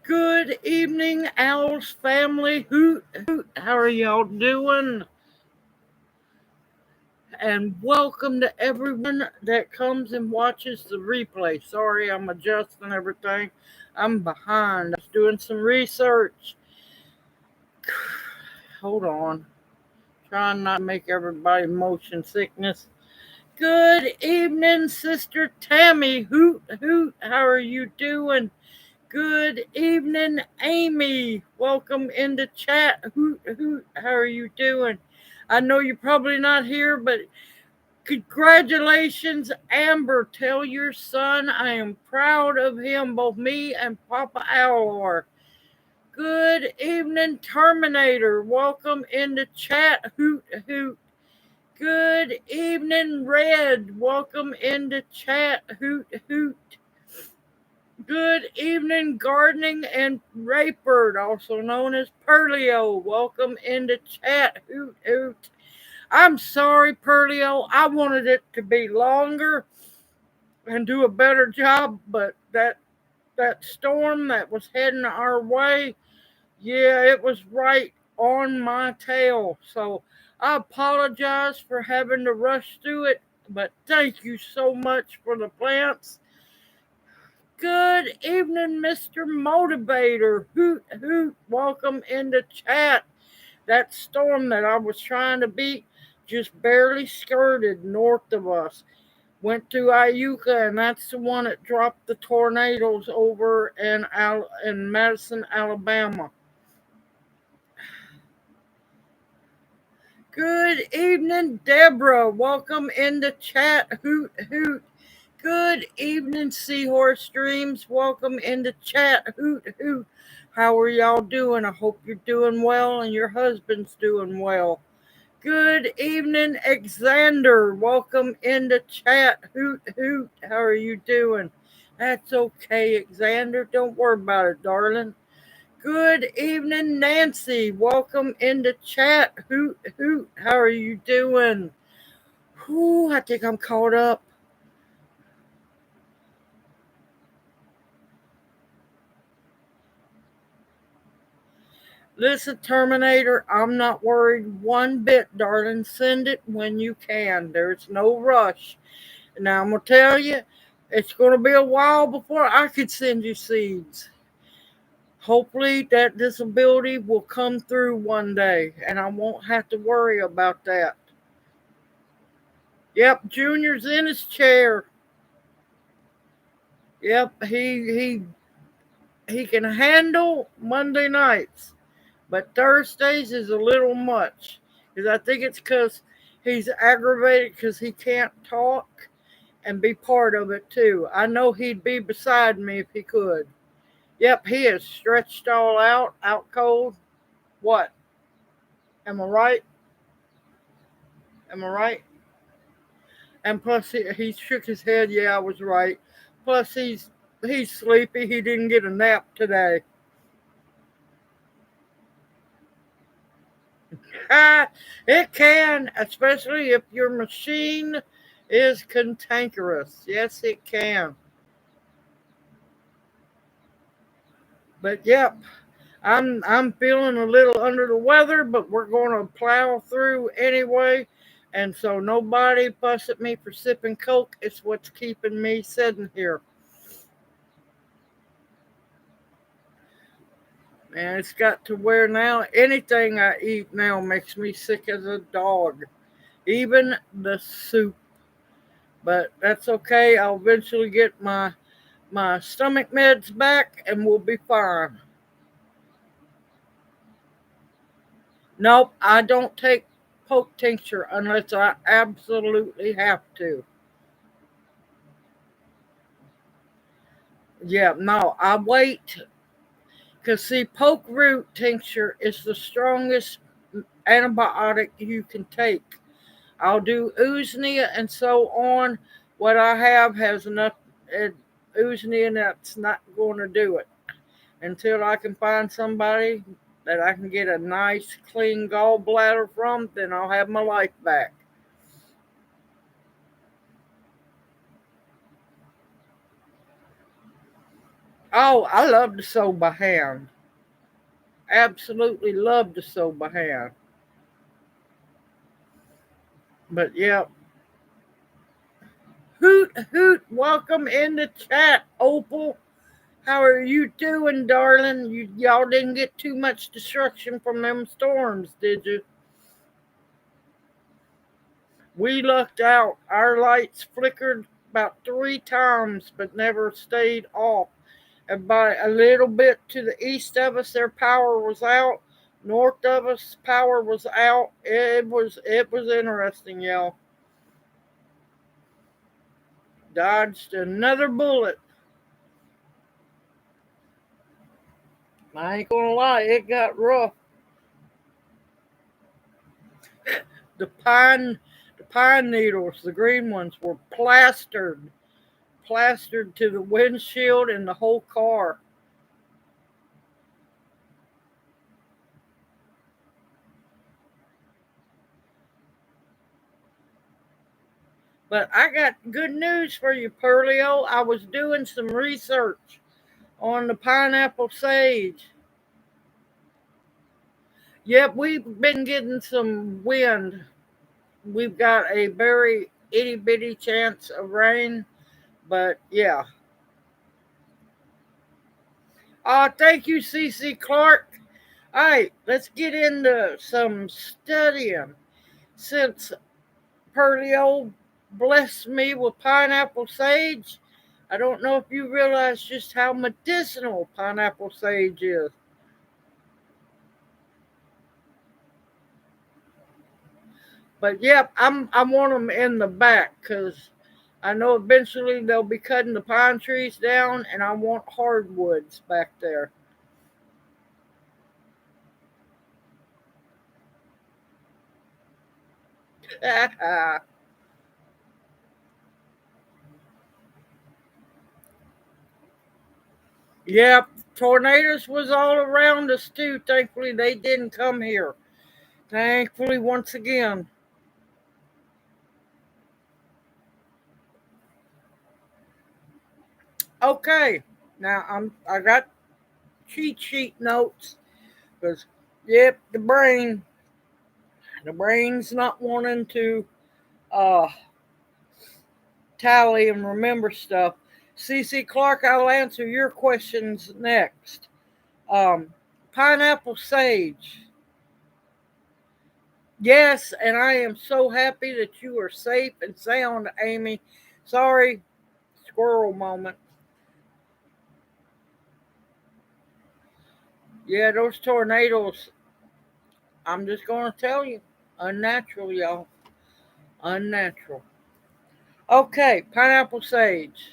Good evening, Owls family. Hoot, hoot. How are y'all doing? And welcome to everyone that comes and watches the replay. Sorry, I'm adjusting everything. I'm behind. I was doing some research. Hold on. Trying not to make everybody motion sickness. Good evening, Sister Tammy. Hoot, hoot. How are you doing? Good evening, Amy. Welcome into chat. Hoot, hoot. How are you doing? I know you're probably not here, but congratulations, Amber. Tell your son I am proud of him, both me and Papa Owl are. Good evening, Terminator. Welcome into chat. Hoot, hoot. Good evening, Red. Welcome into chat. Hoot, hoot. Good evening, Gardening and Rayford, also known as Perlio. Welcome into chat. Hoot, hoot. I'm sorry, Perlio. I wanted it to be longer and do a better job, but that storm that was heading our way, yeah, it was right on my tail. So I apologize for having to rush through it, but thank you so much for the plants. Good evening, Mr. Motivator. Hoot, hoot. Welcome into chat. That storm that I was trying to beat just barely skirted north of us. Went through Iuka, and that's the one that dropped the tornadoes over in Madison, Alabama. Good evening, Deborah. Welcome into chat. Hoot, hoot. Good evening, Seahorse Dreams. Welcome into chat. Hoot, hoot. How are y'all doing? I hope you're doing well and your husband's doing well. Good evening, Xander. Welcome into chat. Hoot, hoot. How are you doing? That's okay, Xander. Don't worry about it, darling. Good evening, Nancy. Welcome into chat. Hoot, hoot. How are you doing? Whew, I think I'm caught up. Listen, Terminator, I'm not worried one bit, darling. Send it when you can. There's no rush. Now, I'm going to tell you, it's going to be a while before I could send you seeds. Hopefully, that disability will come through one day, and I won't have to worry about that. Yep, Junior's in his chair. Yep, he can handle Monday nights. But Thursdays is a little much. Because I think it's because he's aggravated because he can't talk and be part of it too. I know he'd be beside me if he could. Yep, he is stretched all out cold. What? Am I right? Am I right? And plus he shook his head, yeah, I was right. Plus he's sleepy. He didn't get a nap today. It can, especially if your machine is cantankerous. Yes, it can. But yep, I'm feeling a little under the weather, but we're going to plow through anyway. And so nobody fuss at me for sipping Coke. It's what's keeping me sitting here. And it's got to where now anything I eat now makes me sick as a dog. Even the soup. But that's okay. I'll eventually get my stomach meds back and we'll be fine. Nope, I don't take poke tincture unless I absolutely have to. Yeah, no, I wait. Because, see, poke root tincture is the strongest antibiotic you can take. I'll do Usnea and so on. What I have has enough Usnea that's not going to do it. Until I can find somebody that I can get a nice, clean gallbladder from, then I'll have my life back. Oh, I love to sew by hand. Absolutely love to sew by hand. But yeah, hoot hoot, welcome in the chat, Opal. How are you doing, darling? Y'all didn't get too much destruction from them storms, did you? We lucked out. Our lights flickered about 3 times, but never stayed off. And by a little bit to the east of us, their power was out. North of us, power was out. It was interesting, y'all. Dodged another bullet. I ain't gonna lie, it got rough. The pine needles, the green ones, were plastered to the windshield and the whole car. But I got good news for you, Perlio. I was doing some research on the pineapple sage. Yep, we've been getting some wind. We've got a very itty bitty chance of rain, but yeah. Thank you, CC Clark. All right, let's get into some studying. Since Perlio blessed me with pineapple sage, I don't know if you realize just how medicinal pineapple sage is. But yep, I want them in the back because I know eventually they'll be cutting the pine trees down, and I want hardwoods back there. Yep, tornadoes was all around us too. Thankfully, they didn't come here. Thankfully, once again. Okay, now I got cheat sheet notes because yep, the brain's not wanting to uh tally and remember stuff. CC Clark, I'll answer your questions next. Um, Pineapple sage. Yes, and I am so happy that you are safe and sound, Amy. Sorry, squirrel moment. Yeah, those tornadoes, I'm just going to tell you, unnatural, y'all. Unnatural. Okay, pineapple sage.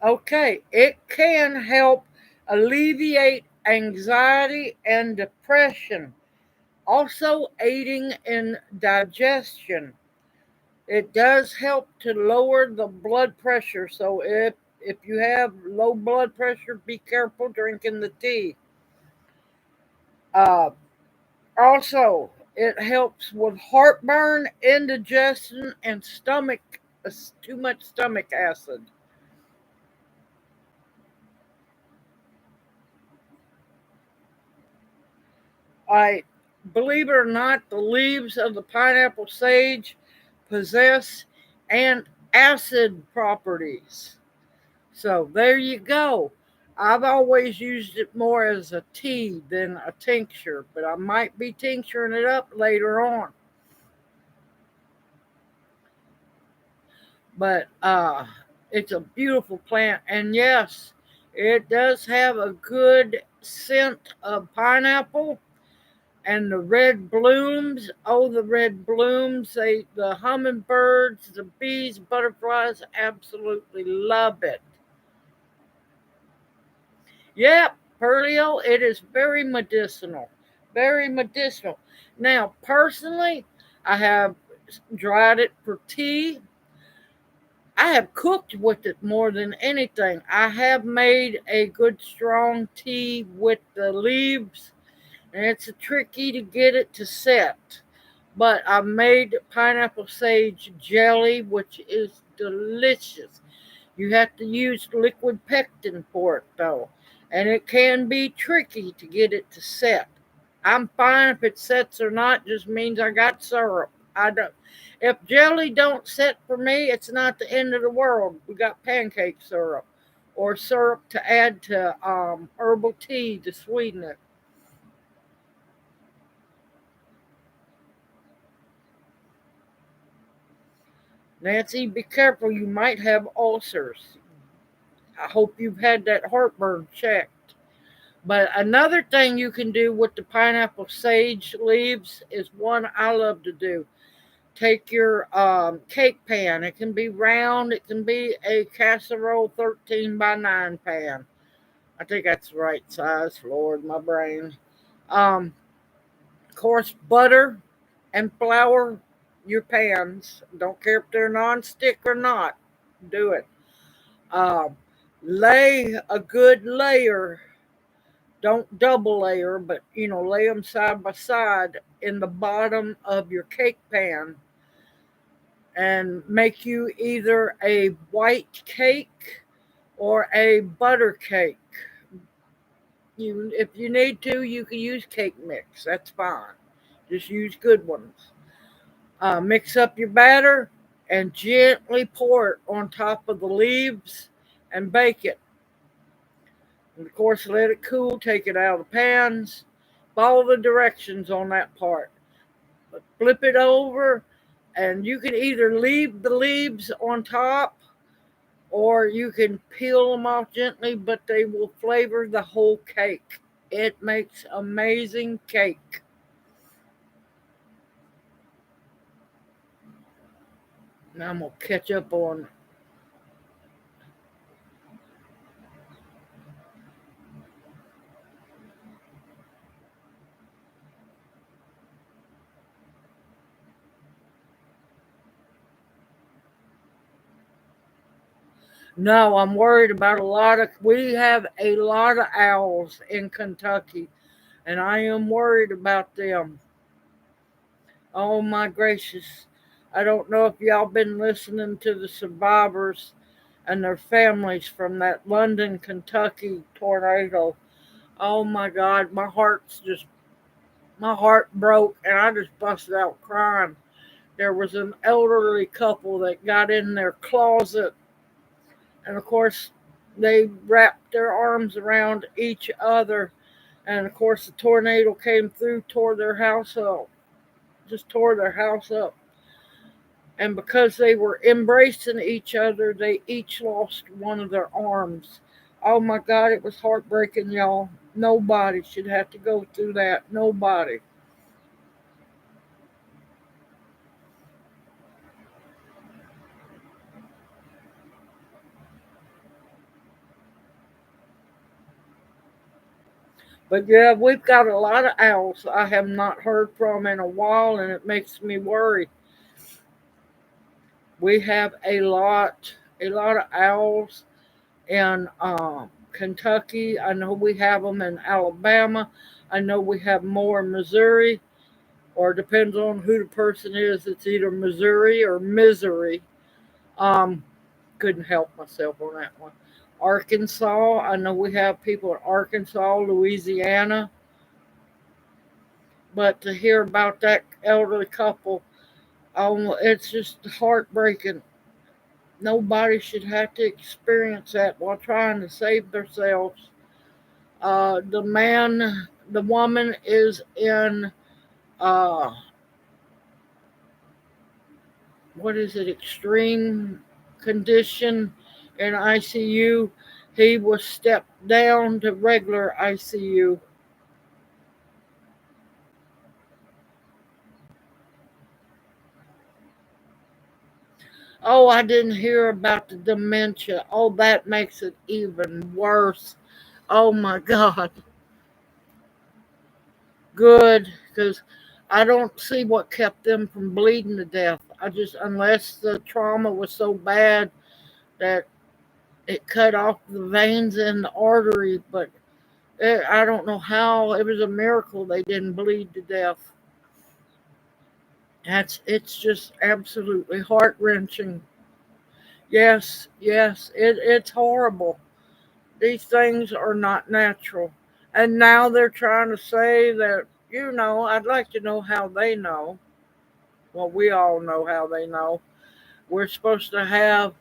Okay, it can help alleviate anxiety and depression, also aiding in digestion. It does help to lower the blood pressure. So if you have low blood pressure, be careful drinking the tea. Uh, Also, it helps with heartburn, indigestion, and stomach too much stomach acid. I believe it or not, the leaves of the pineapple sage possess antacid properties. So there you go. I've always used it more as a tea than a tincture, but I might be tincturing it up later on. But it's a beautiful plant, and yes, it does have a good scent of pineapple. And the red blooms, oh, the red blooms, the hummingbirds, the bees, butterflies absolutely love it. Yep, Perlio, it is very medicinal. Very medicinal. Now, personally, I have dried it for tea. I have cooked with it more than anything. I have made a good strong tea with the leaves, and it's tricky to get it to set. But I made pineapple sage jelly, which is delicious. You have to use liquid pectin for it though, and it can be tricky to get it to set. I'm fine if it sets or not. Just means I got syrup. I don't. If jelly don't set for me, it's not the end of the world. We got pancake syrup, or syrup to add to herbal tea to sweeten it. Nancy, be careful. You might have ulcers. I hope you've had that heartburn checked. But another thing you can do with the pineapple sage leaves is one I love to do. Take your cake pan. It can be round. It can be a casserole 13 by 9 pan. I think that's the right size. Lord, my brain. Um, of course, butter and flour your pans. Don't care if they're non-stick or not. Do it. Um, lay a good layer. Don't double layer, but lay them side by side in the bottom of your cake pan and make you either a white cake or a butter cake. If you need to, you can use cake mix. That's fine. Just use good ones. Mix up your batter and gently pour it on top of the leaves and bake it. And of course, let it cool. Take it out of the pans. Follow the directions on that part. But flip it over, and you can either leave the leaves on top or you can peel them off gently, but they will flavor the whole cake. It makes amazing cake. Now I'm going to catch up on. No, I'm worried about we have a lot of owls in Kentucky, and I am worried about them. Oh my gracious. I don't know if y'all been listening to the survivors and their families from that London, Kentucky tornado. Oh my God, my heart broke and I just busted out crying. There was an elderly couple that got in their closet, and of course they wrapped their arms around each other, and of course the tornado came through, tore their house up, just tore their house up. And because they were embracing each other, they each lost one of their arms. Oh my God, it was heartbreaking, y'all. Nobody should have to go through that. Nobody. But yeah, we've got a lot of owls I have not heard from in a while, and it makes me worry. We have a lot of owls in Kentucky. I know we have them in Alabama. I know we have more in Missouri, or depends on who the person is. It's either Missouri or Misery. Um, couldn't help myself on that one. Arkansas. I know we have people in Arkansas, Louisiana, but to hear about that elderly couple, it's just heartbreaking. Nobody should have to experience that while trying to save themselves. The woman is in uh, what is it, extreme condition in ICU. He was stepped down to regular ICU. Oh, I didn't hear about the dementia. Oh, that makes it even worse. Oh my God. Good, because I don't see what kept them from bleeding to death. Unless the trauma was so bad that it cut off the veins in the artery, but I don't know how. It was a miracle they didn't bleed to death. It's just absolutely heart wrenching. Yes, yes, it's horrible. These things are not natural. And now they're trying to say that, I'd like to know how they know. Well, we all know how they know. We're supposed to have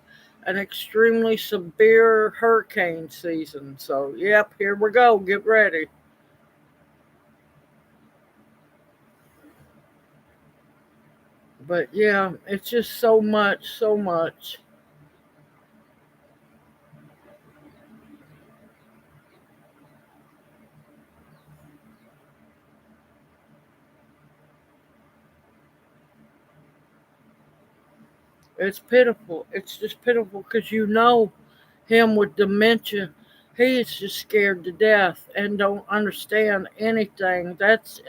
an extremely severe hurricane season. So, yep, here we go. Get ready. But yeah, it's just so much, so much. It's pitiful. It's just pitiful because him with dementia. He is just scared to death and don't understand anything. That's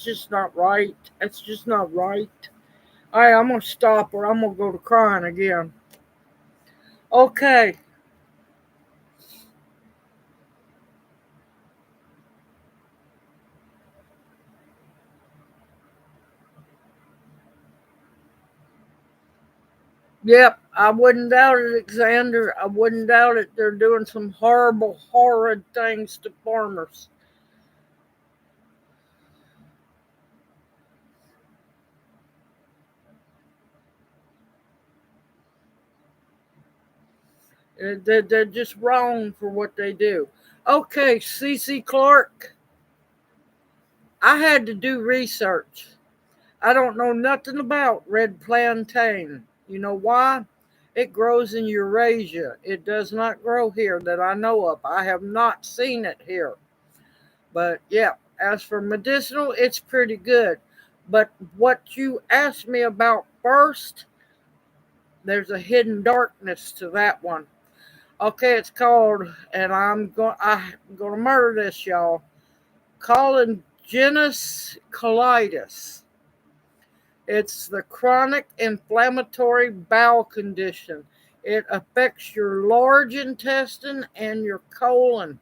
just not right. That's just not right. All right, I'm gonna stop or I'm gonna go to crying again. Okay. Yep, I wouldn't doubt it, Alexander. I wouldn't doubt it. They're doing some horrible, horrid things to farmers. They're just wrong for what they do. Okay, CC Clark, I had to do research. I don't know nothing about red plantain. You know why? It grows in Eurasia. It does not grow here that I know of. I have not seen it here. But yeah, as for medicinal, it's pretty good. But what you asked me about first, there's a hidden darkness to that one. Okay, it's called, and I'm going to murder this, y'all. Collagenous colitis. It's the chronic inflammatory bowel condition. It affects your large intestine and your colon.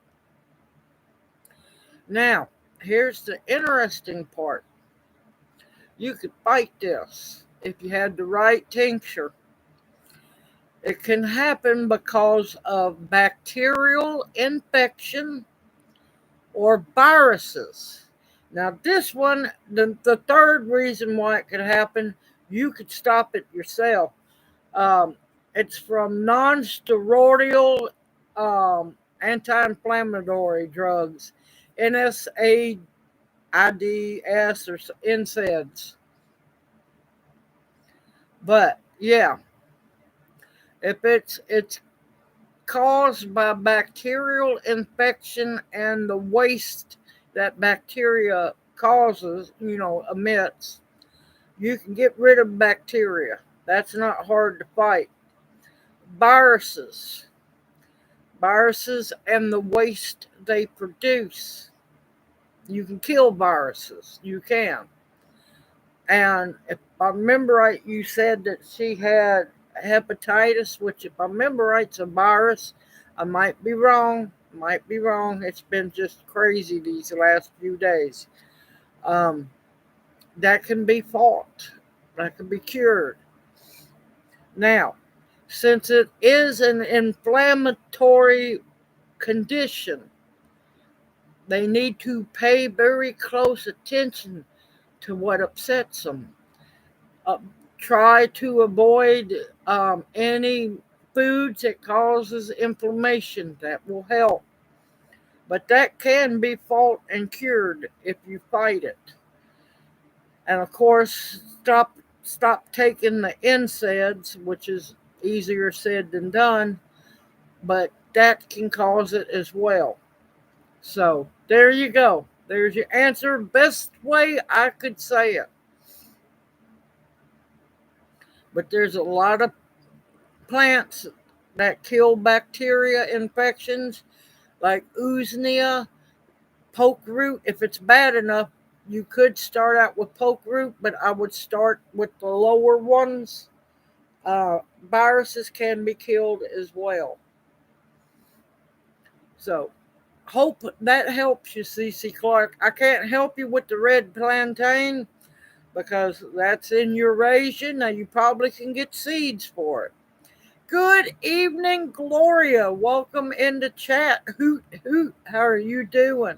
Now, here's the interesting part. You could fight this if you had the right tincture. It can happen because of bacterial infection or viruses. Now, this one, the third reason why it could happen, you could stop it yourself. Um, it's from non-steroidal anti-inflammatory drugs, NSAIDs or NSAIDs. But yeah, if it's caused by bacterial infection and the waste that bacteria causes, emits, you can get rid of bacteria. That's not hard to fight. Viruses, viruses and the waste they produce. You can kill viruses. You can. And if I remember right, you said that she had hepatitis, which, if I remember right, is a virus. I might be wrong. Might be wrong. It's been just crazy these last few days. Um, that can be fought. That can be cured. Now, since it is an inflammatory condition, they need to pay very close attention to what upsets them. Uh, Try to avoid any foods that causes inflammation. That will help, but that can be fought and cured if you fight it. And of course, stop taking the NSAIDs, which is easier said than done, but that can cause it as well. So there you go. There's your answer. Best way I could say it. But there's a lot of plants that kill bacteria infections, like Usnea, poke root. If it's bad enough, you could start out with poke root, but I would start with the lower ones. Viruses can be killed as well. So, hope that helps you, CC Clark. I can't help you with the red plantain because that's in Eurasia. Now, you probably can get seeds for it. Good evening, Gloria. Welcome into chat. Hoot, hoot. How are you doing?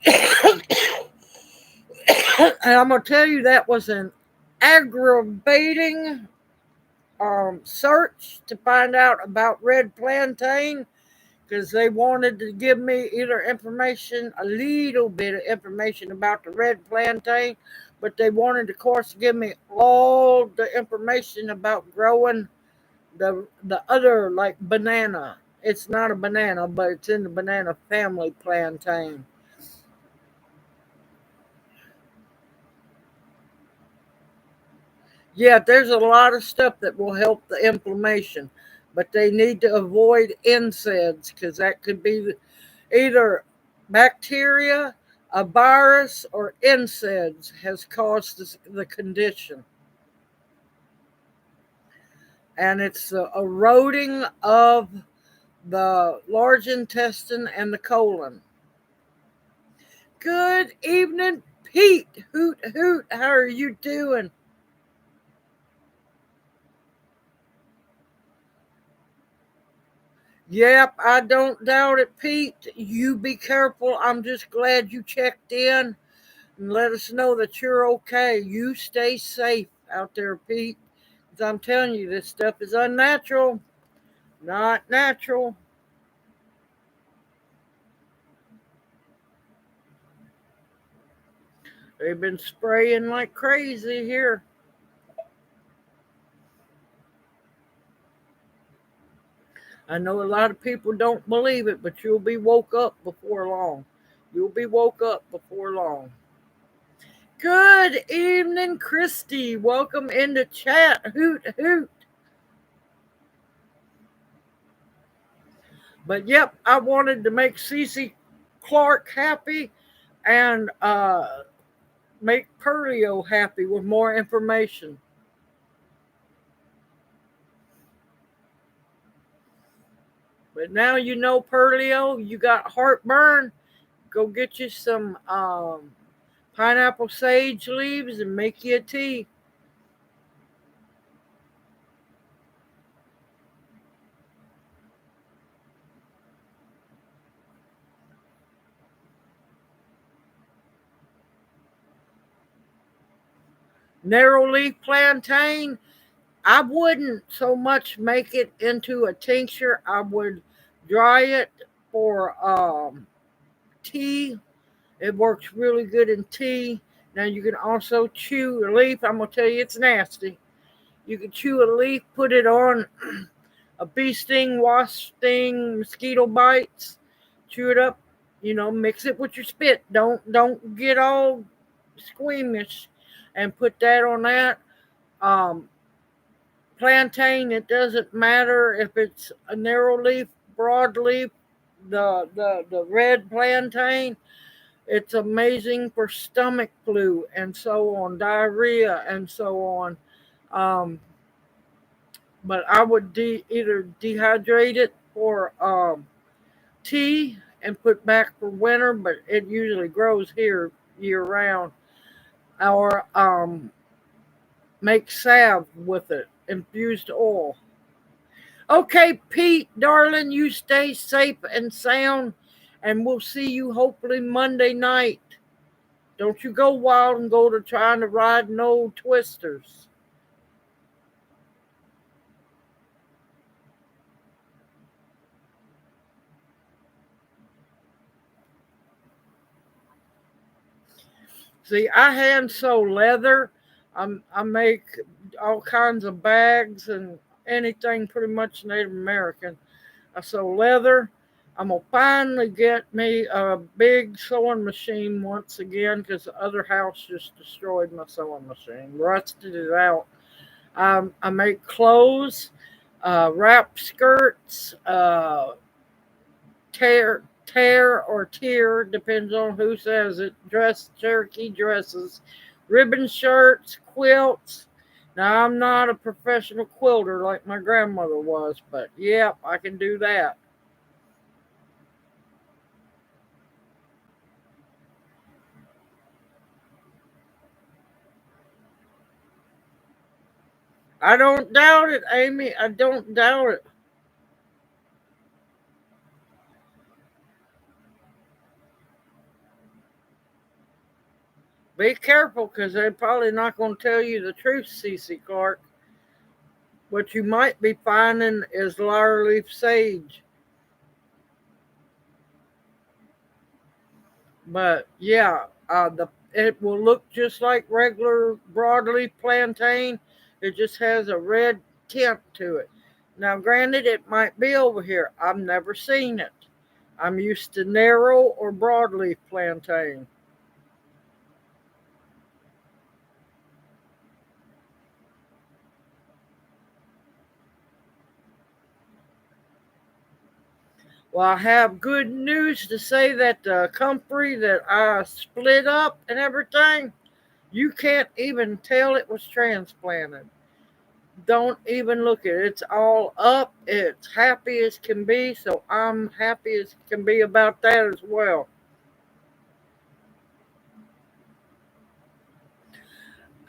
And I'm going to tell you that was an aggravating search to find out about red plantain because they wanted to give me either information, a little bit of information about the red plantain, but they wanted, of course, to give me all the information about growing the other, like, banana. It's not a banana, but it's in the banana family, plantain. Yeah, there's a lot of stuff that will help the inflammation, but they need to avoid NSAIDs because that could be either bacteria, a virus, or NSAIDs has caused the condition. And it's the eroding of the large intestine and the colon. Good evening, Pete. Hoot, hoot. How are you doing? Yep, I don't doubt it, Pete. You be careful. I'm just glad you checked in and let us know that you're okay. You stay safe out there, Pete. 'Cause I'm telling you, this stuff is unnatural, not natural. They've been spraying like crazy here. I know a lot of people don't believe it, but you'll be woke up before long. You'll be woke up before long. Good evening, Christy. Welcome into chat. Hoot, hoot. But yep, I wanted to make Cece Clark happy and make Pearlio happy with more information. But now you know, Pearlio, you got heartburn. Go get you some pineapple sage leaves and make you a tea. Narrow leaf plantain, I wouldn't so much make it into a tincture. I would dry it for tea. It works really good in tea. Now you can also chew a leaf. I'm gonna tell you it's nasty. You can chew a leaf, put it on a bee sting, wasp sting, mosquito bites, chew it up, mix it with your spit. Don't get all squeamish and put that on that. Um, Plantain, it doesn't matter if it's a narrow leaf, broadleaf, the red plantain. It's amazing for stomach flu and so on, diarrhea and so on. Um, but I would either dehydrate it for tea and put back for winter, but it usually grows here year round. Or make salve with it, infused oil. Okay, Pete, darling, you stay safe and sound, and we'll see you hopefully Monday night. Don't you go wild and go to trying to ride no twisters. See, I hand sew leather. I make all kinds of bags and anything pretty much Native American. I sew leather. I'm going to finally get me a big sewing machine once again because the other house just destroyed my sewing machine, rusted it out. I make clothes, wrap skirts, tear or tear, depends on who says it, dress, Cherokee dresses, ribbon shirts, quilts. Now, I'm not a professional quilter like my grandmother was, but yep, I can do that. I don't doubt it, Amy. I don't doubt it. Be careful because they're probably not going to tell you the truth, CC Clark. What you might be finding is lyre leaf sage. But yeah, it will look just like regular broadleaf plantain. It just has a red tint to it. Now, granted, it might be over here. I've never seen it. I'm used to narrow or broadleaf plantain. Well, I have good news to say that the comfrey that I split up and everything, you can't even tell it was transplanted. Don't even look at it. It's all up. It's happy as can be. So I'm happy as can be about that as well.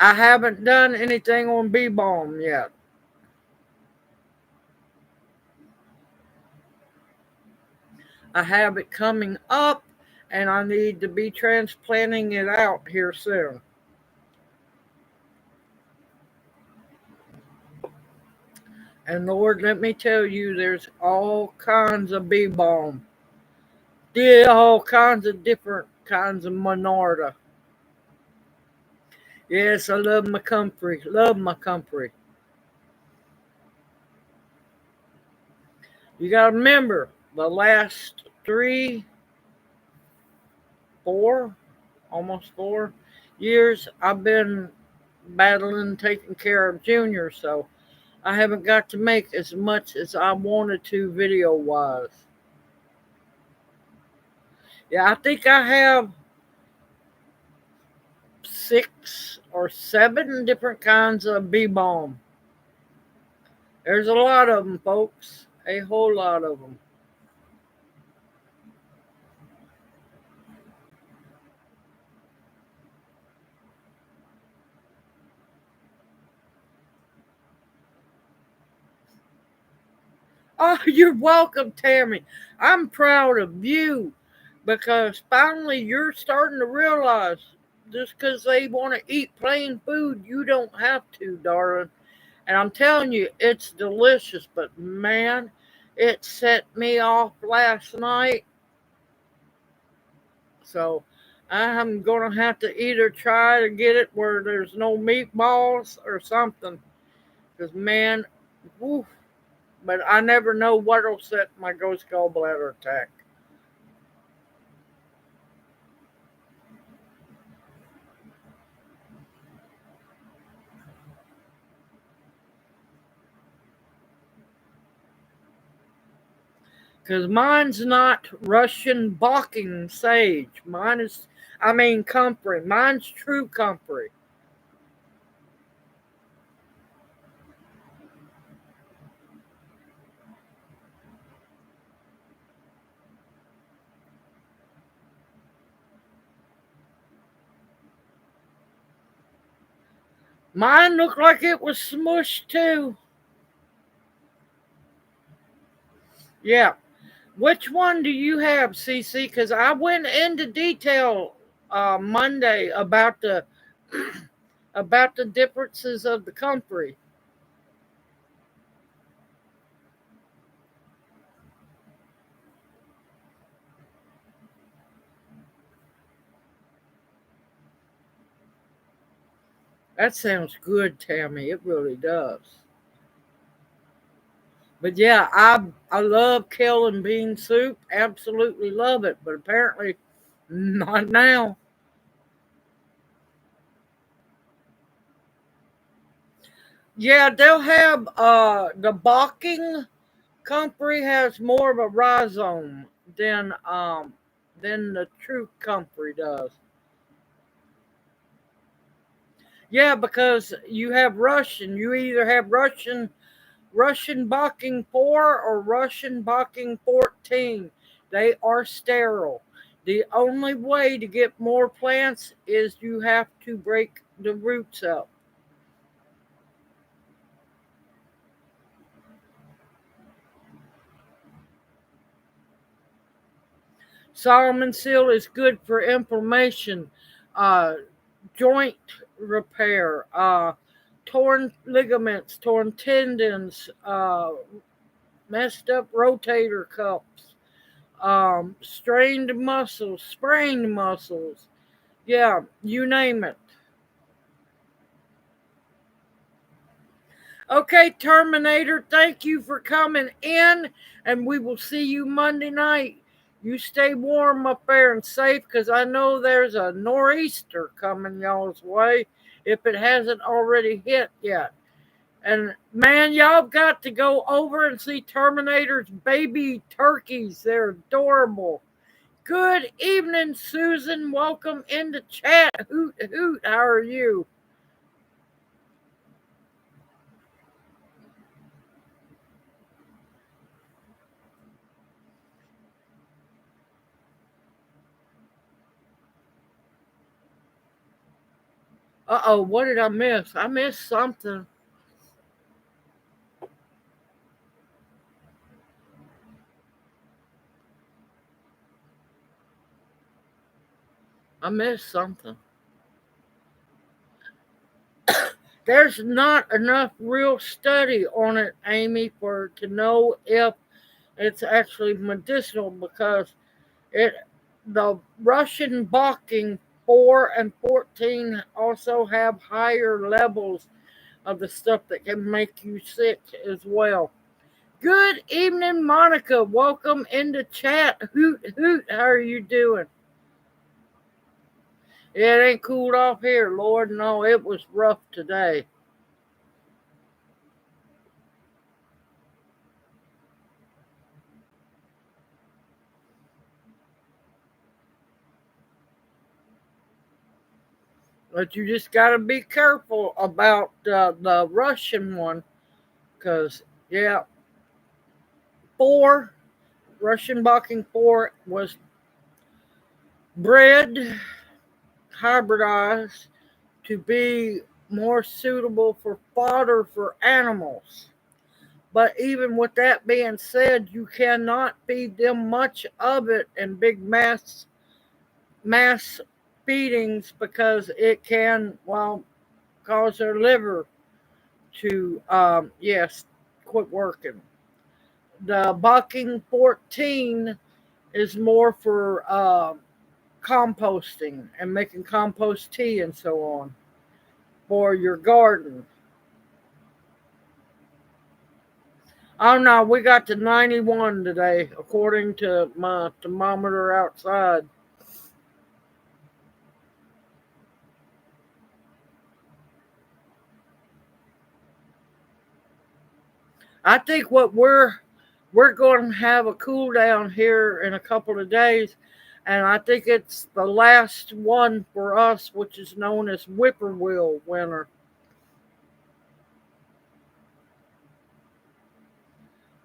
I haven't done anything on bee balm yet. I have it coming up and I need to be transplanting it out here soon. And Lord, let me tell you, there's all kinds of bee balm. Yeah, all kinds of different kinds of Monarda. Yes, I love my comfrey. Love my comfrey. You got to remember the last 4, almost 4 years, I've been battling taking care of Junior, so I haven't got to make as much as I wanted to video wise. Yeah, I think I have 6 or 7 different kinds of bee balm. There's a lot of them, folks. A whole lot of them. Oh, you're welcome, Tammy. I'm proud of you because finally you're starting to realize just because they want to eat plain food, you don't have to, darling. And I'm telling you, it's delicious, but man, it set me off last night. So I'm going to have to either try to get it where there's no meatballs or something. Because, man, woof. But I never know what'll set my ghost gallbladder attack. Because mine's not Russian balking sage. Comfrey. Mine's true comfrey. Mine looked like it was smushed too. Yeah. Which one do you have, CC? Because I went into detail Monday about the about the differences of the comfrey. That sounds good, Tammy. It really does. But yeah, I love kale and bean soup. Absolutely love it. But apparently not now. Yeah, they'll have the balking comfrey has more of a rhizome than the true comfrey does. Yeah, because you have Russian. You either have Russian Bocking 4 or Russian Bocking 14. They are sterile. The only way to get more plants is you have to break the roots up. Solomon seal is good for inflammation, uh, joint repair, torn ligaments, torn tendons, messed up rotator cuffs, strained muscles, sprained muscles. Yeah, you name it. Okay, Terminator, thank you for coming in, and we will see you Monday night. You stay warm up there and safe because I know there's a nor'easter coming y'all's way if it hasn't already hit yet. And man, y'all got to go over and see Terminator's baby turkeys. They're adorable. Good evening, Susan. Welcome into chat. Hoot, hoot. How are you? Uh-oh, what did I miss? I missed something. I missed something. There's not enough real study on it, Amy, for to know if it's actually medicinal because it the Russian Balking 4 and 14 also have higher levels of the stuff that can make you sick as well. Good evening, Monica. Welcome into chat. Hoot hoot. How are you doing? It ain't cooled off here, Lord. No, it was rough today. But you just got to be careful about the Russian one because, yeah, 4, Russian Balking 4 was bred, hybridized to be more suitable for fodder for animals. But even with that being said, you cannot feed them much of it in big mass feedings because it can, well, cause their liver to, yes, quit working. The Bucking 14 is more for composting and making compost tea and so on for your garden. Oh no, we got to 91 today, according to my thermometer outside. I think what we're going to have a cool down here in a couple of days, and I think it's the last one for us, which is known as whippoorwill winter.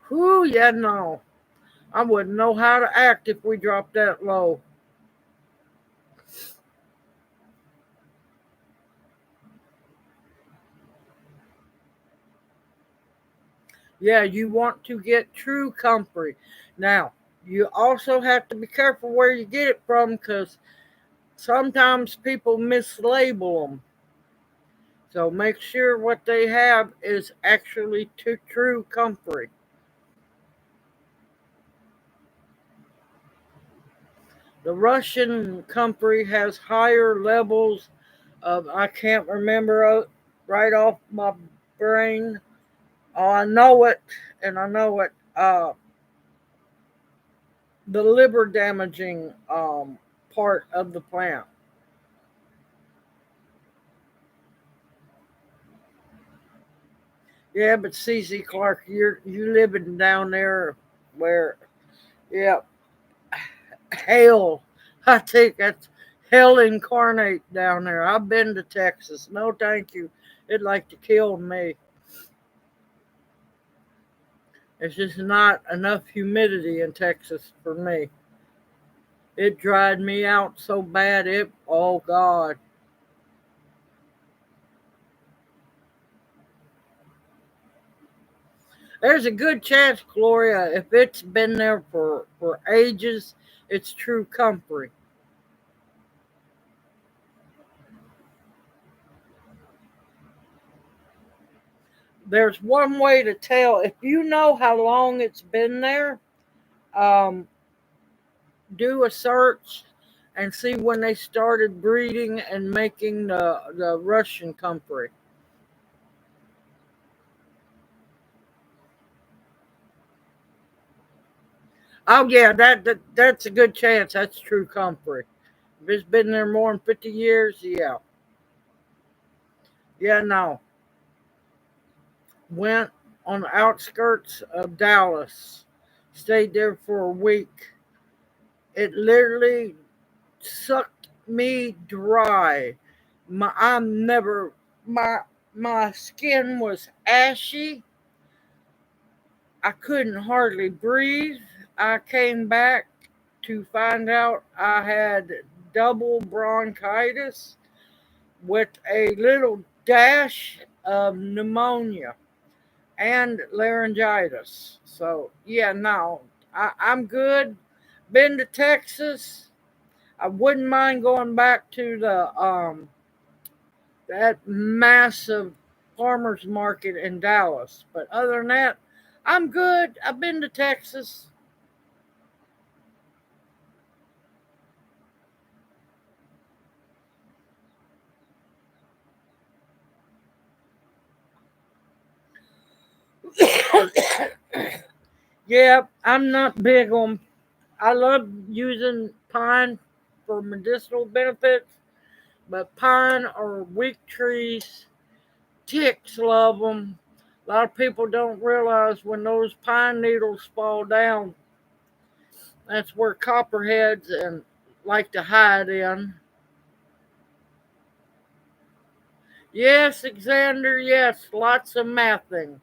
Whew, yeah, no, I wouldn't know how to act if we dropped that low. Yeah, you want to get true comfrey. Now, you also have to be careful where you get it from because sometimes people mislabel them. So make sure what they have is actually true comfrey. The Russian comfrey has higher levels of, I can't remember right off my brain. Oh, I know it, and I know it. The liver damaging part of the plant. Yeah, but CC Clark, you living down there where, yeah, hell. I think that's hell incarnate down there. I've been to Texas. No, thank you. It'd like to kill me. There's just not enough humidity in Texas for me. It dried me out so bad. Oh God. There's a good chance, Gloria, if it's been there for ages, It's true comfort. There's one way to tell if you know how long it's been there. Um, do a search and see when they started breeding and making the Russian comfrey. Oh yeah, that's a good chance. That's true comfrey. If it's been there more than 50 years, yeah, yeah. No, went on the outskirts of Dallas, stayed there for a week. It literally sucked me dry. I'm never my my skin was ashy. I couldn't hardly breathe. I came back to find out I had double bronchitis with a little dash of pneumonia and laryngitis. So, yeah, no, I'm good. Been to Texas. I wouldn't mind going back to the that massive farmers market in Dallas. But other than that, I'm good. I've been to Texas. Yeah, I'm not big on. I love using pine for medicinal benefits, but pine or weak trees, ticks love them. A lot of people don't realize when those pine needles fall down, that's where copperheads and like to hide in. Yes, Alexander, yes, lots of mathing.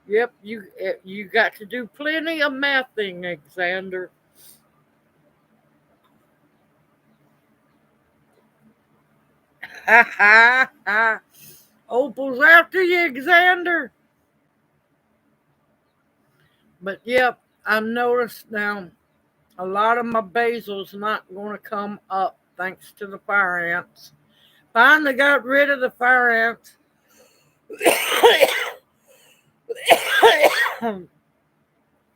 Yep, you got to do plenty of mathing, Alexander. Opal's after you, Alexander. But yep, I've noticed now a lot of my basil's not going to come up thanks to the fire ants. Finally got rid of the fire ants. All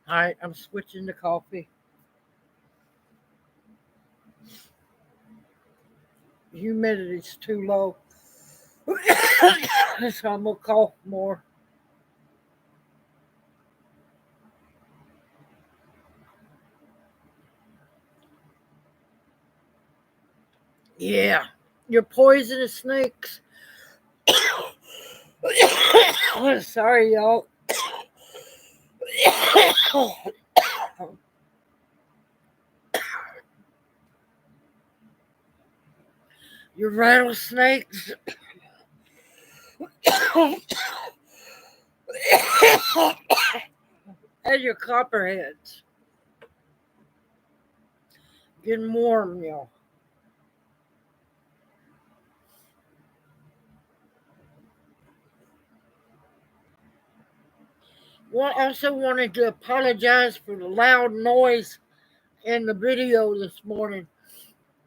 right, I'm switching to coffee. Humidity's too low. So I'm gonna cough more. Yeah, you're poisonous snakes. Sorry, y'all. Your rattlesnakes and your copperheads. Getting warm, y'all. Well, I also wanted to apologize for the loud noise in the video this morning.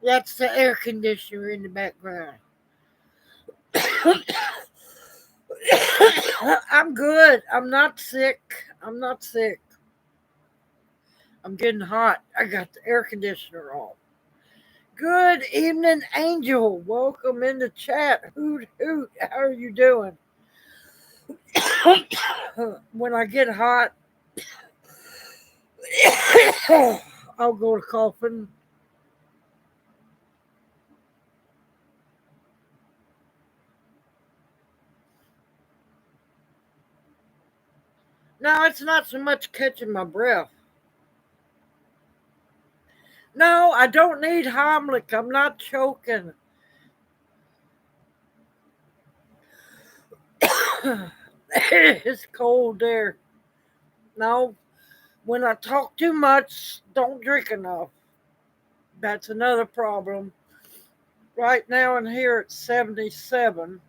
That's the air conditioner in the background. I'm good. I'm not sick. I'm not sick. I'm getting hot. I got the air conditioner on. Good evening, Angel. Welcome in the chat. Hoot hoot. How are you doing? When I get hot, I'll go to coughing. No, it's not so much catching my breath. No, I don't need Heimlich. I'm not choking. It's cold there. No, when I talk too much, don't drink enough. That's another problem. Right now in here it's 77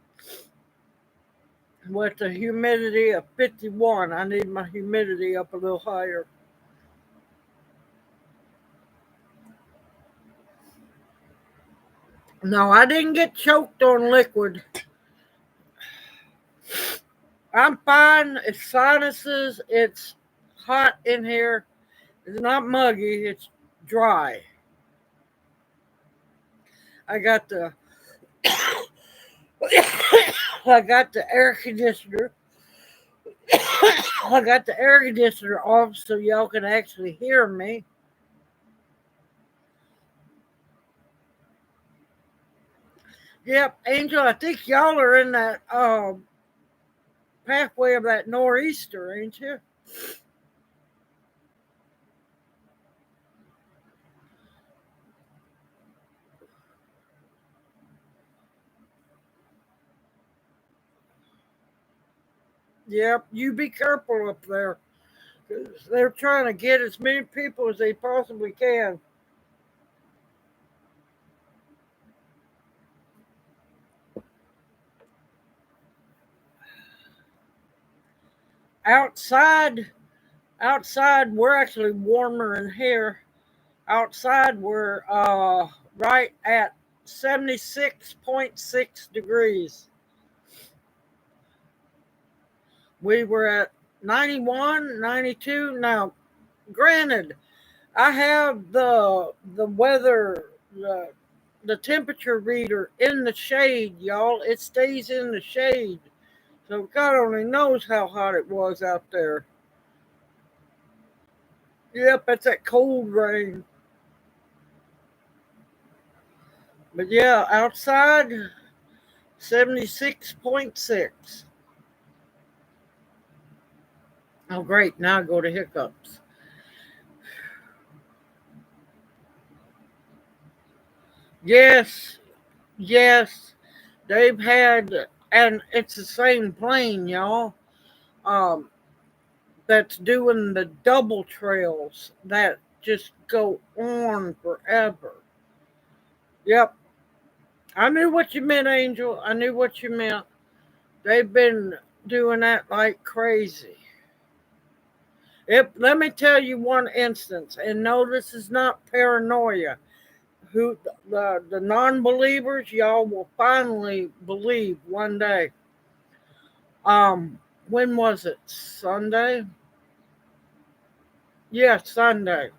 with the humidity of 51. I need my humidity up a little higher. No, I didn't get choked on liquid. I'm fine. It's sinuses. It's hot in here. It's not muggy. It's dry. I got the I got the air conditioner. I got the air conditioner off so y'all can actually hear me. Yep, Angel, I think y'all are in that pathway of that nor'easter, ain't you? Yep, you be careful up there. 'Cause they're trying to get as many people as they possibly can. Outside, outside, we're actually warmer in here. Outside, we're right at 76.6 degrees. We were at 91, 92. Now, granted, I have the weather the temperature reader in the shade, y'all. It stays in the shade. So God only knows how hot it was out there. Yep, it's that cold rain. But yeah, outside 76.6. Oh great, now I go to hiccups. Yes, yes. They've had, and it's the same plane, y'all. Um, that's doing the double trails that just go on forever. Yep, I knew what you meant, Angel. I knew what you meant. They've been doing that like crazy. Let me tell you one instance, and no, this is not paranoia. Who the non-believers, y'all will finally believe one day. When was it? Sunday? Yeah, Sunday.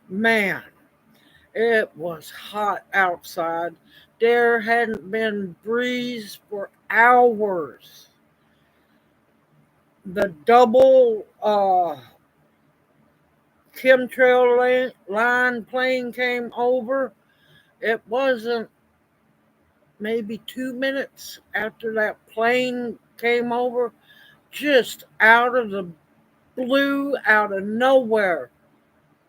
Man, it was hot outside. There hadn't been breeze for hours. The double chemtrail line plane came over. It wasn't maybe 2 minutes after that plane came over, just out of the blue, out of nowhere.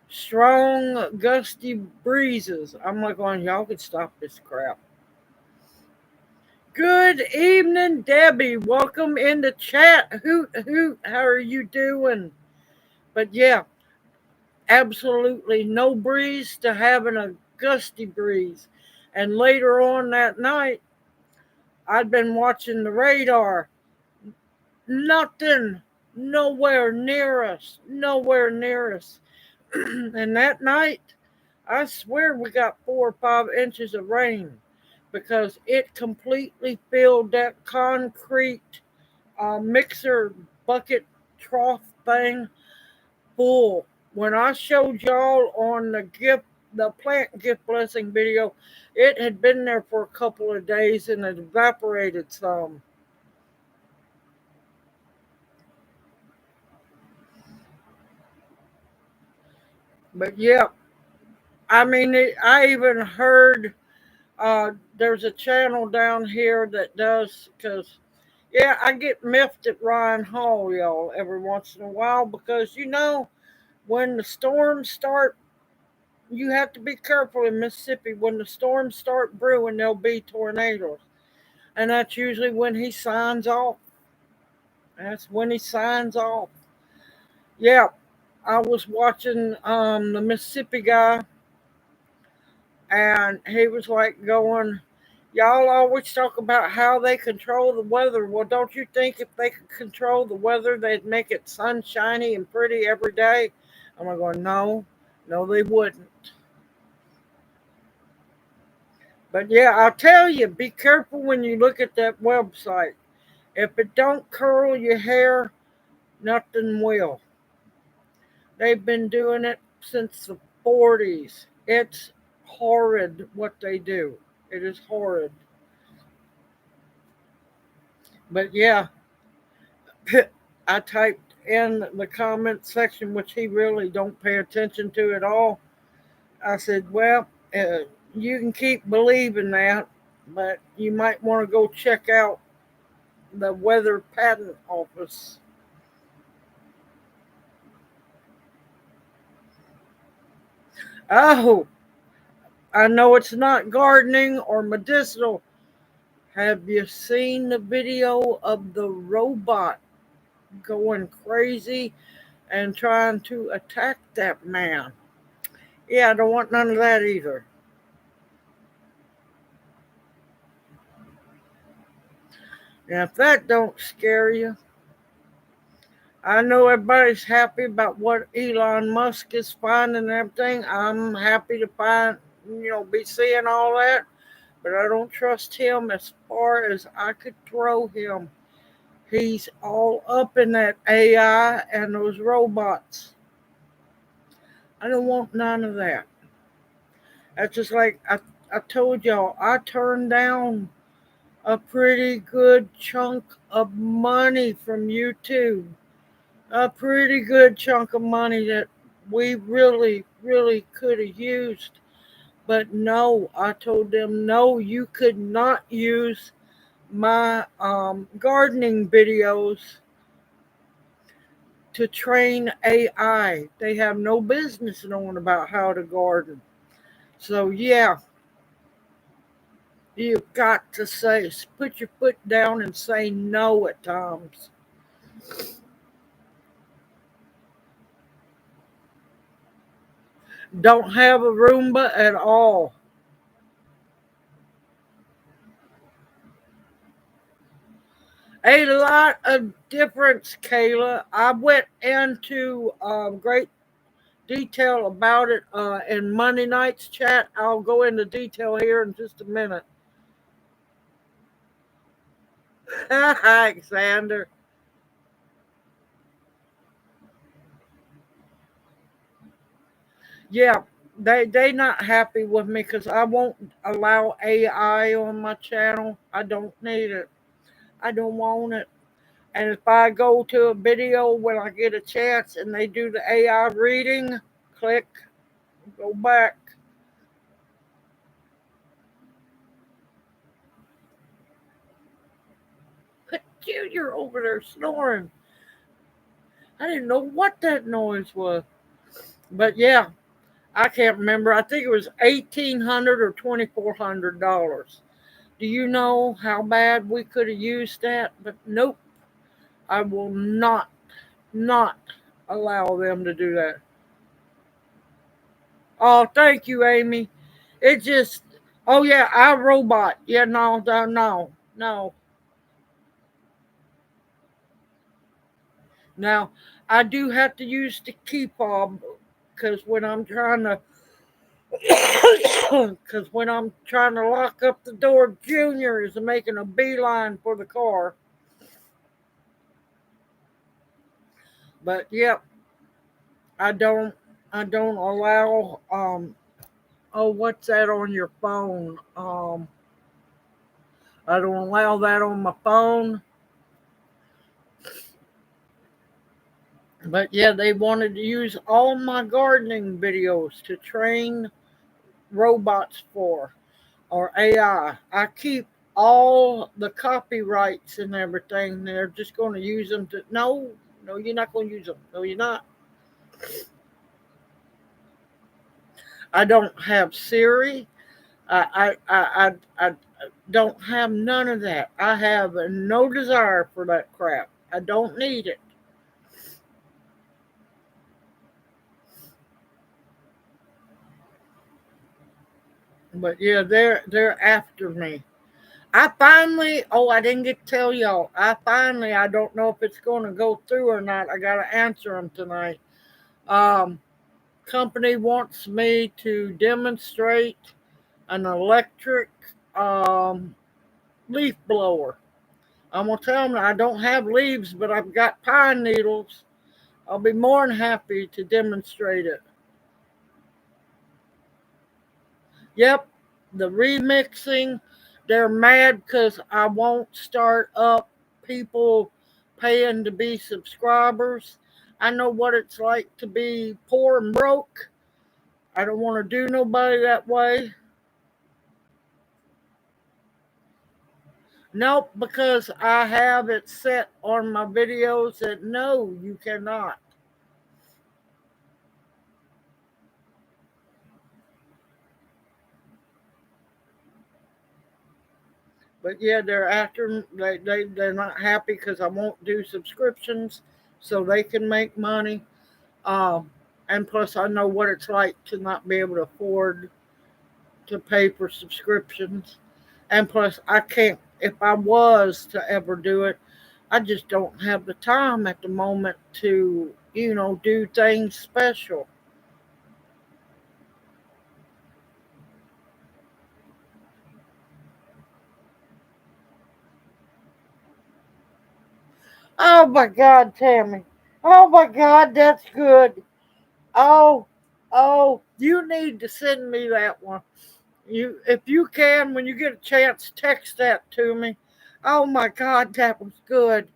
Strong, gusty breezes. I'm like, going, y'all could stop this crap. Good evening, Debbie. Welcome in the chat. Hoot, hoot. How are you doing? But yeah, absolutely no breeze to having a gusty breeze. And later on that night, I'd been watching the radar. Nothing, nowhere near us, nowhere near us. And that night, I swear we got 4 or 5 inches of rain because it completely filled that concrete mixer bucket trough thing full. When I showed y'all on the plant gift blessing video, it had been there for a couple of days and it evaporated some. But yeah, I mean, I even heard there's a channel down here that does, because yeah, I get miffed at Ryan Hall, y'all, every once in a while because when the storms start, you have to be careful in Mississippi. When the storms start brewing, there'll be tornadoes, and that's usually when he signs off. That's when he signs off. Yeah, I was watching the Mississippi guy, And he was like going, y'all always talk about how they control the weather. Well, don't you think if they could control the weather, they'd make it sunshiny and pretty every day? I'm like going, no, no, they wouldn't. But yeah, I'll tell you, be careful when you look at that website. If it don't curl your hair, nothing will. They've been doing it since the 40s. It's horrid what they do. It is horrid. But yeah, I typed in the comment section, which he really don't pay attention to at all. I said, well, you can keep believing that, but you might want to go check out the weather patent office. Oh, I know it's not gardening or medicinal. Have you seen the video of the robot going crazy and trying to attack that man? Yeah, I don't want none of that either. And if that don't scare you, I know everybody's happy about what Elon Musk is finding and everything. I'm happy to be seeing all that, but I don't trust him as far as I could throw him. He's all up in that AI and those robots. I don't want none of that. That's just like I told y'all, I turned down a pretty good chunk of money from YouTube. A pretty good chunk of money that we really, really could have used. But no, I told them, no, you could not use my gardening videos to train AI. They have no business knowing about how to garden. So, yeah, you've got to put your foot down and say no at times. Don't have a Roomba at all. A lot of difference, Kayla. I went into great detail about it in Monday night's chat. I'll go into detail here in just a minute. Alexander. Yeah, they not happy with me because I won't allow AI on my channel. I don't need it. I don't want it. And if I go to a video when I get a chance and they do the AI reading, click, go back. But Junior over there snoring. I didn't know what that noise was. But yeah, I can't remember. I think it was $1,800 or $2,400. Do you know how bad we could have used that? But nope, I will not allow them to do that. Oh, thank you, Amy. It just, oh yeah, I robot. Yeah, no. Now, I do have to use the key fob because when I'm trying to, because when I'm trying to lock up the door, Junior is making a beeline for the car. But yep, I don't, I don't allow. Oh, what's that on your phone? I don't allow that on my phone. But yeah, they wanted to use all my gardening videos to train robots for or AI. I keep all the copyrights and everything. They're just going to use them to. No, no, you're not going to use them. No, you're not. I don't have Siri. I don't have none of that. I have no desire for that crap. I don't need it. But yeah, they're after me. I didn't get to tell y'all. I don't know if it's going to go through or not. I got to answer them tonight. Um, Company wants me to demonstrate an electric um, leaf blower. I'm going to tell them I don't have leaves, but I've got pine needles. I'll be more than happy to demonstrate it. Yep, the remixing, they're mad because I won't start up people paying to be subscribers. I know what it's like to be poor and broke. I don't want to do nobody that way. Nope, because I have it set on my videos that no, you cannot. But yeah, they're after they're not happy because I won't do subscriptions so they can make money. Um, and plus, I know what it's like to not be able to afford to pay for subscriptions. And plus, I can't, if I was to ever do it, I just don't have the time at the moment to, do things special. Oh my God, Tammy. Oh my God, that's good. Oh, oh, you need to send me that one. If you can, when you get a chance, text that to me. Oh my God, that was good.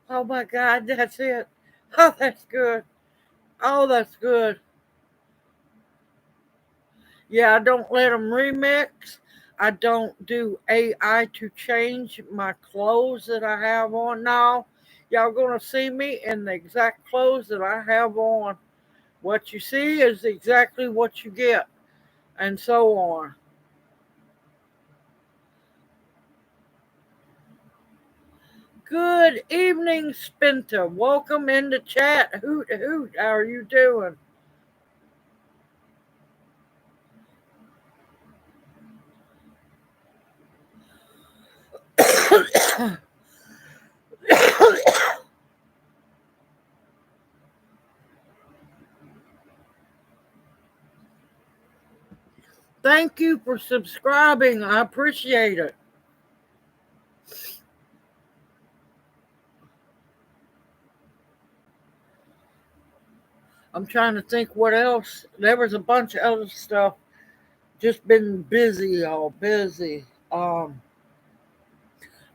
Oh my God, that's it. Oh, that's good. Oh, that's good. Yeah, I don't let them remix. I don't do AI to change my clothes that I have on now. Y'all gonna see me in the exact clothes that I have on. What you see is exactly what you get, and so on. Good evening, Spinta. Welcome in the chat. Hoot hoot. How are you doing? Thank you for subscribing. I appreciate it. I'm trying to think what else. There was a bunch of other stuff. Just been busy, all busy.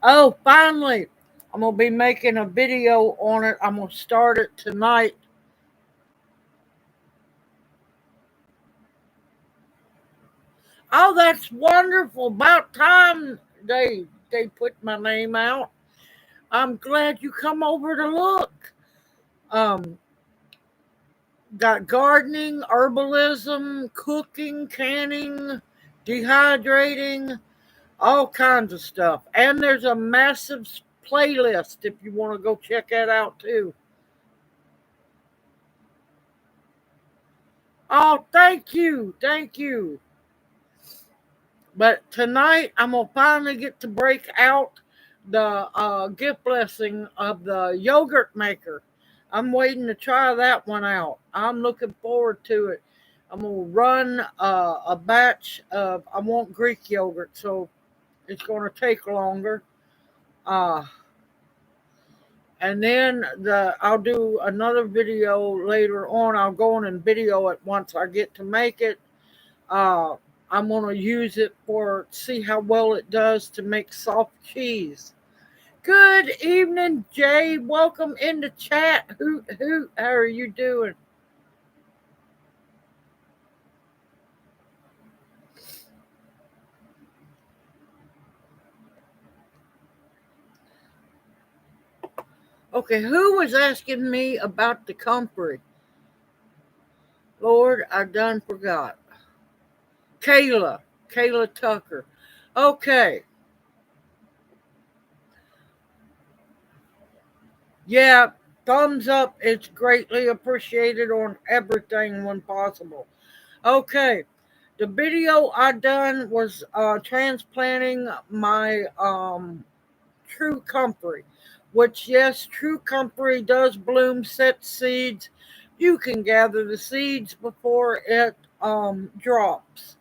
Oh, finally, I'm gonna be making a video on it. I'm gonna start it tonight. Oh, that's wonderful. About time they put my name out. I'm glad you come over to look. Um, got gardening, herbalism, cooking, canning, dehydrating, all kinds of stuff. And there's a massive playlist if you want to go check that out too. Oh, thank you. Thank you. But tonight I'm going to finally get to break out the gift blessing of the yogurt maker. I'm waiting to try that one out. I'm looking forward to it. I'm going to run a batch of, I want Greek yogurt, so it's going to take longer. Uh, and then I'll do another video later on. I'll go on and video it once I get to make it. Uh, I'm going to use it for see how well it does to make soft cheese. Good evening, Jay. Welcome in the chat. Hoot hoot. How are you doing? Okay, who was asking me about the comfrey? Lord, I done forgot. Kayla Tucker. Okay. Yeah, thumbs up. It's greatly appreciated on everything when possible. Okay, the video I done was transplanting my true comfrey, which yes, true comfrey does bloom, set seeds. You can gather the seeds before it drops.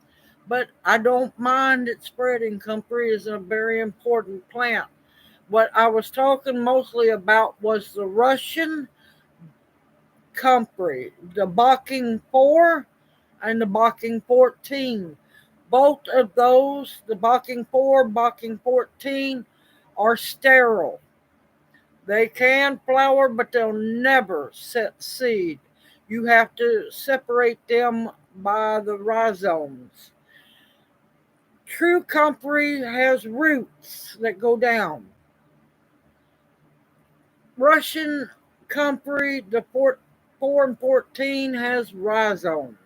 But I don't mind it spreading. Comfrey is a very important plant. What I was talking mostly about was the Russian comfrey, the Bocking 4 and the Bocking 14. Both of those, the Bocking 4, Bocking 14, are sterile. They can flower, but they'll never set seed. You have to separate them by the rhizomes. True comfrey has roots that go down. Russian comfrey, the 4 and 14, has rhizomes.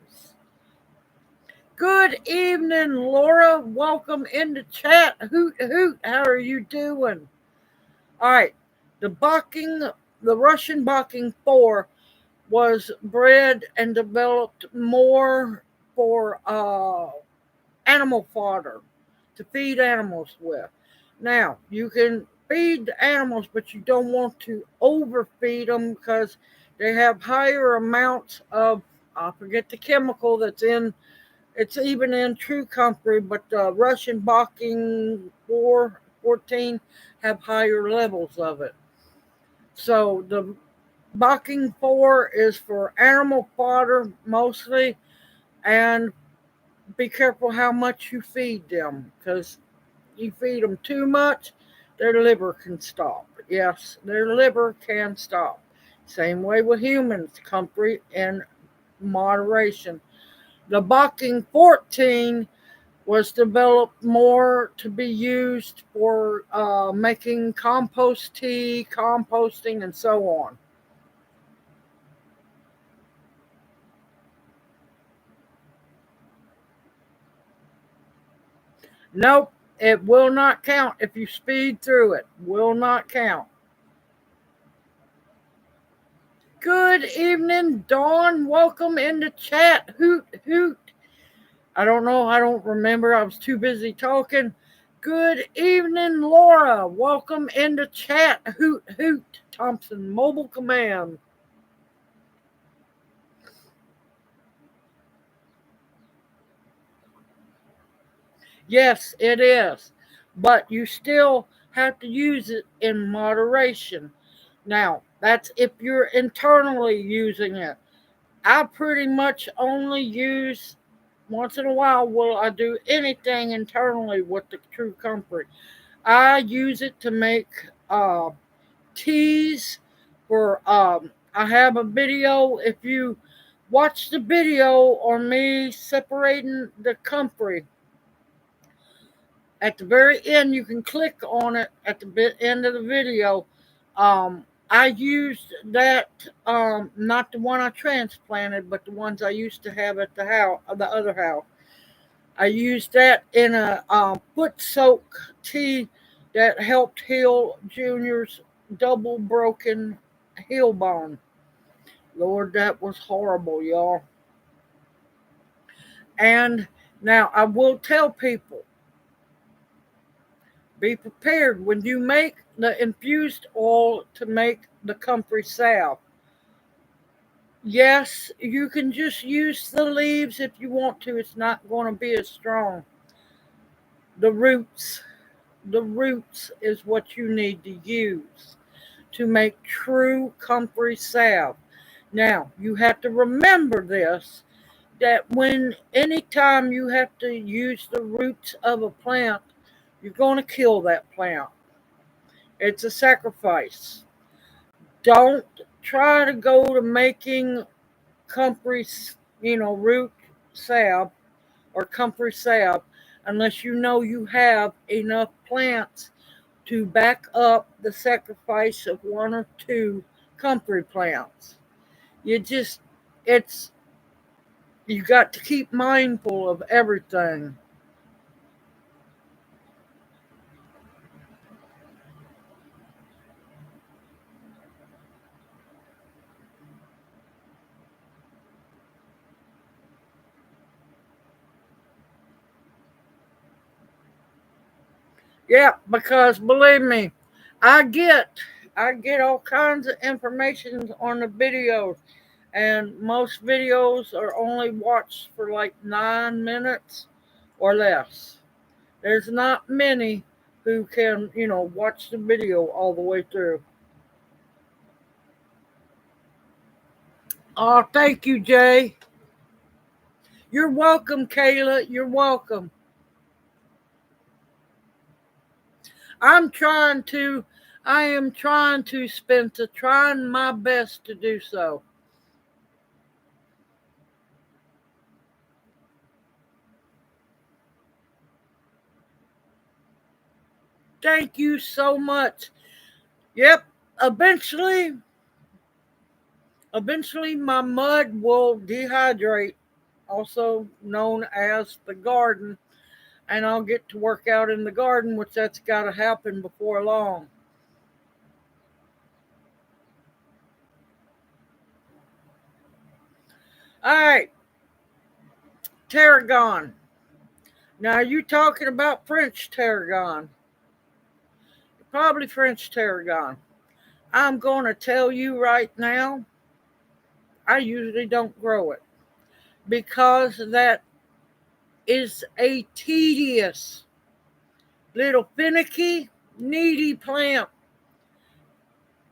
Good evening, Laura. Welcome in the chat. Hoot, hoot. How are you doing? All right. The Russian Bocking 4 was bred and developed more for animal fodder to feed animals with. Now, you can feed the animals, but you don't want to overfeed them because they have higher amounts of, I forget the chemical that's in, it's even in True Comfrey, but the Russian Bocking 14 have higher levels of it. So the Bocking 4 is for animal fodder mostly, and be careful how much you feed them because you feed them too much, their liver can stop. Yes, their liver can stop. Same way with humans, comfrey in moderation. The Bocking 14 was developed more to be used for making compost tea, composting, and so on. Nope, it will not count if you speed through it. Will not count. Good evening, Dawn. Welcome in the chat. Hoot, hoot. I don't know. I don't remember. I was too busy talking. Good evening, Laura. Welcome in the chat. Hoot, hoot. Thompson Mobile Command. Yes, it is. But you still have to use it in moderation. Now, that's if you're internally using it. I pretty much only use once in a while will I do anything internally with the True Comfort. I use it to make teas for I have a video. If you watch the video on me separating the comfrey, at the very end you can click on it at the end of the video. I used that, not the one I transplanted, but the ones I used to have at the house, the other house. I used that in a foot soak tea that helped heal Junior's double broken heel bone. Lord, that was horrible, y'all. And now I will tell people, be prepared when you make the infused oil to make the comfrey salve. Yes, you can just use the leaves if you want to. It's not going to be as strong. The roots, the roots is what you need to use to make true comfrey salve. Now, you have to remember this, that when anytime you have to use the roots of a plant, you're going to kill that plant. It's a sacrifice. Don't try to go to making comfrey, root salve or comfrey salve unless you know you have enough plants to back up the sacrifice of one or two comfrey plants. You just, it's, you got to keep mindful of everything. Yeah, because believe me, I get I get all kinds of information on the videos, and most videos are only watched for like 9 minutes or less. There's not many who can, watch the video all the way through. Oh, thank you, Jay. You're welcome, Kayla. You're welcome. I'm trying to, I am trying to, Spencer, trying my best to do so. Thank you so much. Yep, eventually, eventually my mud will dehydrate, also known as the garden, and I'll get to work out in the garden, which that's got to happen before long. All right, tarragon. Now you talking about French tarragon? Probably French tarragon. I'm going to tell you right now, I usually don't grow it because that is a tedious, little finicky, needy plant.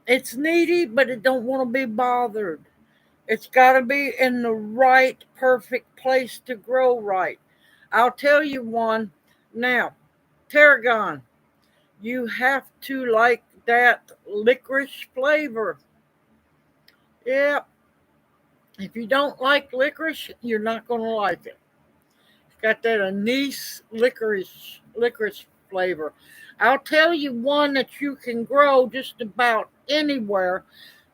It's needy, but it don't want to be bothered. It's got to be in the right, perfect place to grow right. I'll tell you one now. Tarragon, you have to like that licorice flavor. Yeah, if you don't like licorice, you're not going to like it. It's got that anise licorice flavor. I'll tell you one that you can grow just about anywhere.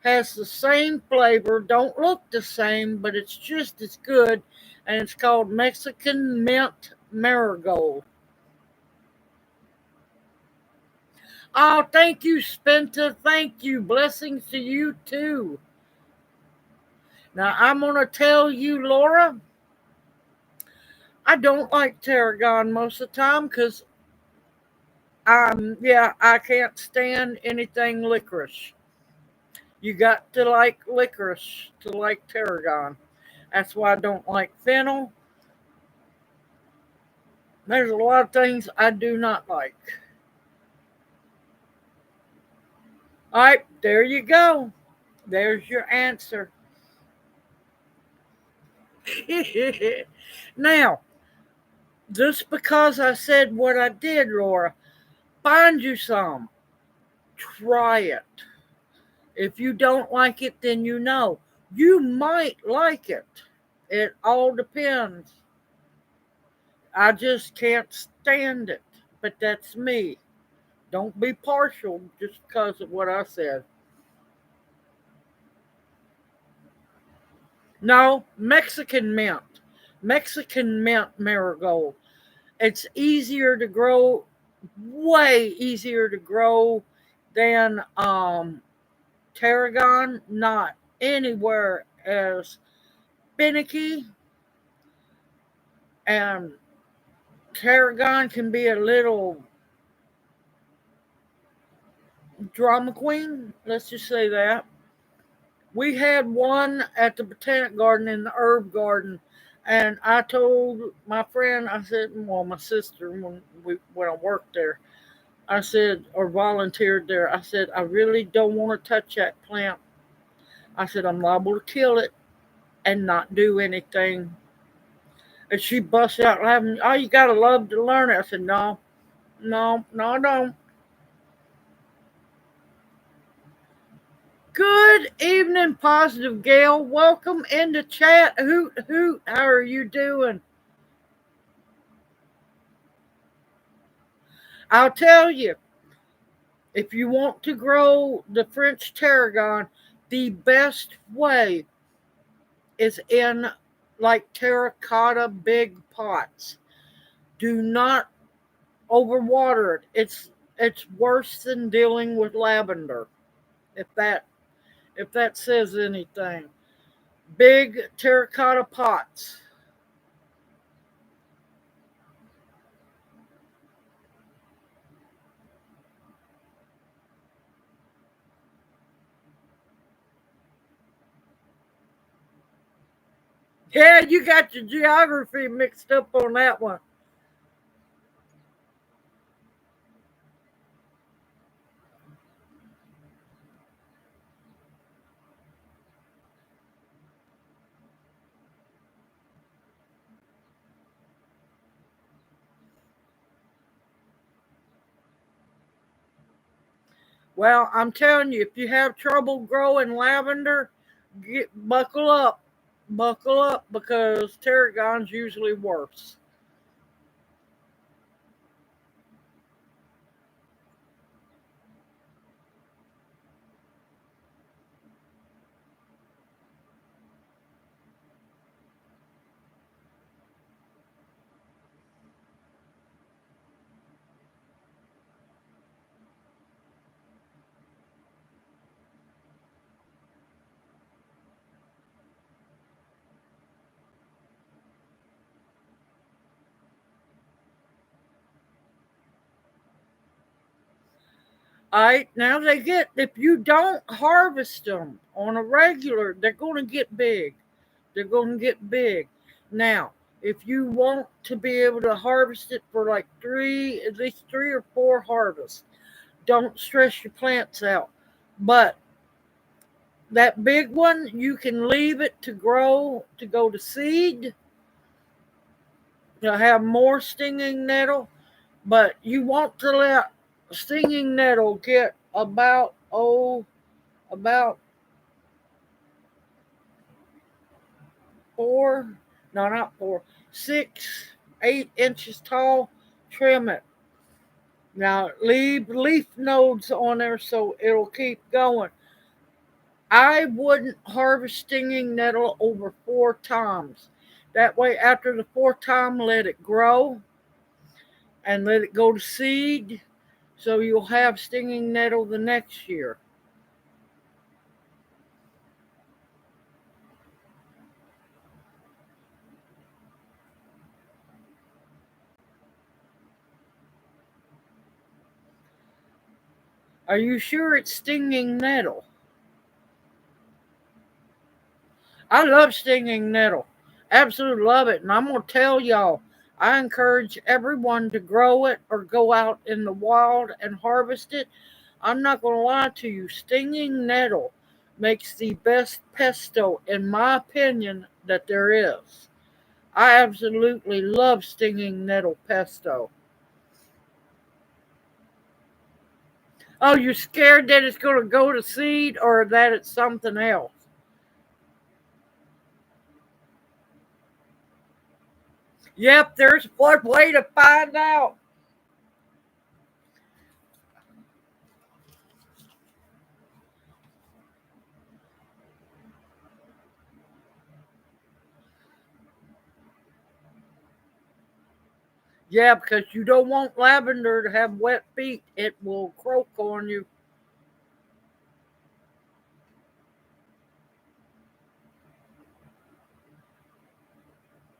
Has the same flavor, don't look the same, but it's just as good, and it's called Mexican mint marigold. Oh, thank you, Spencer. Thank you. Blessings to you too. Now I'm gonna tell you, Laura, I don't like tarragon most of the time because yeah, I can't stand anything licorice. You got to like licorice to like tarragon. That's why I don't like fennel. There's a lot of things I do not like. All right, there you go. There's your answer. Now, just because I said what I did, Laura, find you some. Try it. If you don't like it, then you know. You might like it. It all depends. I just can't stand it. But that's me. Don't be partial just because of what I said. No, Mexican mint. Mexican mint marigold. It's easier to grow, way easier to grow than tarragon. Not anywhere as finicky, and tarragon can be a little drama queen. Let's just say that. We had one at the botanic garden in the herb garden, and I told my friend, I said, well, my sister, when I worked there, I said, or volunteered there, I said, I really don't want to touch that plant. I said, I'm liable to kill it and not do anything. And she busted out laughing, oh, you got to love to learn it. I said, no, no, no, I don't. Good evening, Positive Gail. Welcome into chat. Hoot, hoot. How are you doing? I'll tell you, if you want to grow the French tarragon, the best way is in like terracotta big pots. Do not overwater it. It's worse than dealing with lavender. If that says anything. Big terracotta pots. Yeah, you got your geography mixed up on that one. Well, I'm telling you, if you have trouble growing lavender, buckle up. Buckle up because tarragon's usually worse. All right, now if you don't harvest them on a regular, they're going to get big. They're going to get big. Now, if you want to be able to harvest it for like at least 3 or 4 harvests, don't stress your plants out. But that big one, you can leave it to grow, to go to seed, to have more stinging nettle. But you want to let stinging nettle get about 4, no, not 4, 6, 8 inches tall. Trim it. Now leave leaf nodes on there so it'll keep going. I wouldn't harvest stinging nettle over 4 times. That way, after the 4th time, let it grow and let it go to seed so you'll have stinging nettle the next year. Are you sure it's stinging nettle? I love stinging nettle. Absolutely love it. And I'm going to tell y'all, I encourage everyone to grow it or go out in the wild and harvest it. I'm not going to lie to you. Stinging nettle makes the best pesto, in my opinion, that there is. I absolutely love stinging nettle pesto. Oh, you're scared that it's going to go to seed or that it's something else? Yep, there's one way to find out. Yeah, because you don't want lavender to have wet feet. It will croak on you.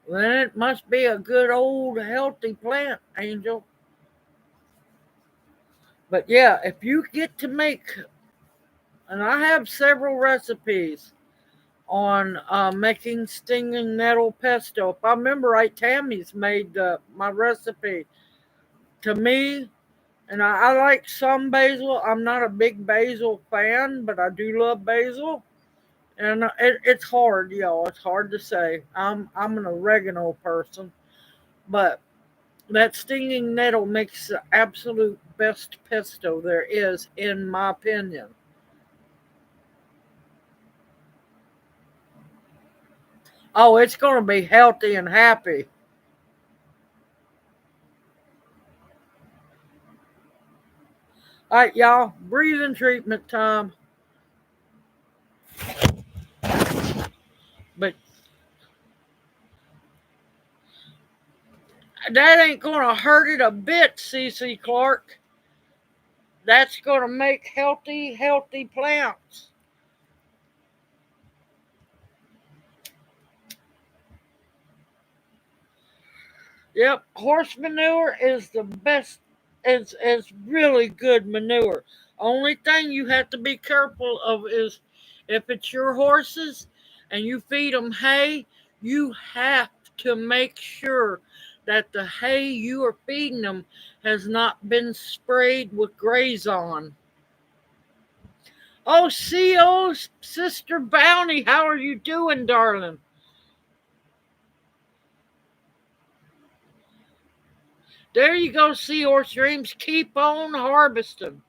Then it must be a good old healthy plant, Angel. But yeah, if you get to make, and I have several recipes on making stinging nettle pesto. If I remember right, Tammy's made my recipe to me, and I like some basil. I'm not a big basil fan, but I do love basil. And it's hard, y'all. It's hard to say. I'm an oregano person, but that stinging nettle makes the absolute best pesto there is, in my opinion. Oh, it's going to be healthy and happy. All right, y'all. Breathing treatment time. But that ain't going to hurt it a bit, CC Clark. That's going to make healthy plants. Yep, horse manure is the best. It's really good manure. Only thing you have to be careful of is if it's your horses and you feed them hay, You have to make sure that the hay you are feeding them has not been sprayed with Grazon. Oh, CO Sister Bounty, how are you doing, darling? There you go, Seahorse Dreams. Keep on harvesting.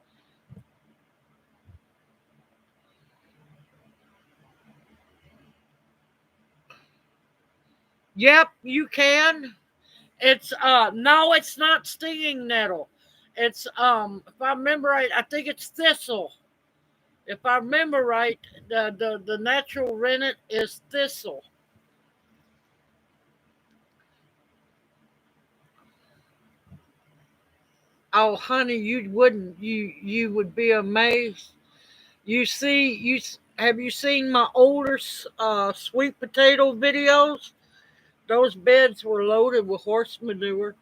Yep, you can. It's no, it's not stinging nettle. It's if I remember right, I think it's thistle. If I remember right, the natural rennet is thistle. Oh, honey, you wouldn't. You would be amazed. You see, have you seen my older sweet potato videos? Those beds were loaded with horse manure.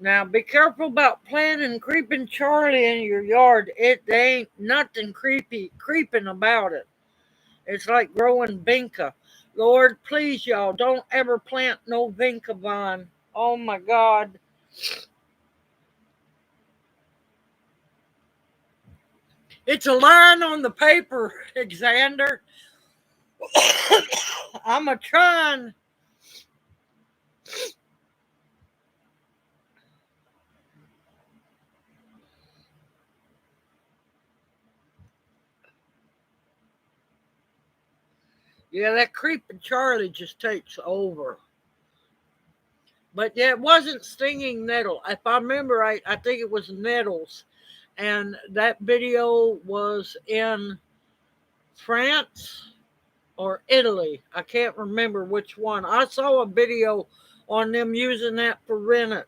Now, be careful about planting creeping Charlie in your yard. It ain't nothing creeping about it. It's like growing vinca. Lord, please, y'all, don't ever plant no vinca vine. Oh my God. It's a line on the paper, Xander. I'm a trying. Yeah, that creeping Charlie just takes over. But yeah, it wasn't stinging nettle. If I remember right, I think it was nettles. And that video was in France or Italy. I can't remember which one. I saw a video on them using that for rennet.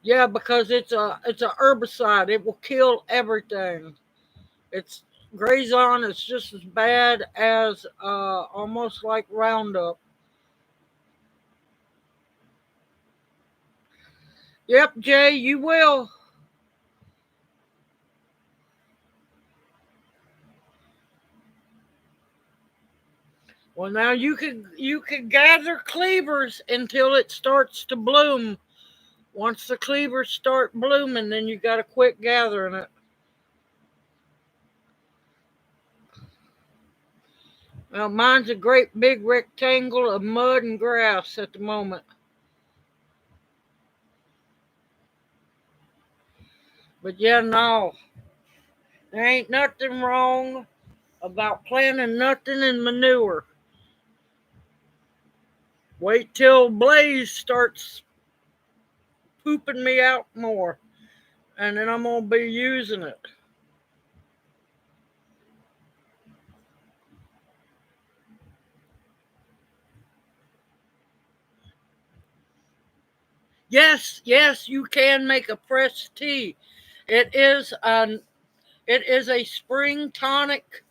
Yeah, because it's a herbicide. It will kill everything. It's Grazon is just as bad as almost like Roundup. Yep, Jay, you will. Well, now you can gather cleavers until it starts to bloom. Once the cleavers start blooming, then you got to quit gathering it. Well, mine's a great big rectangle of mud and grass at the moment. But yeah, no, there ain't nothing wrong about planting nothing in manure. Wait till Blaze starts pooping me out more, and then I'm gonna be using it. Yes, yes, you can make a fresh tea. It is an it is a spring tonic,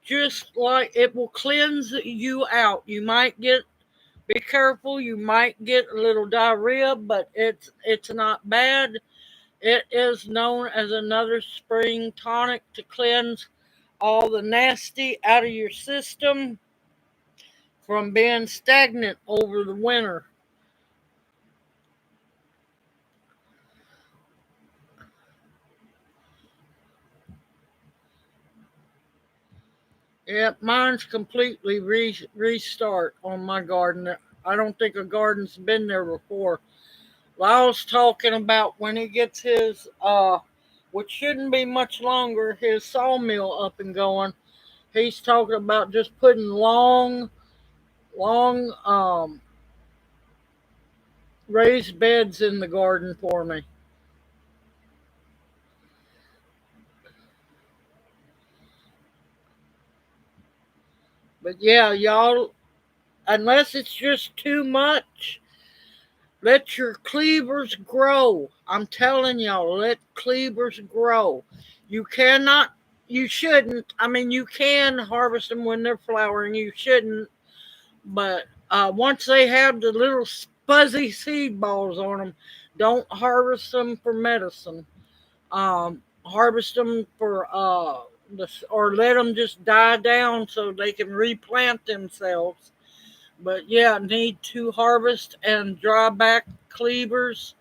just like it will cleanse you out. You might get be careful, you might get a little diarrhea, but it's not bad. It is known as another spring tonic to cleanse all the nasty out of your system from being stagnant over the winter. Yep, mine's completely restart on my garden. I don't think a garden's been there before. Lyle's talking about when he gets his, which shouldn't be much longer, his sawmill up and going. He's talking about just putting long, raised beds in the garden for me. But yeah, y'all, unless it's just too much, Let your cleavers grow. I'm telling y'all, let cleavers grow. You cannot, you shouldn't. I mean, you can harvest them when they're flowering. You shouldn't. But once they have the little fuzzy seed balls on them, don't harvest them for medicine. Harvest them for or let them just die down so they can replant themselves. But yeah, need to harvest and draw back cleavers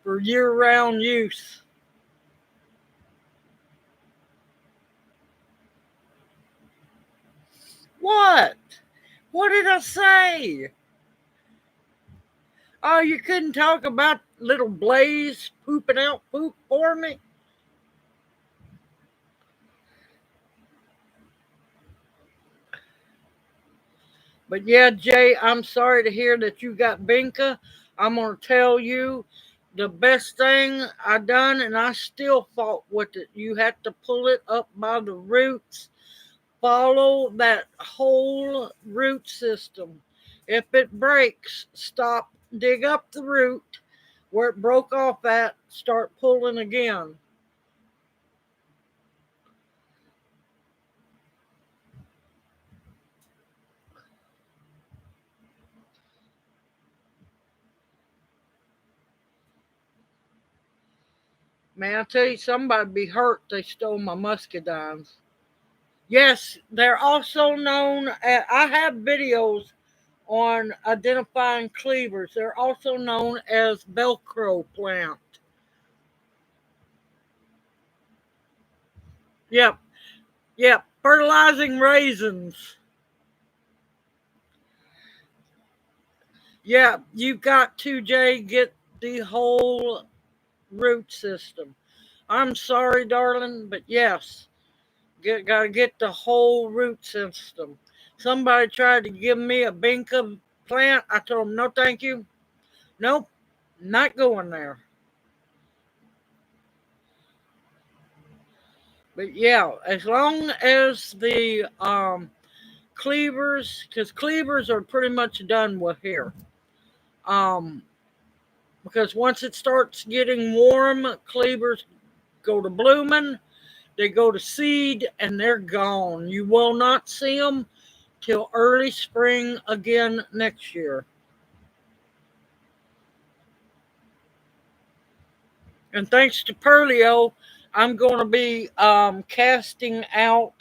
for year-round use. What? What did I say? Oh, you couldn't talk about little Blaze pooping out poop for me? But yeah, Jay, I'm sorry to hear that you got Binka. I'm gonna tell you the best thing I done, and I still fought with it. You had to pull it up by the roots. Follow that whole root system. If it breaks, stop, dig up the root where it broke off at, start pulling again. Man, I tell you, somebody be hurt they stole my muscadines. Yes, they're also known as, I have videos on identifying cleavers. They're also known as Velcro plant. Yep, yep, fertilizing raisins. Yeah, you got to, Jay, get the whole root system. I'm sorry, darling, but yes, gotta get the whole root system. Somebody tried to give me a Binka plant. I told them, no, thank you. Nope, not going there. But yeah, as long as the cleavers, because cleavers are pretty much done with here. Um, because once it starts getting warm, cleavers go to blooming, they go to seed, and they're gone. You will not see them till early spring again next year. And thanks to Perlio, I'm going to be casting out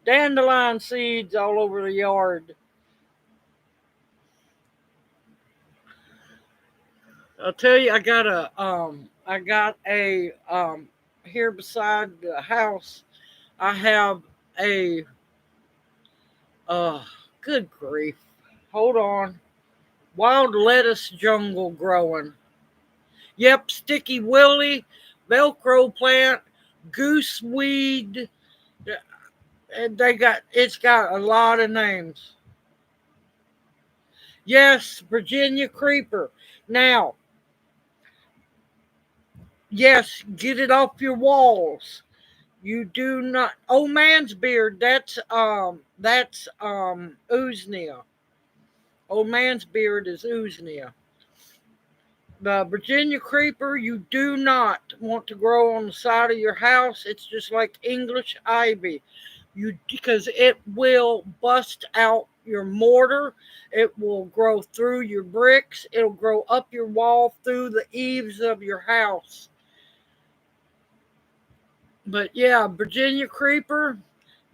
dandelion seeds all over the yard. I'll tell you, I got a here beside the house. I have a uh, good grief. Hold on, wild lettuce jungle growing. Yep, sticky willy, Velcro plant, gooseweed. And it's got a lot of names. Yes, Virginia creeper. Now, yes, get it off your walls. You do not. Oh, man's beard. That's Usnea. Old man's beard is Usnea. The Virginia creeper you do not want to grow on the side of your house. It's just like English ivy. You because it will bust out your mortar. It will grow through your bricks. It'll grow up your wall through the eaves of your house. But yeah, Virginia creeper,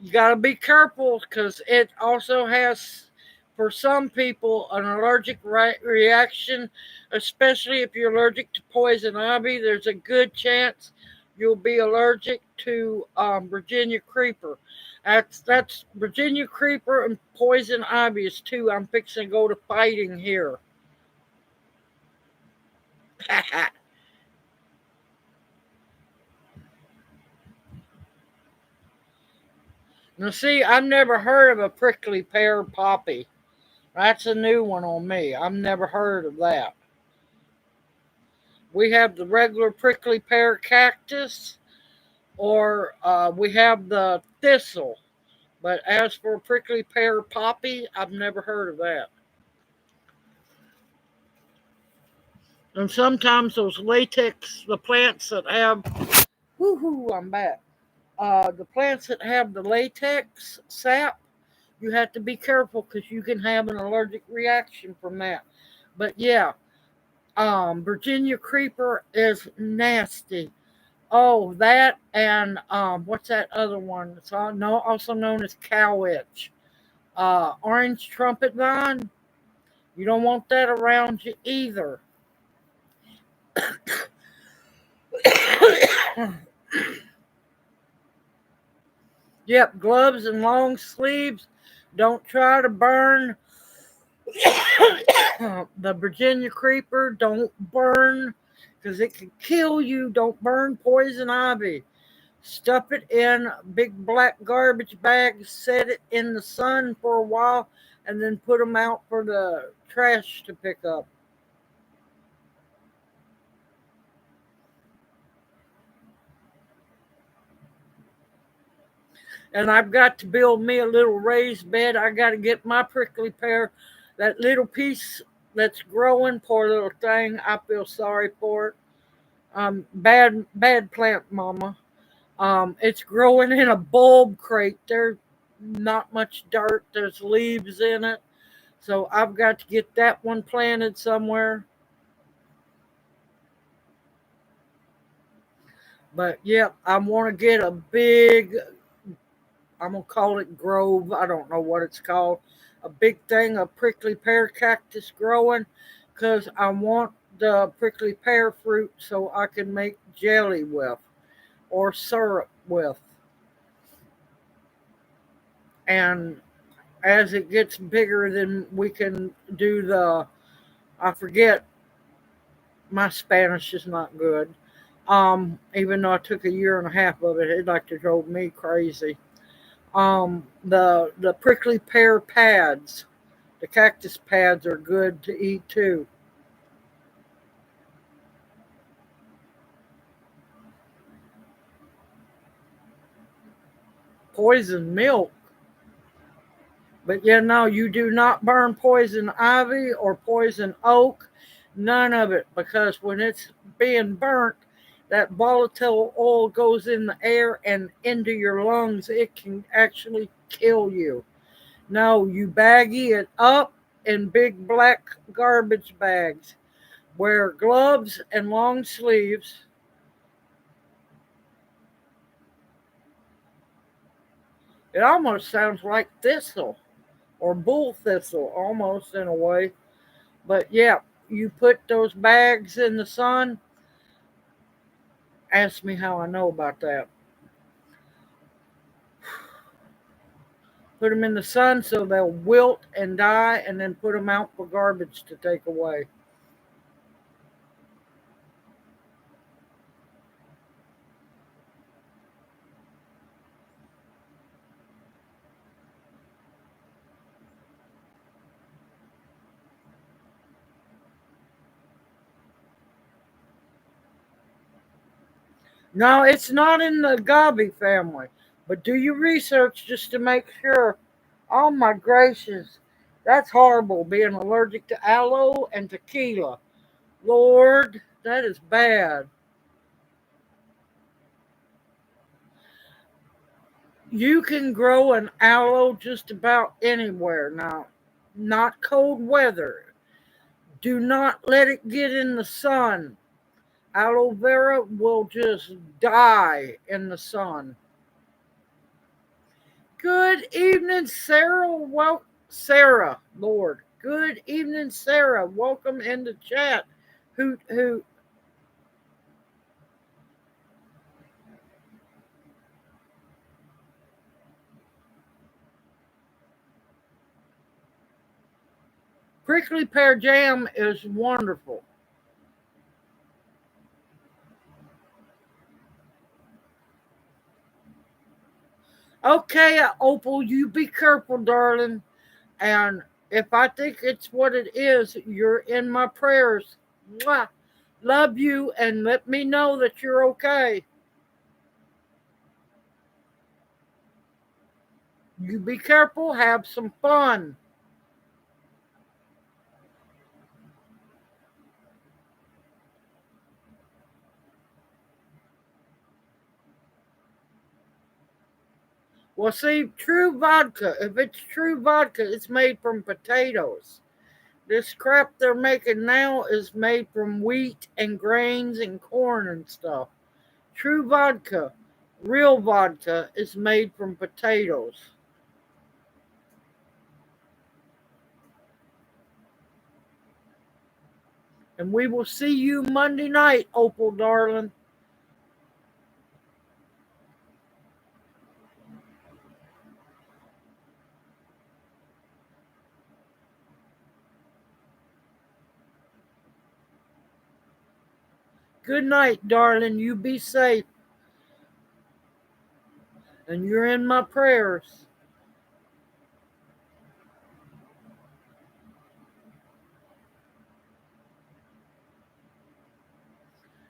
you got to be careful because it also has, for some people, an allergic reaction, especially if you're allergic to poison ivy. There's a good chance you'll be allergic to Virginia creeper. That's Virginia creeper and poison ivy is two I'm fixing to go to fighting here. Now, see, I've never heard of a prickly pear poppy. That's a new one on me. I've never heard of that. We have the regular prickly pear cactus, or we have the thistle. But as for prickly pear poppy, I've never heard of that. And sometimes those latex, the plants that have, woohoo, I'm back. The plants that have the latex sap, you have to be careful because you can have an allergic reaction from that. But yeah, Virginia creeper is nasty. Oh, that and what's that other one? It's also known as cow itch. Orange trumpet vine. You don't want that around you either. Yep, gloves and long sleeves. Don't try to burn the Virginia creeper. Don't burn because it can kill you. Don't burn poison ivy. Stuff it in big black garbage bags, set it in the sun for a while, and then put them out for the trash to pick up. And I've got to build me a little raised bed. I got to get my prickly pear, that little piece that's growing, poor little thing. I feel sorry for it. Bad plant, mama. It's growing in a bulb crate. There's not much dirt. There's leaves in it. So I've got to get that one planted somewhere. But yeah, I want to get a big, I'm going to call it grove. I don't know what it's called. A big thing of prickly pear cactus growing because I want the prickly pear fruit so I can make jelly with or syrup with. And as it gets bigger, then we can do I forget, my Spanish is not good. Even though I took a year and a half of it, it like to drove me crazy. The prickly pear pads, the cactus pads are good to eat too. Poison milk, but yeah, no, you do not burn poison ivy or poison oak, none of it, because when it's being burnt, that volatile oil goes in the air and into your lungs. It can actually kill you. No, you baggy it up in big black garbage bags. Wear gloves and long sleeves. It almost sounds like thistle or bull thistle, almost in a way. But yeah, you put those bags in the sun. Ask me how I know about that. Put them in the sun so they'll wilt and die, and then put them out for garbage to take away. No, it's not in the Gabi family, but do your research just to make sure. Oh my gracious, that's horrible being allergic to aloe and tequila. Lord, that is bad. You can grow an aloe just about anywhere now, not cold weather. Do not let it get in the sun. Aloe vera will just die in the sun. Good evening, Sarah. Well, Sarah, Lord. Good evening, Sarah. Welcome in the chat. Hoot hoot. Prickly pear jam is wonderful. Okay, Opal, you be careful, darling. And if I think it's what it is, you're in my prayers. Mwah. Love you and let me know that you're okay. You be careful, have some fun. Well, see, true vodka, if it's true vodka, it's made from potatoes. This crap they're making now is made from wheat and grains and corn and stuff. True vodka, real vodka, is made from potatoes. And we will see you Monday night, Opal darling. Good night, darling. You be safe. And you're in my prayers.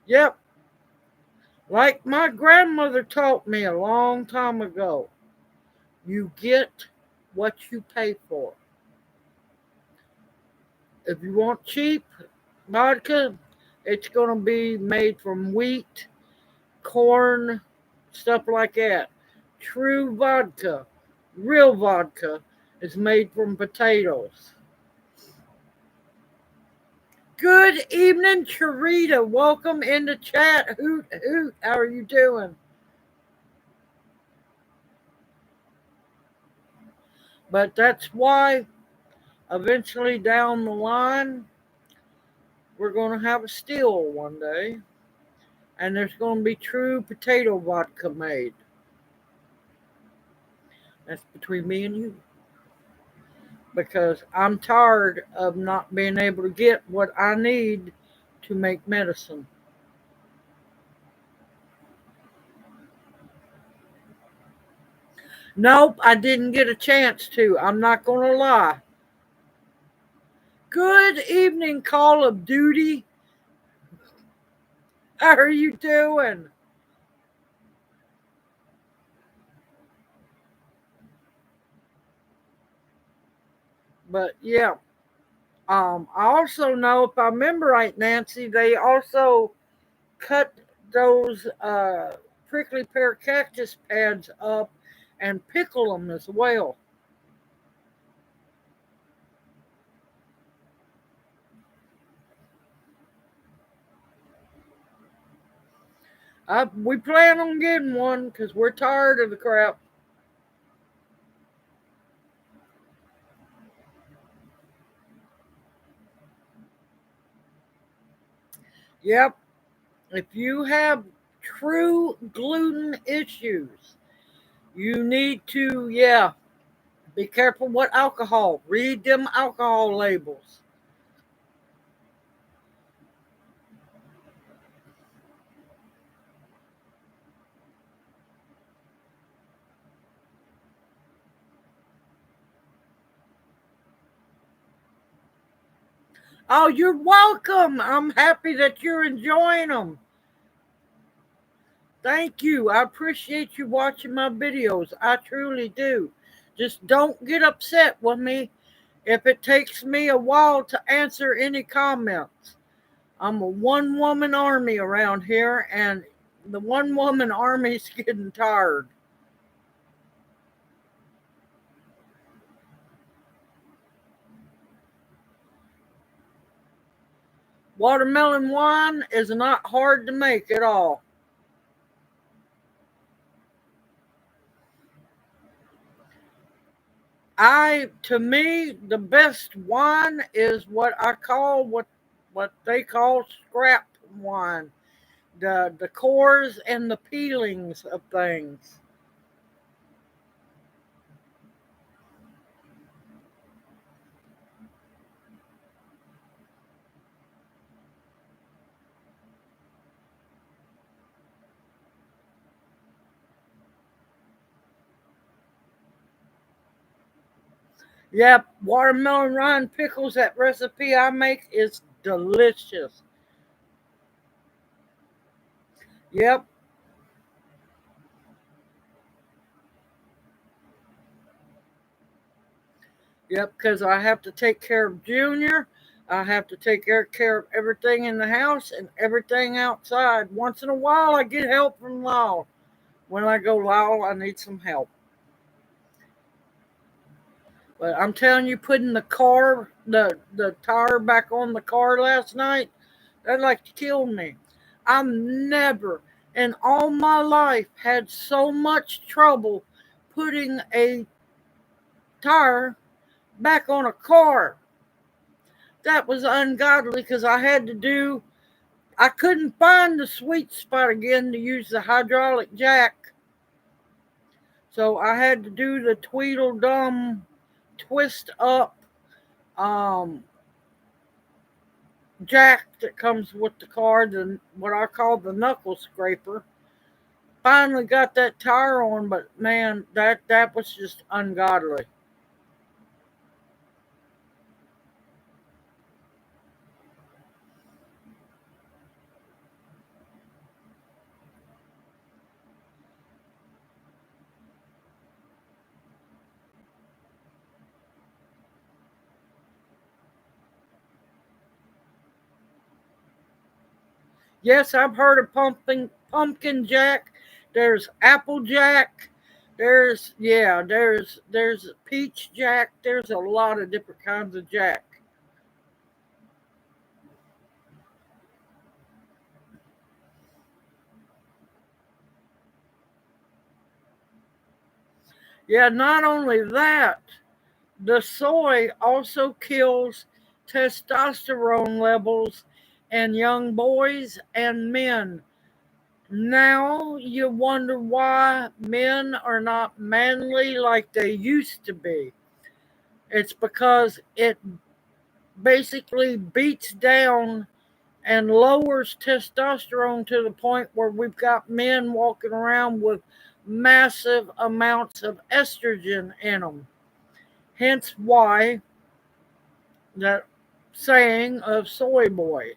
Yep. Like my grandmother taught me a long time ago, you get what you pay for. If you want cheap vodka, it's going to be made from wheat, corn, stuff like that. True vodka, real vodka, is made from potatoes. Good evening, Teresa. Welcome in the chat. Hoot, hoot. How are you doing? But that's why eventually down the line, we're going to have a still one day. And there's going to be true potato vodka made. That's between me and you. Because I'm tired of not being able to get what I need to make medicine. Nope, I didn't get a chance to. I'm not going to lie. Good evening, Call of Duty. How are you doing? But yeah, I also know, if I remember right, Nancy, they also cut those prickly pear cactus pads up and pickle them as well. We plan on getting one because we're tired of the crap. Yep. If you have true gluten issues, you need to, yeah, be careful what alcohol. Read them alcohol labels. Oh, you're welcome. I'm happy that you're enjoying them. Thank you. I appreciate you watching my videos. I truly do. Just don't get upset with me if it takes me a while to answer any comments. I'm a one woman army around here, and the one woman army's getting tired. Watermelon wine is not hard to make at all. To me, the best wine is what I call what they call scrap wine. The cores and the peelings of things. Yep, watermelon rind pickles, that recipe I make is delicious. Yep, yep, because I have to take care of Junior. I have to take care of everything in the house and everything outside. Once in a while, I get help from Law. When I go, Law, I need some help. But I'm telling you, putting the tire back on the car last night, that like killed me. I've never in all my life had so much trouble putting a tire back on a car. That was ungodly because I couldn't find the sweet spot again to use the hydraulic jack. So I had to do the Tweedledum twist up um, jack that comes with the car, what I call the knuckle scraper. Finally got that tire on, but man, that was just ungodly. Yes, I've heard of pumpkin jack. There's apple jack. There's peach jack. There's a lot of different kinds of jack. Yeah, not only that, the soy also kills testosterone levels in young boys and men. Now you wonder why men are not manly like they used to be. It's because it basically beats down and lowers testosterone to the point where we've got men walking around with massive amounts of estrogen in them. Hence why that saying of soy boy.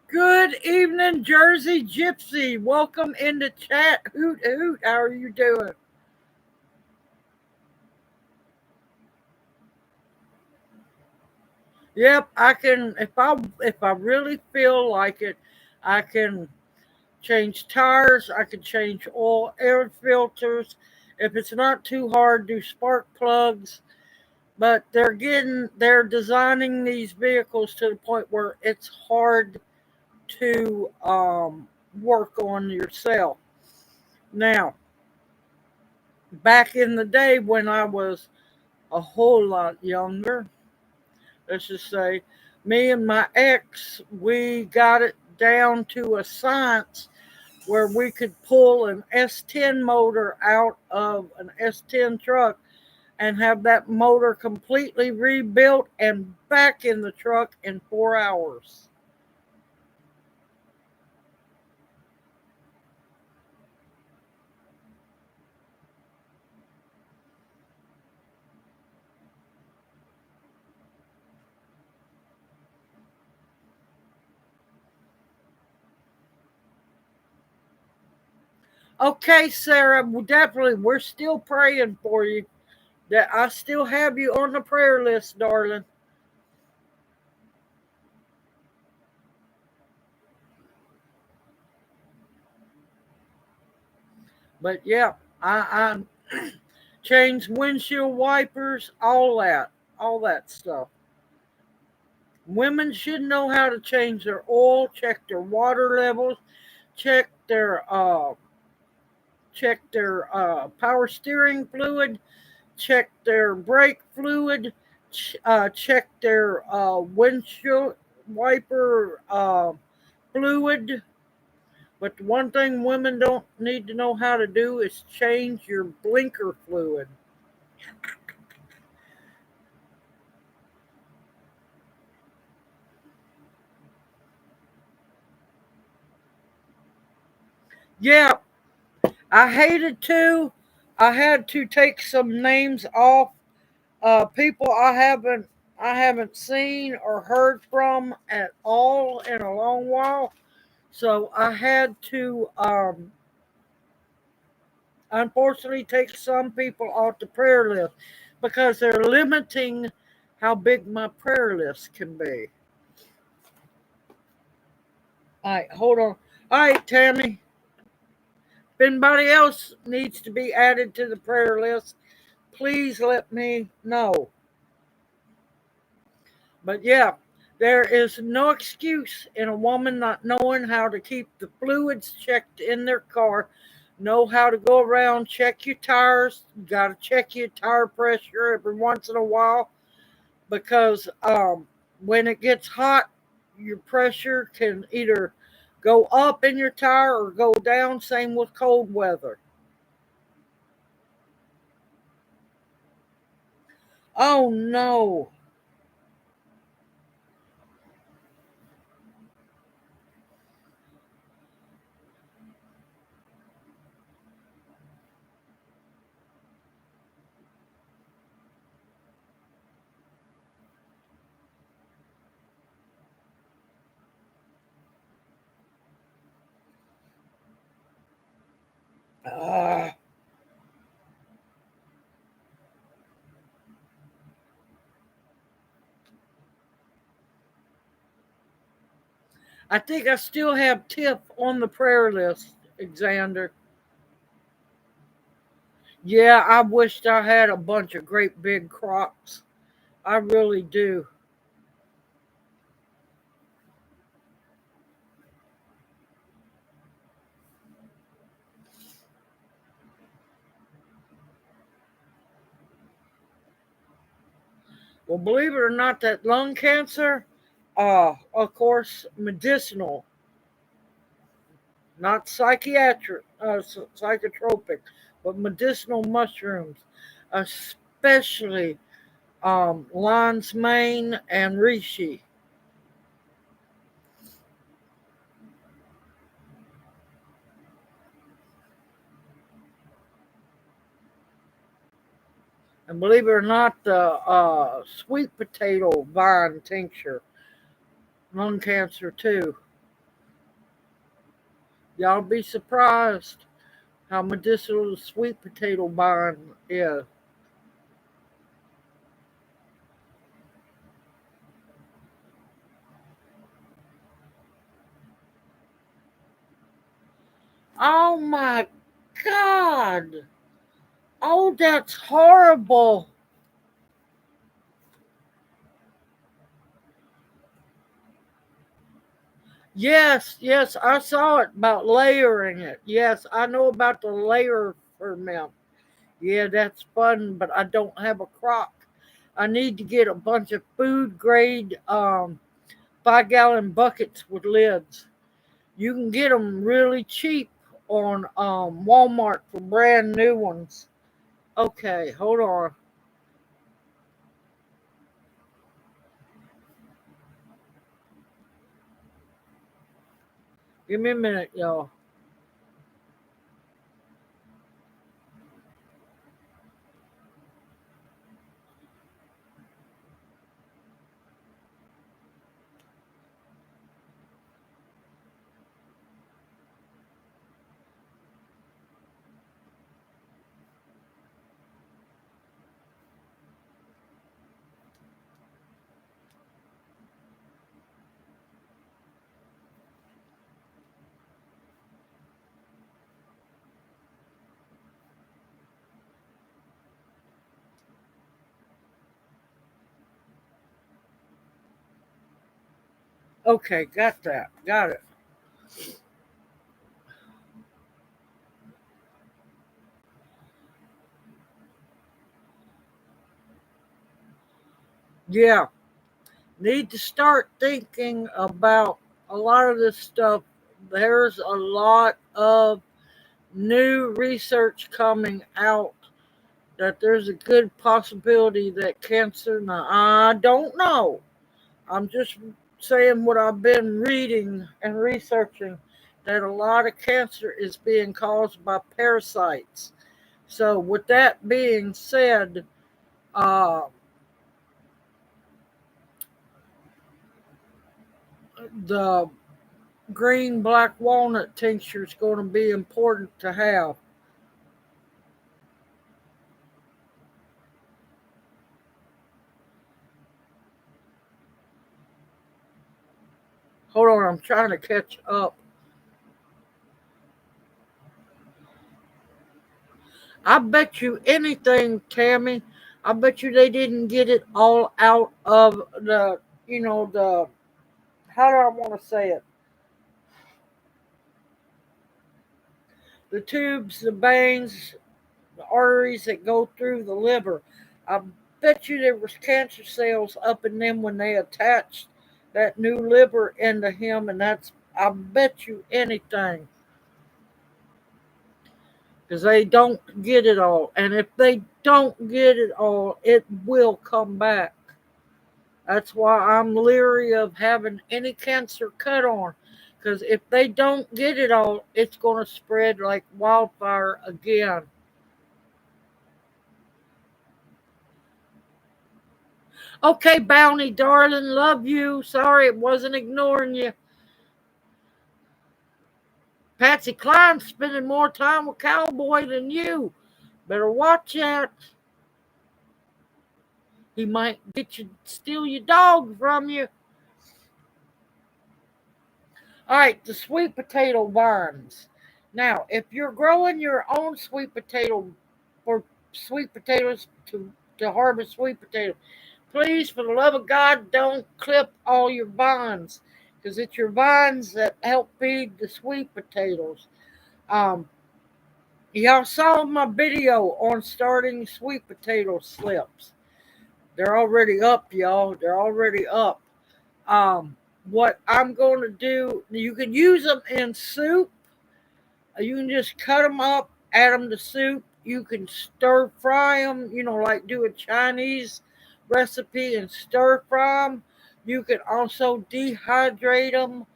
Good evening, Jersey Gypsy. Welcome into chat. Hoot hoot. How are you doing? Yep, I can if I really feel like it, I can change tires, I can change oil, air filters. If it's not too hard, do spark plugs. But they're designing these vehicles to the point where it's hard to work on yourself. Now, back in the day when I was a whole lot younger, let's just say, me and my ex, we got it down to a science where we could pull an S10 motor out of an S10 truck and have that motor completely rebuilt and back in the truck in 4 hours. Okay, Sarah, definitely, we're still praying for you. That I still have you on the prayer list, darling. But yeah, I changed windshield wipers, all that stuff. Women should know how to change their oil, check their water levels, check their power steering fluid, check their brake fluid, check their windshield wiper fluid. But the one thing women don't need to know how to do is change your blinker fluid. Yeah, I hated to. I had to take some names off people I haven't seen or heard from at all in a long while. So I had to unfortunately take some people off the prayer list because they're limiting how big my prayer list can be. All right, hold on. All right, Tammy. If anybody else needs to be added to the prayer list, please let me know. But yeah, there is no excuse in a woman not knowing how to keep the fluids checked in their car, know how to go around, check your tires. You got to check your tire pressure every once in a while because when it gets hot, your pressure can either go up in your tire or go down. Same with cold weather. Oh no. Uh, I think I still have Tiff on the prayer list, Alexander. Yeah, I wished I had a bunch of great big crops. I really do. Well, believe it or not, that lung cancer, of course, medicinal, not psychiatric, psychotropic, but medicinal mushrooms, especially lion's mane and reishi. And believe it or not, the sweet potato vine tincture, lung cancer too. Y'all be surprised how medicinal the sweet potato vine is. Oh my God. Oh, that's horrible. Yes, yes, I saw it about layering it. Yes, I know about the layer ferment. Yeah, that's fun, but I don't have a crock. I need to get a bunch of food grade 5-gallon buckets with lids. You can get them really cheap on Walmart for brand new ones. Okay, hold on. Give me a minute, y'all. Okay, got that. Got it. Yeah, need to start thinking about a lot of this stuff. There's a lot of new research coming out that there's a good possibility that cancer, now I don't know. I'm just saying what I've been reading and researching, that a lot of cancer is being caused by parasites. So, with that being said, uh, the green black walnut tincture is going to be important to have. Hold on, I'm trying to catch up. I bet you anything, Tammy. I bet you they didn't get it all out of the, how do I want to say it? The tubes, the veins, the arteries that go through the liver. I bet you there was cancer cells up in them when they attached that new liver into him, and I bet you anything. Because they don't get it all. And if they don't get it all, it will come back. That's why I'm leery of having any cancer cut on. Because if they don't get it all, it's going to spread like wildfire again. Okay, Bounty, darling, love you. Sorry it wasn't ignoring you. Patsy Cline's spending more time with Cowboy than you. Better watch out. He might steal your dog from you. All right, the sweet potato vines. Now, if you're growing your own sweet potato for sweet potatoes to harvest sweet potatoes, please, for the love of God, don't clip all your vines because it's your vines that help feed the sweet potatoes. Um, y'all saw my video on starting sweet potato slips. They're already up, y'all. They're already up. What I'm going to do, you can use them in soup. You can just cut them up, add them to soup. You can stir fry them, like do a Chinese recipe and stir fry them. You can also dehydrate them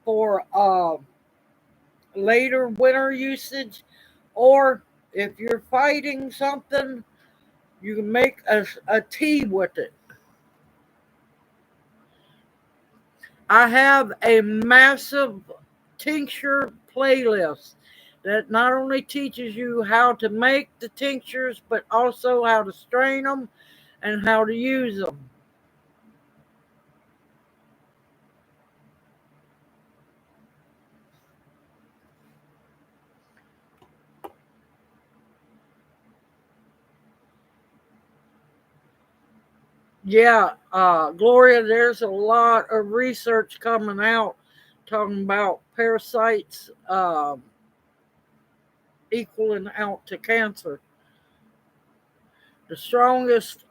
for later winter usage. Or if you're fighting something, you can make a tea with it. I have a massive tincture playlist that not only teaches you how to make the tinctures, but also how to strain them and how to use them. Yeah, Gloria, there's a lot of research coming out talking about parasites equaling out to cancer. The strongest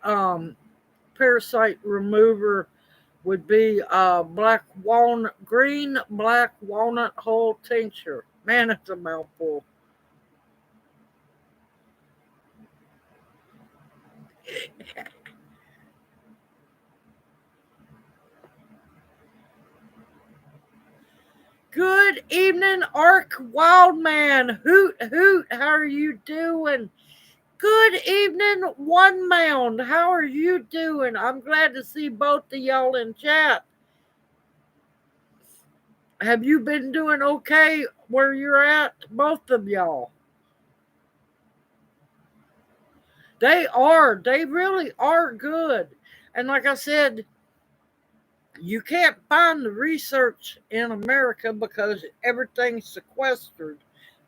parasite remover would be green black walnut hull tincture. Man, it's a mouthful. Good evening, Ark Wildman. Hoot hoot, how are you doing? Good evening, One Mound. How are you doing? I'm glad to see both of y'all in chat. Have you been doing okay where you're at? Both of y'all. They really are good. And like I said, you can't find the research in America because everything's sequestered.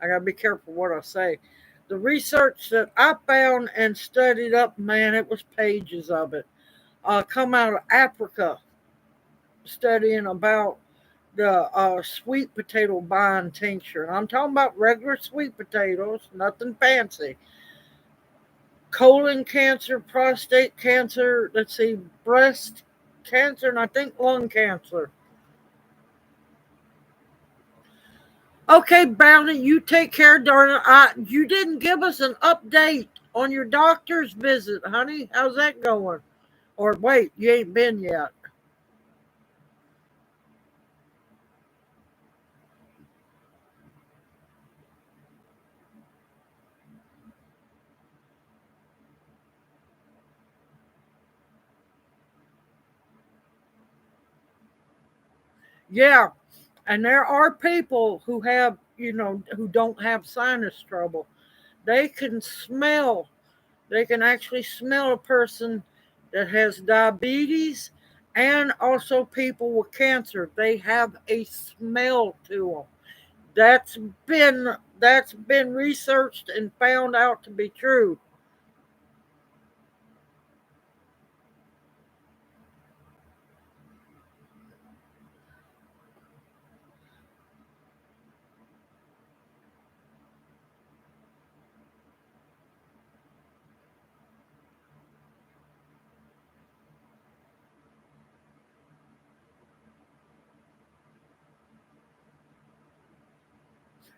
I gotta be careful what I say. The research that I found and studied up, man, it was pages of it. Come out of Africa, studying about the sweet potato vine tincture. And I'm talking about regular sweet potatoes, nothing fancy. Colon cancer, prostate cancer, let's see, breast cancer, and I think lung cancer. Okay, Bounty, you take care, darling. You didn't give us an update on your doctor's visit, honey. How's that going? Or wait, you ain't been yet. Yeah, and there are people who have, who don't have sinus trouble. They can smell, they can actually smell a person that has diabetes And also people with cancer, they have a smell to them. That's been researched and found out to be true.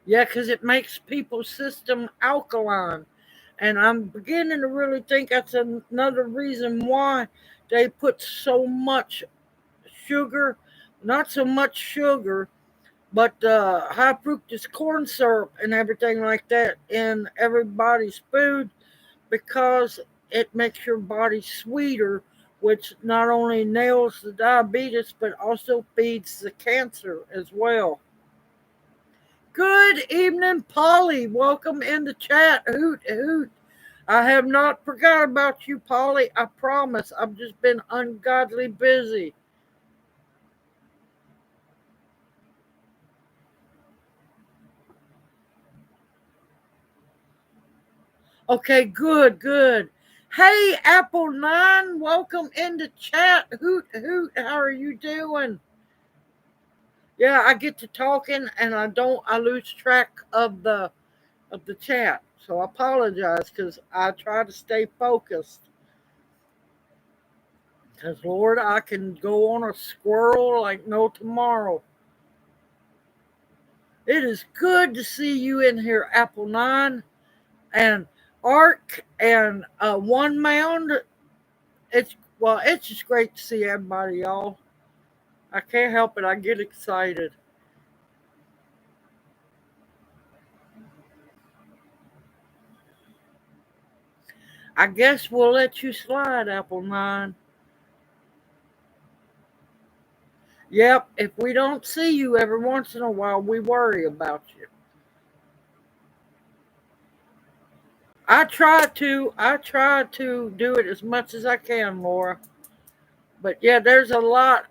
Yeah, because it makes people's system alkaline. And I'm beginning to really think that's another reason why they put so much sugar, not so much sugar, but high fructose corn syrup and everything like that in everybody's food, because it makes your body sweeter, which not only nails the diabetes but also feeds the cancer as well. Good evening, Polly. Welcome in the chat. Hoot, hoot. I have not forgot about you, Polly. I promise. I've just been ungodly busy. Okay, good, good. Hey, Apple 9, welcome in the chat. Hoot, hoot. How are you doing? Yeah, I get to talking and I lose track of the chat. So I apologize because I try to stay focused. Because, Lord, I can go on a squirrel like no tomorrow. It is good to see you in here, Apple 9 and Ark and One Mound. It's just great to see everybody, y'all. I can't help it. I get excited. I guess we'll let you slide, Apple 9. Yep, if we don't see you every once in a while, we worry about you. I try to do it as much as I can, Laura. But yeah, there's a lot.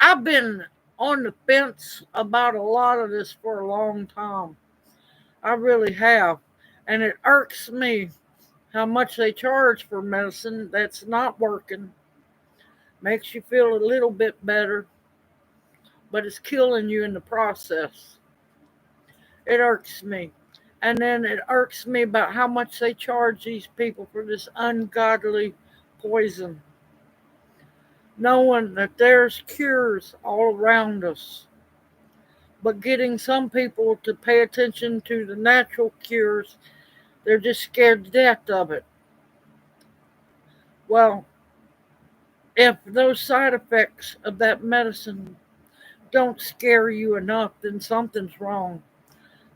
I've been on the fence about a lot of this for a long time. I really have. And it irks me how much they charge for medicine that's not working. Makes you feel a little bit better, but it's killing you in the process. It irks me. And then it irks me about how much they charge these people for this ungodly poison, knowing that there's cures all around us, but getting some people to pay attention to the natural cures, they're just scared to death of it. Well, if those side effects of that medicine don't scare you enough, then something's wrong.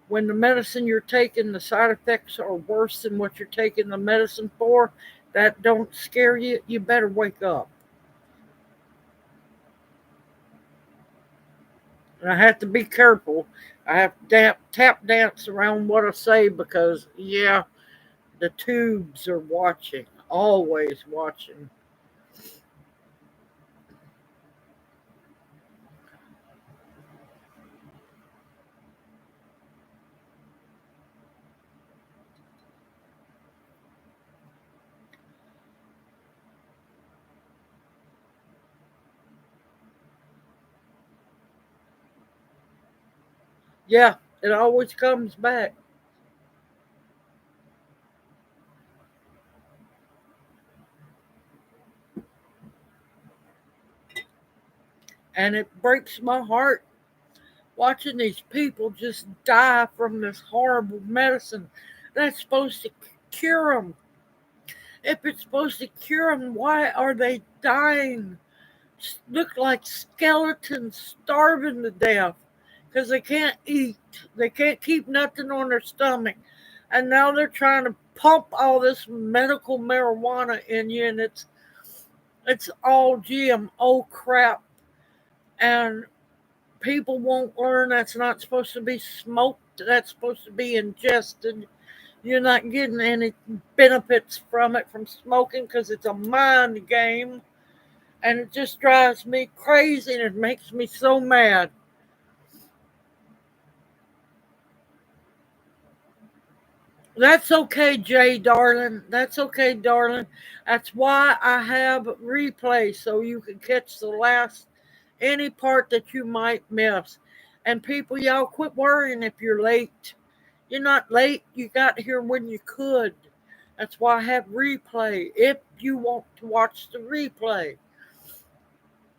When the medicine you're taking, the side effects are worse than what you're taking the medicine for, that don't scare you, you better wake up. And I have to be careful. I have to tap dance around what I say because, yeah, the tubes are watching, always watching. Yeah, it always comes back. And it breaks my heart watching these people just die from this horrible medicine that's supposed to cure them. If it's supposed to cure them, why are they dying? Look like skeletons starving to death because they can't eat. They can't keep nothing on their stomach. And now they're trying to pump all this medical marijuana in you, and it's all GMO crap. And people won't learn that's not supposed to be smoked. That's supposed to be ingested. You're not getting any benefits from it from smoking because it's a mind game. And it just drives me crazy and it makes me so mad. That's okay, Jay, darling. That's okay, darling. That's why I have replay so you can catch the last any part that you might miss. And people, y'all quit worrying if you're late. You're not late. You got here when you could. That's why I have replay if you want to watch the replay.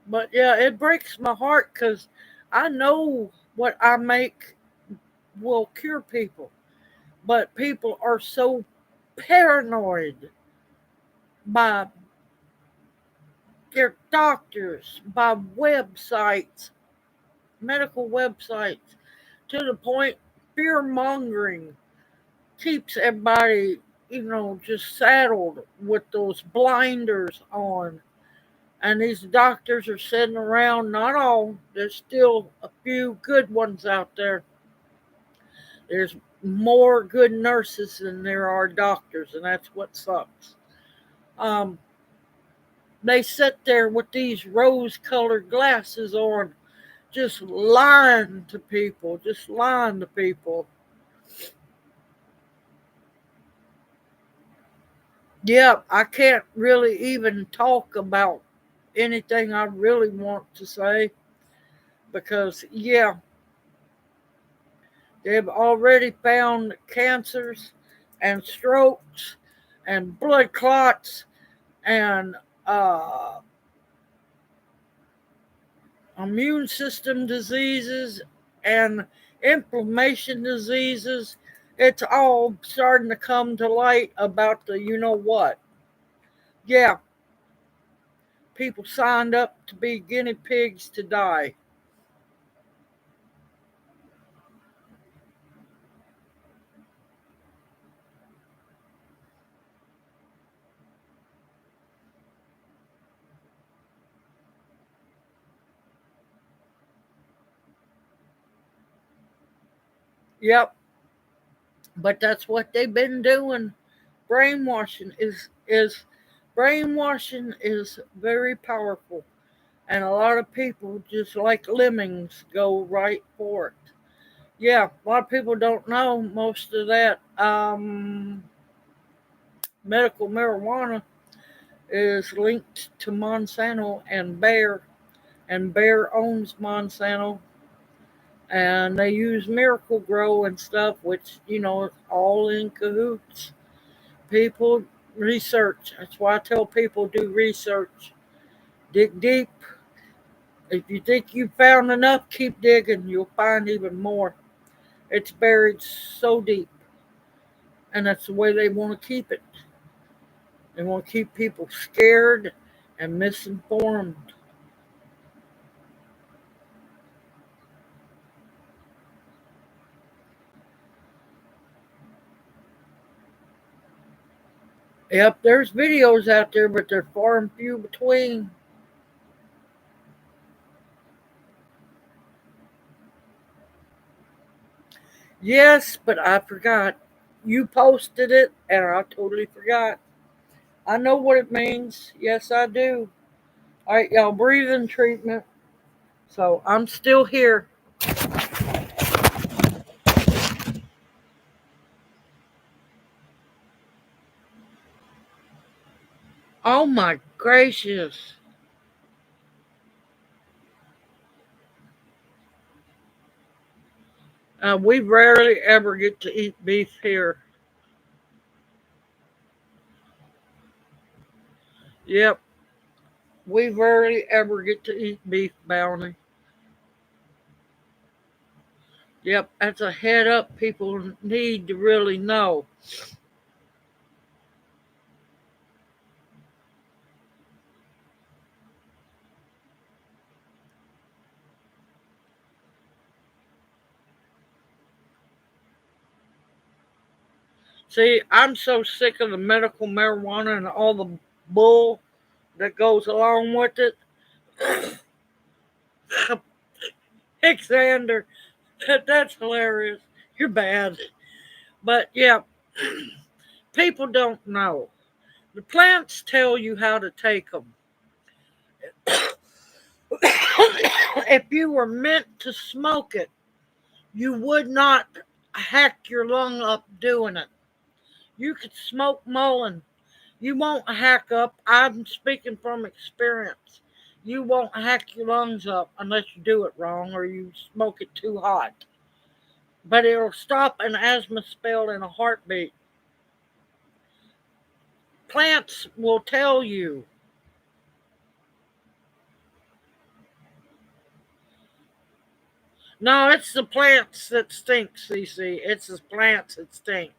But yeah, it breaks my heart because I know what I make will cure people. But people are so paranoid by their doctors, by websites, medical websites, to the point fear mongering keeps everybody, just saddled with those blinders on. And these doctors are sitting around, not all, there's still a few good ones out there. There's more good nurses than there are doctors, and that's what sucks. Um, they sit there with these rose colored glasses on, just lying to people, just lying to people. Yeah, I can't really even talk about anything I really want to say because, yeah, they've already found cancers and strokes and blood clots and uh, immune system diseases and inflammation diseases. It's all starting to come to light about the you know what. Yeah, people signed up to be guinea pigs to die. Yep, but that's what they've been doing. Brainwashing is very powerful, and a lot of people just like lemmings go right for it. Yeah, a lot of people don't know most of that. Medical marijuana is linked to Monsanto and Bayer, and Bayer owns Monsanto, and they use Miracle Grow and stuff, which is all in cahoots. People research. That's why I tell people do research. Dig deep. If you think you've found enough, keep digging. You'll find even more. It's buried so deep, and that's the way they want to keep it. They want to keep people scared and misinformed. Yep, there's videos out there, but they're far and few between. Yes, but I forgot. You posted it, and I totally forgot. I know what it means. Yes, I do. All right, y'all, breathing treatment. So I'm still here. Oh my gracious. We rarely ever get to eat beef here. Yep, we rarely ever get to eat beef, Bounty. Yep, that's a head up people need to really know. See, I'm so sick of the medical marijuana and all the bull that goes along with it. Xander, that's hilarious. You're bad. But yeah, people don't know. The plants tell you how to take them. If you were meant to smoke it, you would not hack your lung up doing it. You could smoke mullein. You won't hack up. I'm speaking from experience. You won't hack your lungs up unless you do it wrong or you smoke it too hot. But it'll stop an asthma spell in a heartbeat. Plants will tell you. No, it's the plants that stink, CC. It's the plants that stink.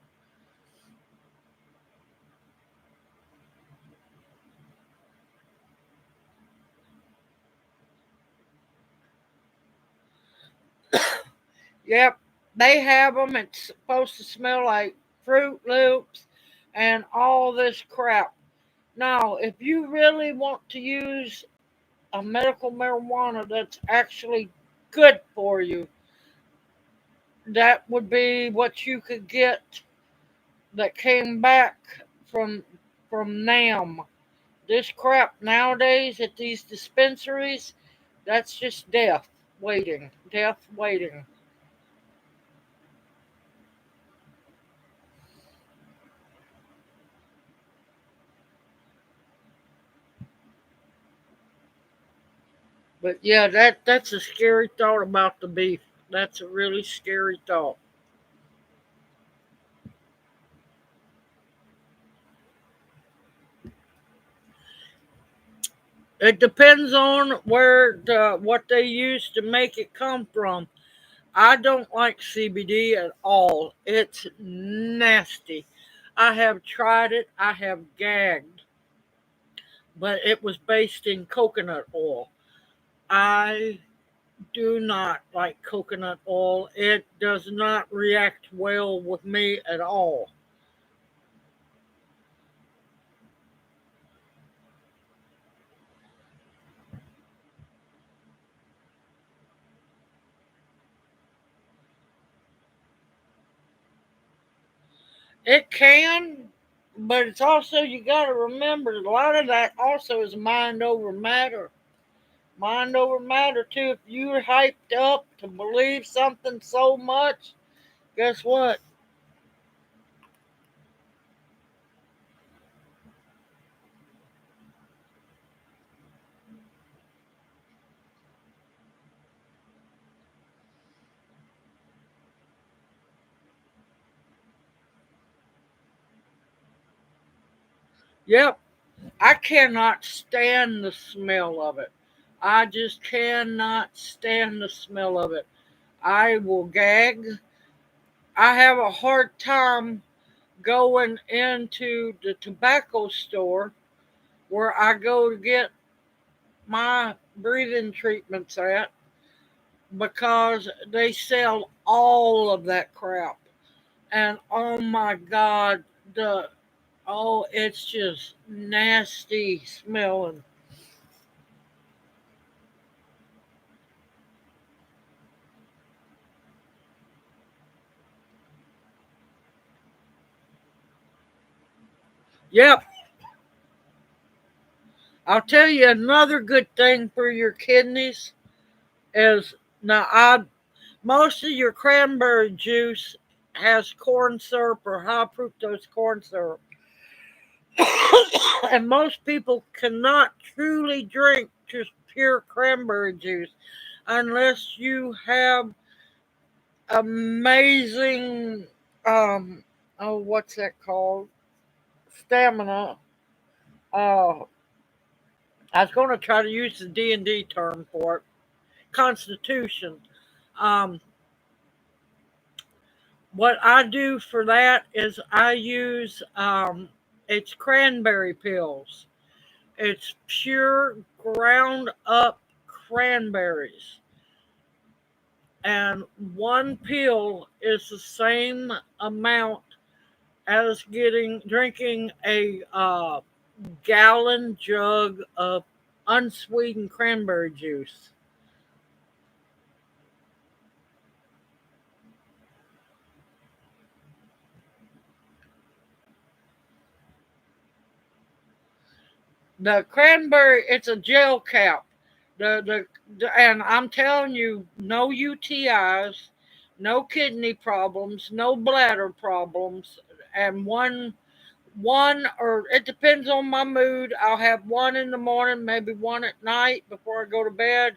Yep, they have them. It's supposed to smell like Fruit Loops and all this crap. Now, if you really want to use a medical marijuana that's actually good for you, that would be what you could get that came back from NAM. This crap nowadays at these dispensaries, that's just death waiting. Death waiting. But yeah, that's a scary thought about the beef. That's a really scary thought. It depends on where what they use to make it come from. I don't like CBD at all. It's nasty. I have tried it. I have gagged, but it was based in coconut oil. I do not like coconut oil. It does not react well with me at all. It can, but it's also, you got to remember, a lot of that also is mind over matter. Mind over matter too. If you're hyped up to believe something so much, guess what? Yep, I cannot stand the smell of it. I just cannot stand the smell of it. I will gag. I have a hard time going into the tobacco store where I go to get my breathing treatments at because they sell all of that crap. And oh my God, the it's just nasty smelling. Yep, I'll tell you another good thing for your kidneys is, now I most of your cranberry juice has corn syrup or high fructose corn syrup. And most people cannot truly drink just pure cranberry juice unless you have amazing what's that called, stamina. uh I was going to try to use the D&D term for it, constitution. um what I do for that is I use it's cranberry pills. It's pure ground up cranberries, and one pill is the same amount as getting drinking a gallon jug of unsweetened cranberry juice. The cranberry, it's a gel cap. And I'm telling you, no UTIs, no kidney problems, no bladder problems, and one or it depends on my mood. I'll have one in the morning, maybe one at night before I go to bed.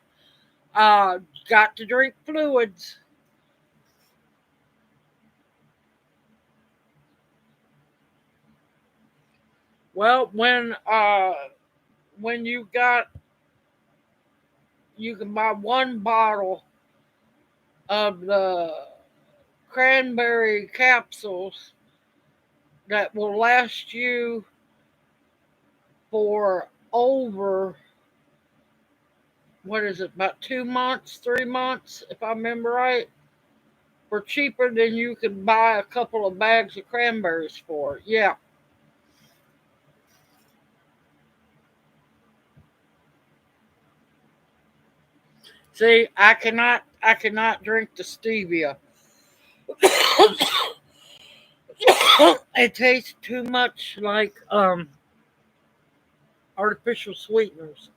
Uh, got to drink fluids. Well, when you can buy one bottle of the cranberry capsules that will last you for over, what is it, about 2 months, 3 months, if I remember right, for cheaper than you could buy a couple of bags of cranberries for. Yeah. See, I cannot drink the stevia. It tastes too much like artificial sweeteners.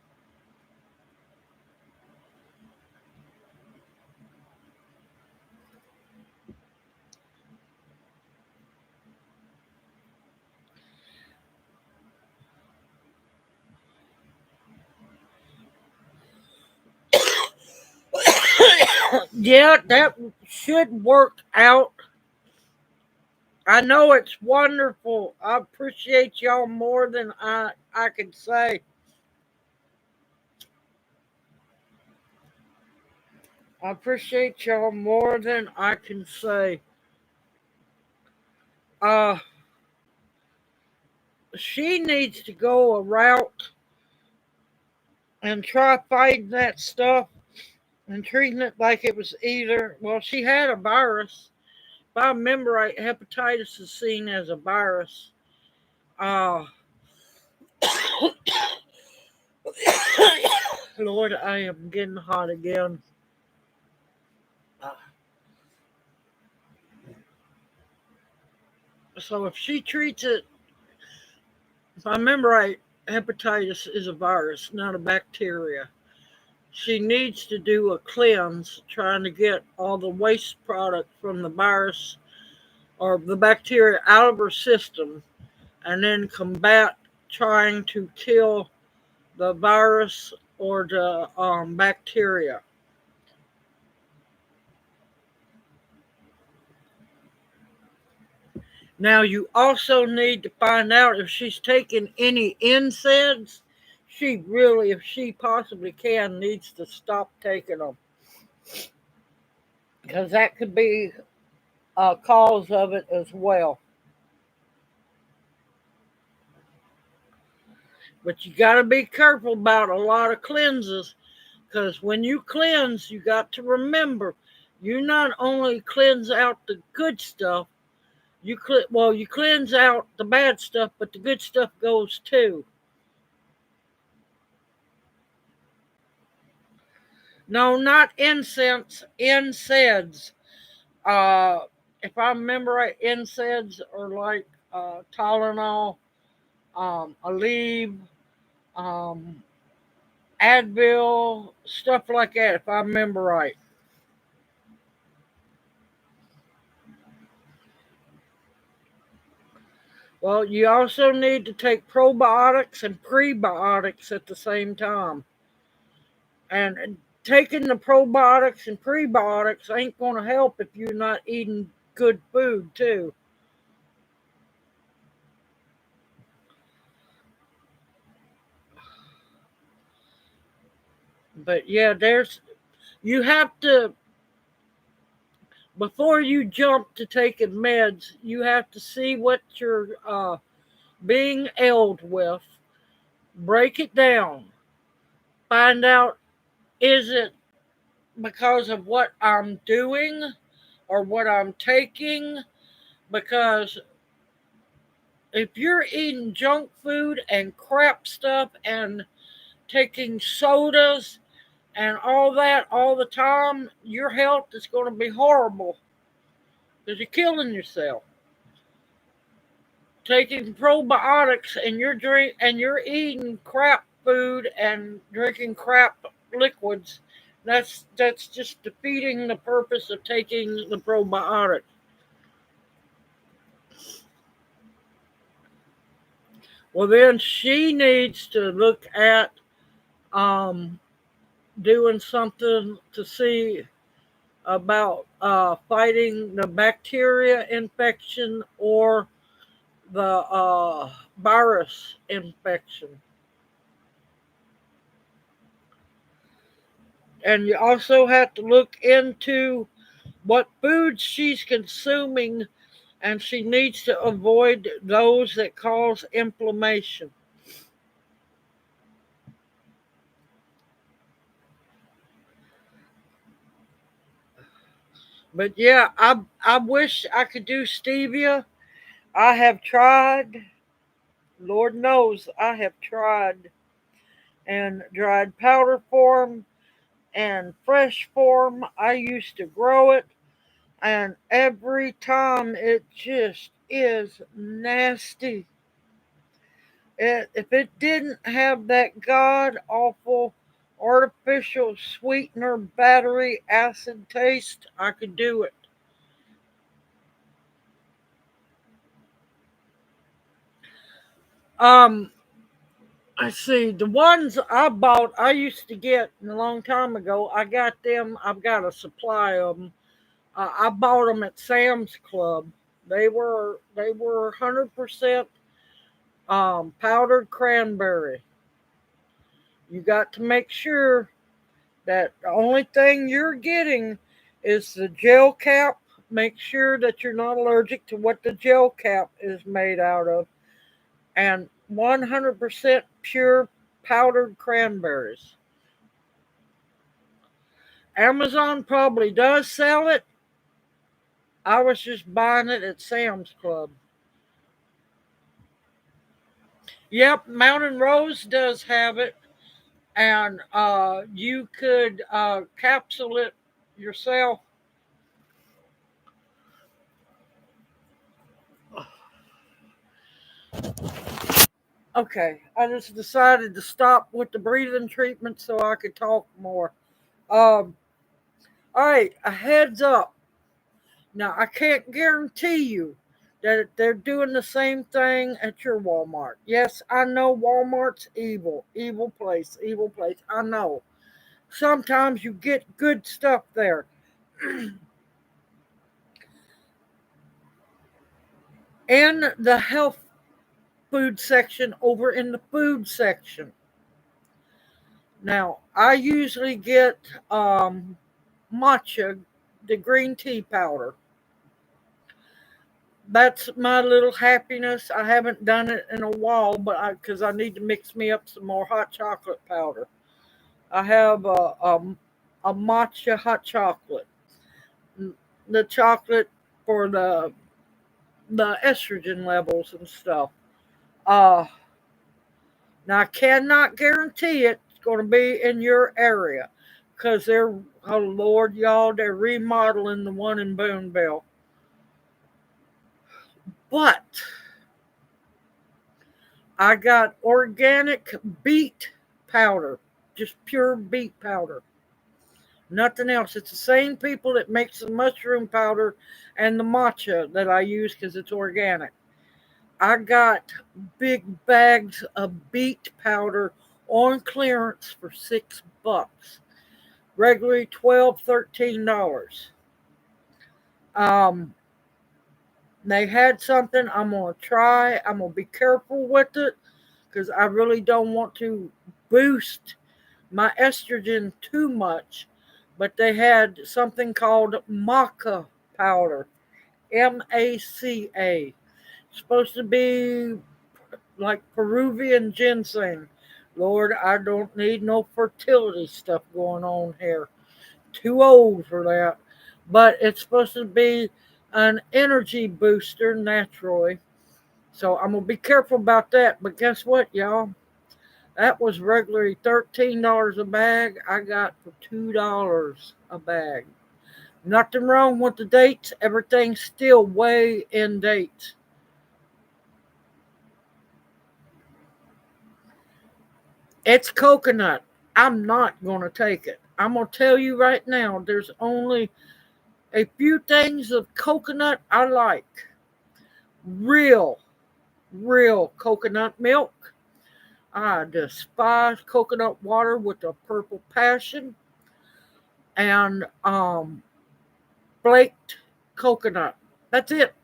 Yeah, that should work out. I know it's wonderful. I appreciate y'all more than I can say. I appreciate y'all more than I can say. Uh, she needs to go a route and try fighting that stuff and treating it like it was either, well, she had a virus. If I remember right, hepatitis is seen as a virus. Uh, Lord, I am getting hot again. Uh, so if she treats it, if I remember right, hepatitis is a virus, not a bacteria. She needs to do a cleanse, trying to get all the waste product from the virus or the bacteria out of her system, and then combat trying to kill the virus or the bacteria. Now, you also need to find out if she's taking any NSAIDs. She really, if she possibly can, needs to stop taking them because that could be a cause of it as well. But you got to be careful about a lot of cleanses because when you cleanse, you got to remember you not only cleanse out the good stuff, you cleanse out the bad stuff, but the good stuff goes too. No, not incense, NSAIDs. Uh, if I remember right, NSAIDs are like Tylenol, Aleve, um, Advil, stuff like that. If I remember right. Well, you also need to take probiotics and prebiotics at the same time. And taking the probiotics and prebiotics ain't going to help if you're not eating good food, too. But yeah, you have to, before you jump to taking meds, you have to see what you're being ailed with, break it down, find out, is it because of what I'm doing or what I'm taking? Because if you're eating junk food and crap stuff and taking sodas and all that all the time, your health is going to be horrible because you're killing yourself. taking probiotics and you're eating crap food and drinking crap liquids, that's just defeating the purpose of taking the probiotic. Well, then she needs to look at um, doing something to see about fighting the bacteria infection or the virus infection. And you also have to look into what foods she's consuming, and she needs to avoid those that cause inflammation. But yeah, I wish I could do stevia. I have tried. Lord knows I have tried and dried powder form and fresh form. I used to grow it, and every time it just is nasty. If it didn't have that god awful artificial sweetener battery acid taste, I could do it. Um, I see the ones I bought. I used to get a long time ago. I got them. I've got a supply of them. I bought them at Sam's Club. They were 100% powdered cranberry. You got to make sure that the only thing you're getting is the gel cap. Make sure that you're not allergic to what the gel cap is made out of, and 100% pure powdered cranberries. Amazon probably does sell it. I was just buying it at Sam's Club. Yep, Mountain Rose does have it, and you could capsule it yourself. Okay, I just decided to stop with the breathing treatment so I could talk more. Um, all right, a heads up. Now, I can't guarantee you that they're doing the same thing at your Walmart. Yes, I know Walmart's evil, evil place, evil place. I know. Sometimes you get good stuff there. In the health food section, over in the food section. Now, I usually get matcha, the green tea powder. That's my little happiness. I haven't done it in a while, but because I need to mix me up some more hot chocolate powder. I have a matcha hot chocolate, the chocolate for the estrogen levels and stuff. Uh, Now I cannot guarantee it's going to be in your area because they're, oh Lord, y'all, they're remodeling the one in Booneville. But I got organic beet powder, just pure beet powder. Nothing else. It's the same people that makes the mushroom powder and the matcha that I use because it's organic. I got big bags of beet powder on clearance for $6. Regularly $12, $13. Um, they had something I'm gonna try. I'm gonna be careful with it because I really don't want to boost my estrogen too much. But they had something called maca powder, MACA. It's supposed to be like Peruvian ginseng. Lord, I don't need no fertility stuff going on here. Too old for that. But it's supposed to be an energy booster naturally. So I'm gonna be careful about that. But guess what, y'all? That was regularly $13 a bag. I got for $2 a bag. Nothing wrong with the dates. Everything's still way in date. It's coconut. I'm not going to take it. I'm going to tell you right now, there's only a few things of coconut I like. Real, real coconut milk. I despise coconut water with a purple passion. And flaked coconut. That's it.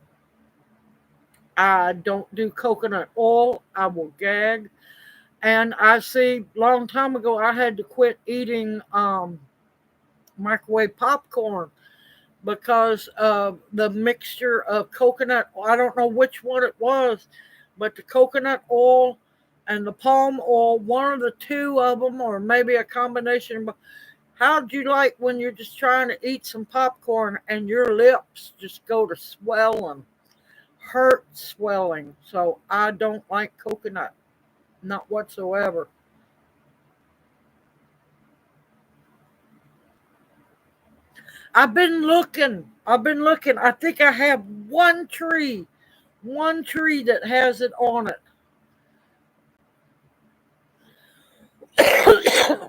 I don't do coconut oil. I will gag. And I see long time ago I had to quit eating microwave popcorn because of the mixture of coconut. I don't know which one it was, but the coconut oil and the palm oil, one of the two of them, or maybe a combination. How'd you like when you're just trying to eat some popcorn and your lips just go to swelling, hurt swelling? So I don't like coconut, not whatsoever. I've been looking. I've been looking. I think I have one tree that has it on it.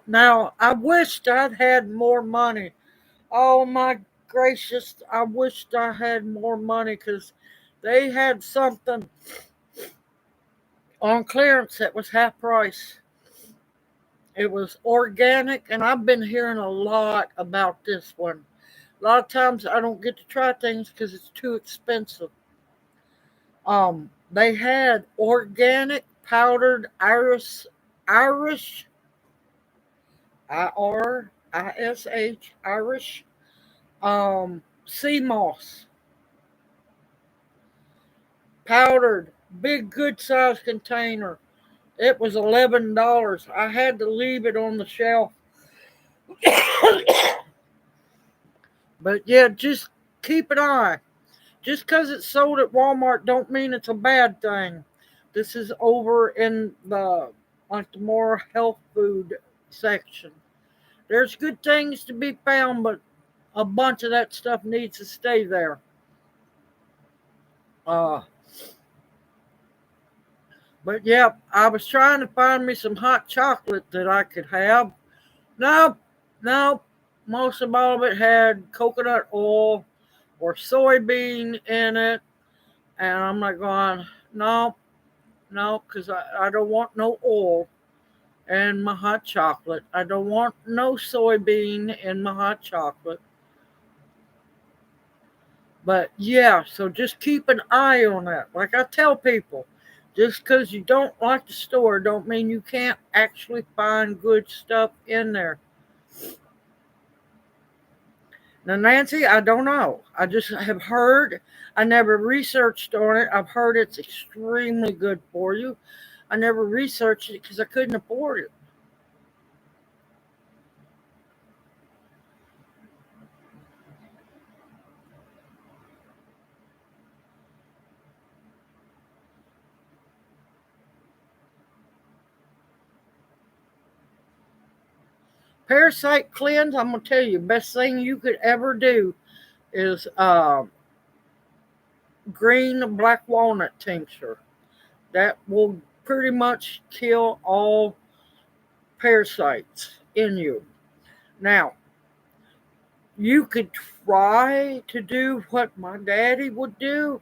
Now, I wished I'd had more money. Oh my gracious, I wished I had more money because they had something on clearance that was half price. It was organic, and I've been hearing a lot about this one. A lot of times I don't get to try things because it's too expensive. They had organic powdered Irish, Irish sea moss, powdered, big good size container. It was $11. I had to leave it on the shelf. But yeah, just keep an eye. Just because it's sold at Walmart don't mean it's a bad thing. This is over in the more health food section. There's good things to be found, but a bunch of that stuff needs to stay there. Uh, but yeah, I was trying to find me some hot chocolate that I could have. Nope, nope. Most of all of it had coconut oil or soybean in it. And I'm like going, no, no, because I don't want no oil in my hot chocolate. I don't want no soybean in my hot chocolate. But yeah, so just keep an eye on that. Like I tell people, just because you don't like the store don't mean you can't actually find good stuff in there. Now, Nancy, I don't know. I just have heard. I never researched on it. I've heard it's extremely good for you. I never researched it because I couldn't afford it. Parasite cleanse, I'm going to tell you, best thing you could ever do is green black walnut tincture. That will pretty much kill all parasites in you. Now, you could try to do what my daddy would do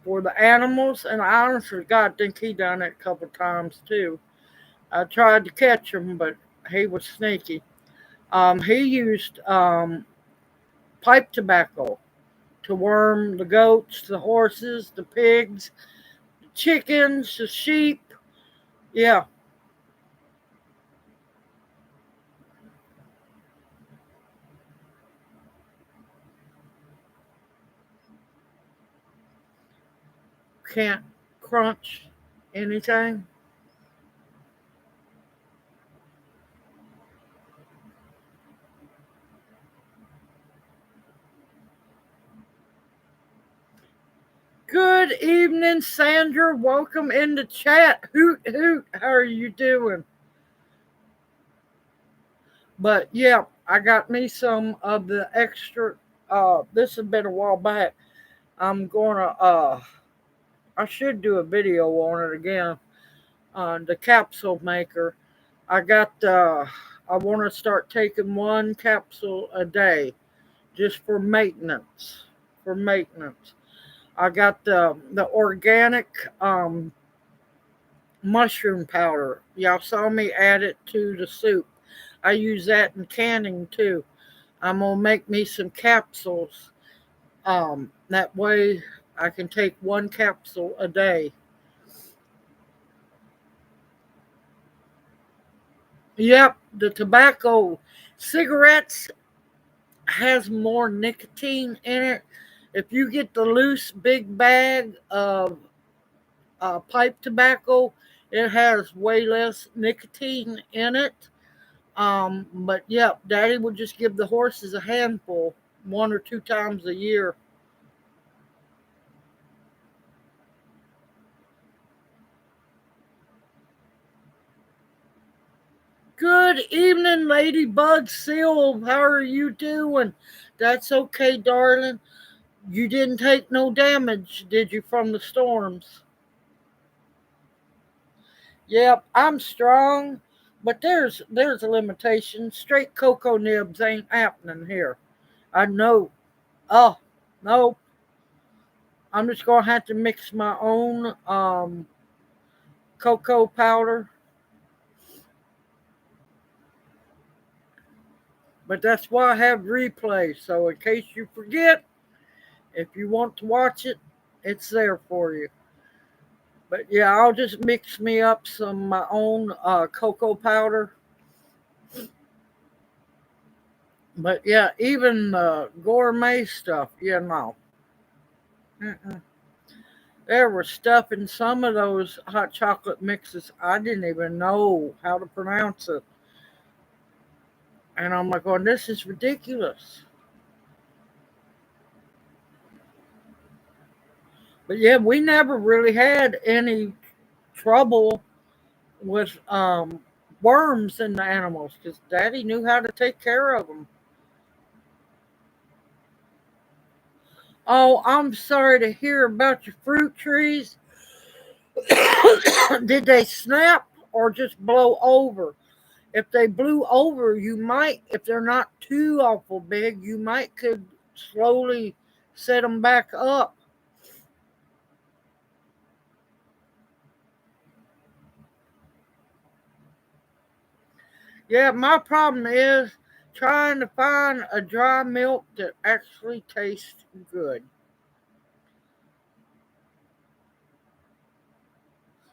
for the animals, and I honestly, God, think he done it a couple times too. I tried to catch him, but he was sneaky. He used pipe tobacco to worm the goats, the horses, the pigs, the chickens, the sheep. Yeah, can't crunch anything. Good evening, Sandra. Welcome in the chat. Hoot hoot. How are you doing? But yeah, I got me some of the extra. This has been a while back. I'm gonna. I should do a video on it again. the capsule maker. I got. I want to start taking one capsule a day, just for maintenance. For maintenance, I got the organic mushroom powder. Y'all saw me add it to the soup. I use that in canning too. I'm gonna make me some capsules. That way I can take one capsule a day. Yep, the tobacco cigarettes has more nicotine in it. If you get the loose big bag of pipe tobacco, it has way less nicotine in it. But yeah, Daddy would just give the horses a handful 1 or 2 times a year. Good evening, Ladybug Seal. How are you doing? That's okay, darling. You didn't take no damage, did you, from the storms? Yep, I'm strong, but there's a limitation. Straight cocoa nibs ain't happening here. I know. Oh, no. I'm just gonna have to mix my own cocoa powder. But that's why I have replay. So in case you forget, if you want to watch it, it's there for you. But yeah, I'll just mix me up some my own cocoa powder. But yeah, even gourmet stuff, Mm-mm. There was stuff in some of those hot chocolate mixes I didn't even know how to pronounce it. And I'm like, oh, this is ridiculous. But yeah, we never really had any trouble with worms in the animals because Daddy knew how to take care of them. Oh, I'm sorry to hear about your fruit trees. Did they snap or just blow over? If they blew over, you might, if they're not too awful big, you might could slowly set them back up. Yeah, my problem is trying to find a dry milk that actually tastes good.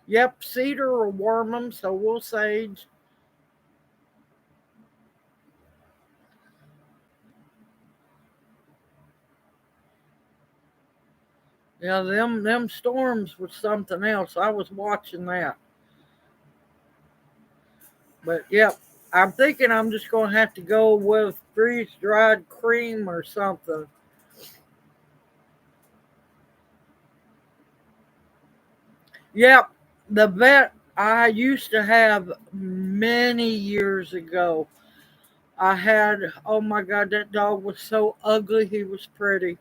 Yep, cedar will worm them, so will sage. Yeah, them storms was something else. I was watching that. But yep, I'm thinking I'm just gonna have to go with freeze dried cream or something. Yep, the vet I used to have many years ago. I had, oh my God, that dog was so ugly, he was pretty.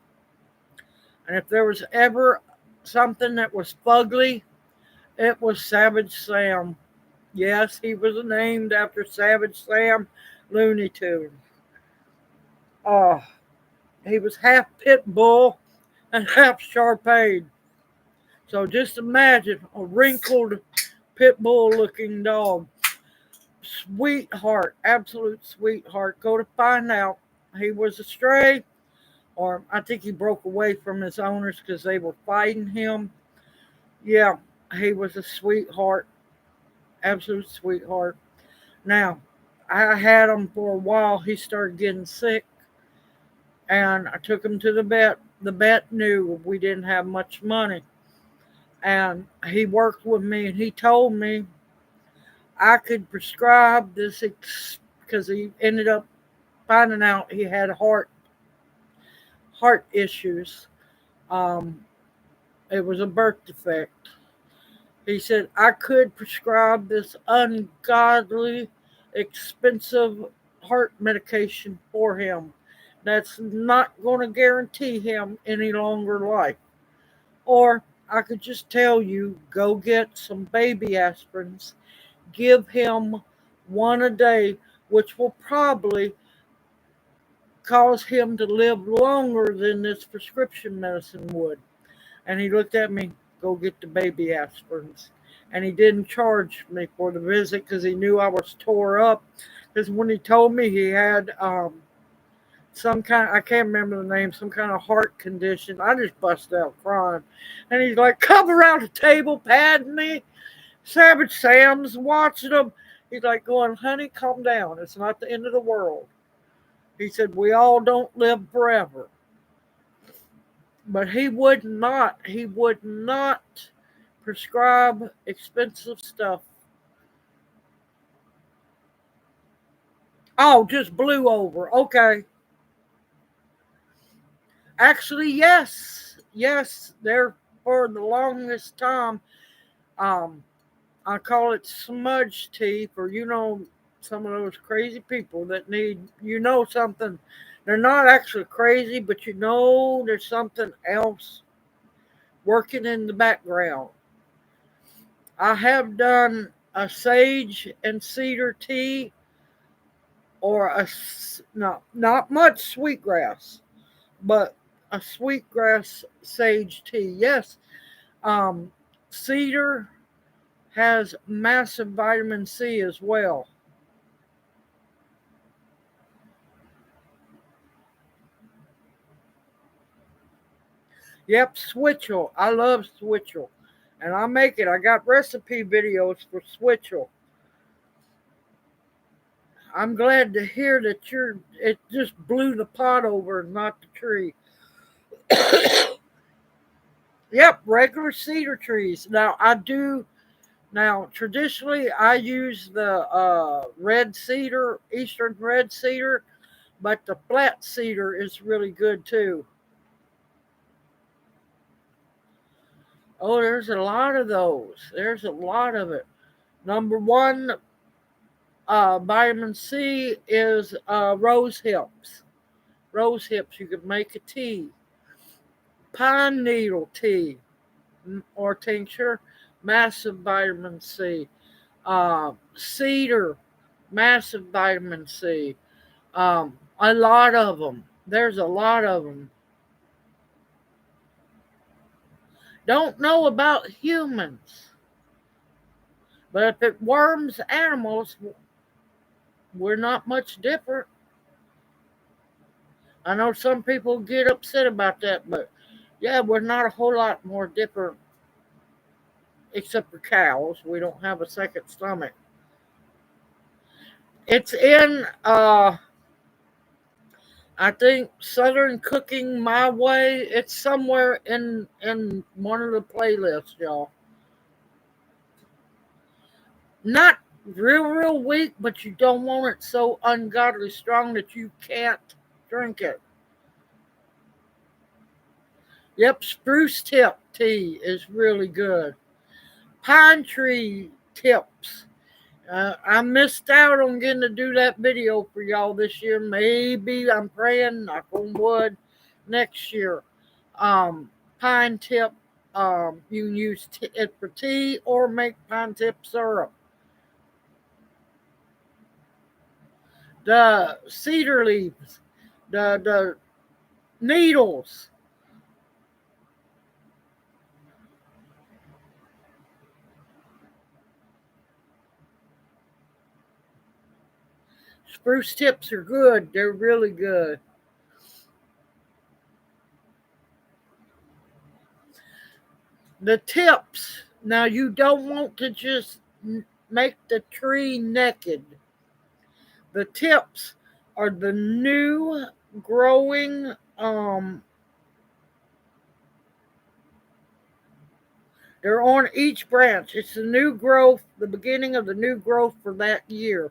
And if there was ever something that was fugly, it was Savage Sam. Yes, he was named after Savage Sam Looney Tunes. Oh, he was half pit bull and half Sharpei. So just imagine a wrinkled pit bull looking dog. Sweetheart, absolute sweetheart. Go to find out he was a stray, or I think he broke away from his owners because they were fighting him. Yeah, he was a sweetheart, absolute sweetheart. Now, I had him for a while. He started getting sick, and I took him to the vet. The vet knew we didn't have much money, and he worked with me, and he told me I could prescribe this because he ended up finding out he had heart issues. Um, it was a birth defect. He said I could prescribe this ungodly expensive heart medication for him. That's not going to guarantee him any longer life. Or I could just tell you, go get some baby aspirins, give him one a day, which will probably cause him to live longer than this prescription medicine would. And he looked at me, go get the baby aspirins. And he didn't charge me for the visit because he knew I was tore up. Because when he told me he had some kind, I can't remember the name, some kind of heart condition, I just busted out crying. And he's like, come around the table, patting me. Savage Sam's watching him. He's like going, honey, calm down. It's not the end of the world. He said, we all don't live forever. But he would not prescribe expensive stuff. Oh, just blew over. Okay. Actually, yes. Yes, there for the longest time. I call it smudge tea for, some of those crazy people that need, something. They're not actually crazy, but there's something else working in the background. I have done a sage and cedar tea, or not much sweetgrass, but a sweetgrass sage tea. Yes, cedar has massive vitamin C as well. Yep, switchel. I love switchel. And I make it. I got recipe videos for switchel. I'm glad to hear that it just blew the pot over, not the tree. Yep, regular cedar trees. Now, traditionally, I use the red cedar, eastern red cedar, but the flat cedar is really good too. Oh, there's a lot of those. There's a lot of it. Number one, vitamin C is rose hips. Rose hips, you could make a tea. Pine needle tea or tincture, massive vitamin C. Cedar, massive vitamin C. A lot of them. There's a lot of them. Don't know about humans, but if it worms animals, we're not much different. I know some people get upset about that, but yeah, we're not a whole lot more different, except for cows. We don't have a second stomach. It's in I think Southern Cooking My Way. It's somewhere in one of the playlists, y'all. Not real weak, but you don't want it so ungodly strong that you can't drink it. Yep, spruce tip tea is really good. Pine tree tips. I missed out on getting to do that video for y'all this year. Maybe I'm praying, knock on wood, next year. Pine tip. You can use it for tea or make pine tip syrup. The cedar leaves, the needles. Spruce tips are good. They're really good. The tips. Now, you don't want to just make the tree naked. The tips are the new growing they're on each branch. It's the new growth, the beginning of the new growth for that year.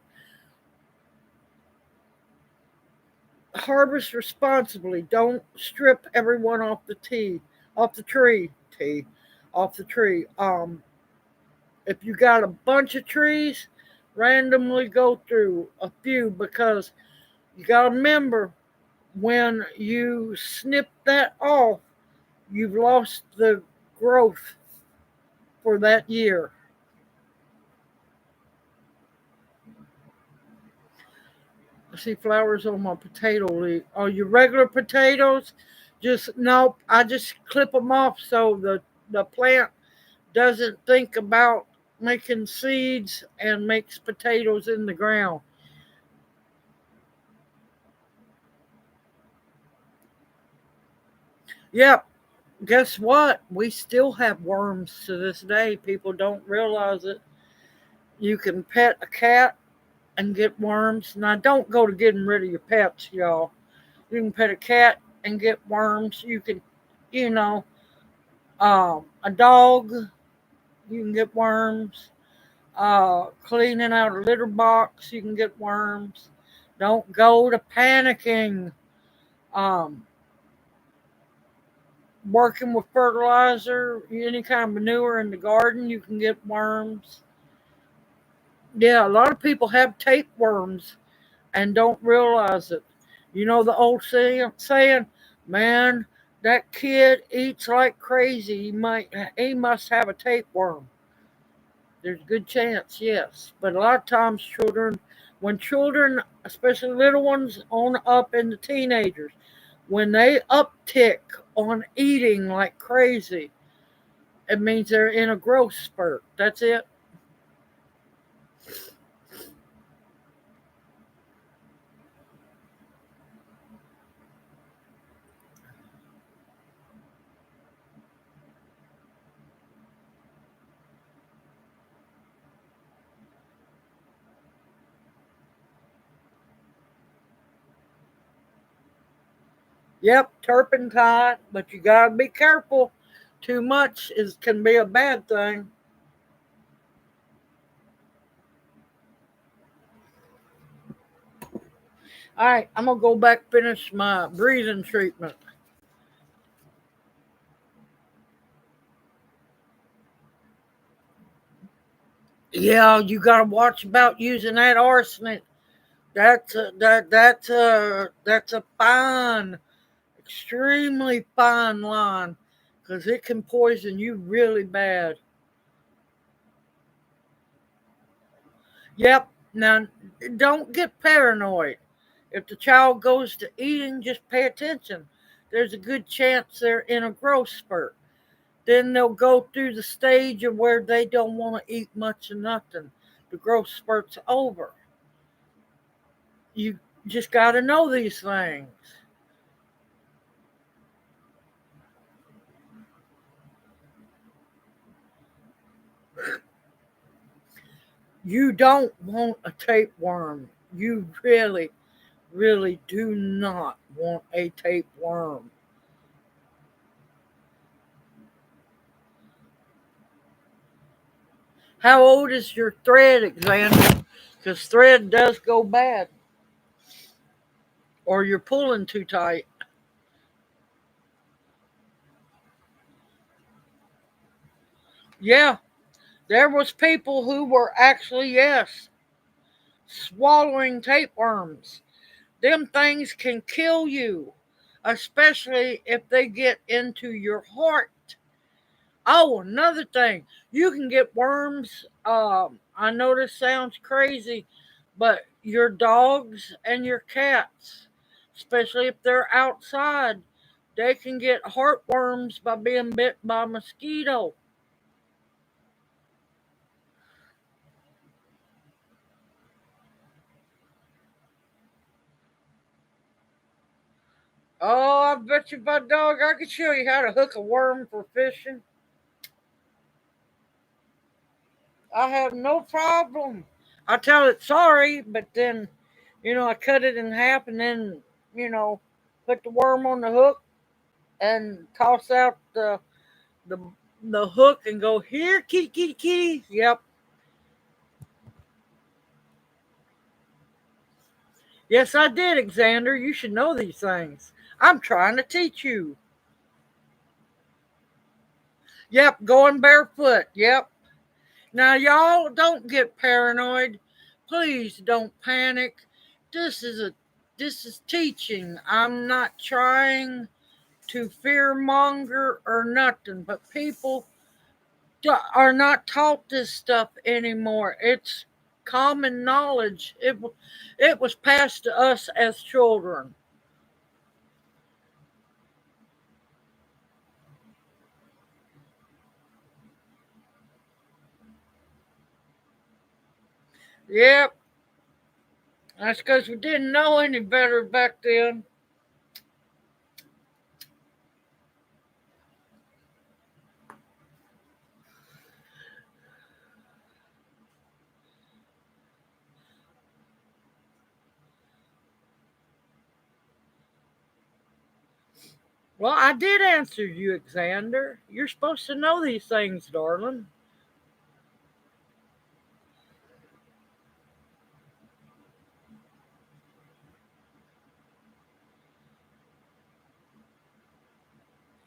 Harvest responsibly. Don't strip everyone off the tree. Off the tree. If you got a bunch of trees, randomly go through a few, because you got to remember, when you snip that off, you've lost the growth for that year. I see flowers on my potato leaf. Oh, your regular potatoes? Just nope. I just clip them off so the plant doesn't think about making seeds and makes potatoes in the ground. Yep. Guess what? We still have worms to this day. People don't realize it. You can pet a cat and get worms. Now, don't go to getting rid of your pets, y'all. You can pet a cat and get worms. You can, you know, a dog, you can get worms. Cleaning out a litter box, you can get worms. Don't go to panicking. Um, Working with fertilizer, any kind of manure in the garden, you can get worms. Yeah, a lot of people have tapeworms and don't realize it. You know the old saying, man, that kid eats like crazy. He must have a tapeworm. There's a good chance, yes. But a lot of times when children, especially little ones on up into teenagers, when they uptick on eating like crazy, it means they're in a growth spurt. That's it. Yep, turpentine, but you gotta be careful. Too much is can be a bad thing. All right, I'm gonna go back finish my breathing treatment. Yeah, you gotta watch about using that arsenic. That's a fine, extremely fine line, because it can poison you really bad. Yep. Now, don't get paranoid. If the child goes to eating, just pay attention. There's a good chance they're in a growth spurt. Then they'll go through the stage of where they don't want to eat much of nothing. The growth spurt's over. You just got to know these things. You don't want a tapeworm. You really, really do not want a tapeworm. How old is your thread, Xander? Because thread does go bad, or you're pulling too tight. Yeah, there was people who were actually, yes, swallowing tapeworms. Them things can kill you, especially if they get into your heart. Oh, another thing, you can get worms. I know this sounds crazy, but your dogs and your cats, especially if they're outside, they can get heartworms by being bit by a mosquito. Oh, I bet you my dog, I could show you how to hook a worm for fishing. I have no problem. I tell it sorry, but then, I cut it in half and then, you know, put the worm on the hook and toss out the the hook and go here, kitty, kitty, kitty. Yep. Yes, I did, Alexander. You should know these things. I'm trying to teach you. Yep, going barefoot. Yep. Now, y'all don't get paranoid. Please don't panic. This is a this is teaching. I'm not trying to fearmonger or nothing, but people are not taught this stuff anymore. It's common knowledge. It was passed to us as children. Yep, that's because we didn't know any better back then. Well, I did answer you, Xander. You're supposed to know these things, darling.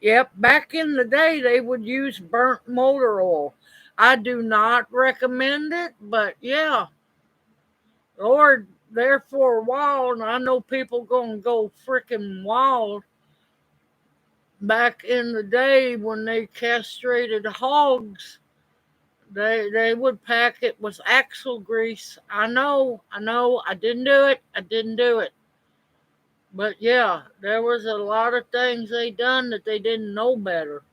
Yep, back in the day, they would use burnt motor oil. I do not recommend it, but yeah, Lord, there for a while, and I know people gonna go freaking wild. Back in the day when they castrated hogs, they would pack it with axle grease. I didn't do it. I didn't do it. But yeah, there was a lot of things they done that they didn't know better.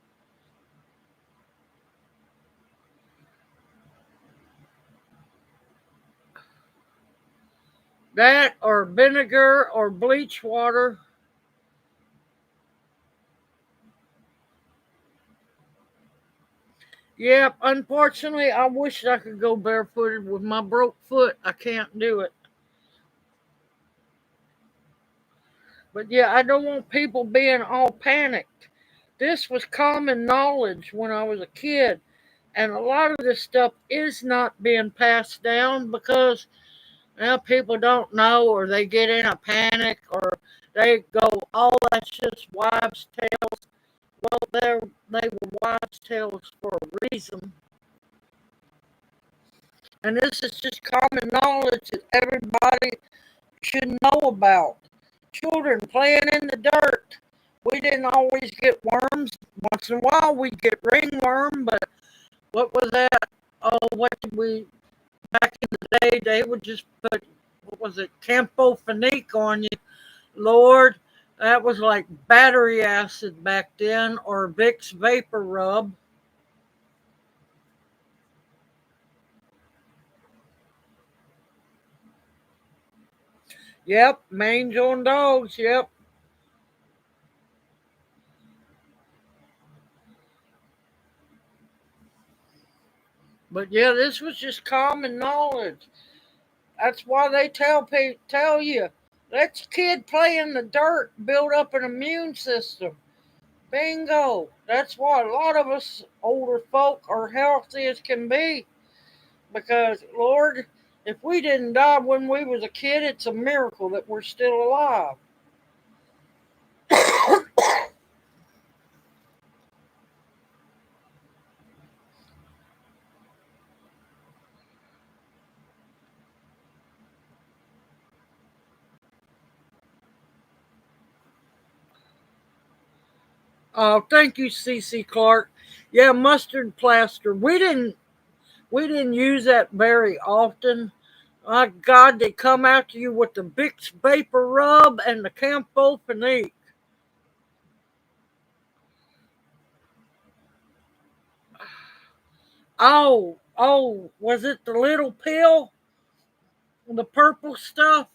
That or vinegar or bleach water. Yep, unfortunately, I wish I could go barefooted with my broke foot. I can't do it. But yeah, I don't want people being all panicked. This was common knowledge when I was a kid. And a lot of this stuff is not being passed down because people don't know or they get in a panic or they go, oh, that's just wives' tales. Well, they were wives' tales for a reason. And this is just common knowledge that everybody should know about. Children playing in the dirt. We didn't always get worms. Once in a while we'd get ringworm, but what was that? Oh, what did we, back in the day, they would just put, what was it, Campofinique on you. Lord, that was like battery acid back then or Vicks Vapor Rub. Yep, mange on dogs. Yep. But yeah, this was just common knowledge. That's why they tell you, let your kid play in the dirt, build up an immune system. Bingo. That's why a lot of us older folk are healthy as can be. Because Lord, if we didn't die when we was a kid, it's a miracle that we're still alive. Oh, thank you, C.C. Clark. Yeah, mustard plaster. We didn't use that very often. My God, they come after you with the Vicks Vapor Rub and the Campo Finique. Was it the little pill? The purple stuff?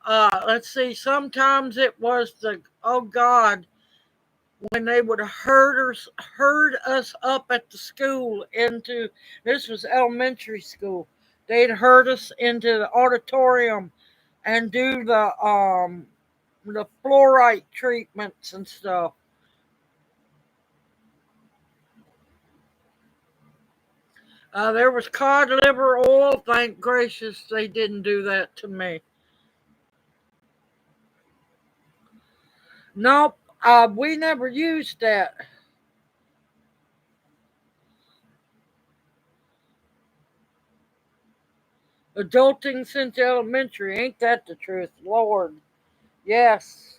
Let's see, sometimes it was the, oh God, when they would herd us up at the school into, this was elementary school. They'd herd us into the auditorium and do the fluorite treatments and stuff. There was cod liver oil. Thank gracious they didn't do that to me. Nope, we never used that. Adulting since elementary, ain't that the truth, Lord? Yes.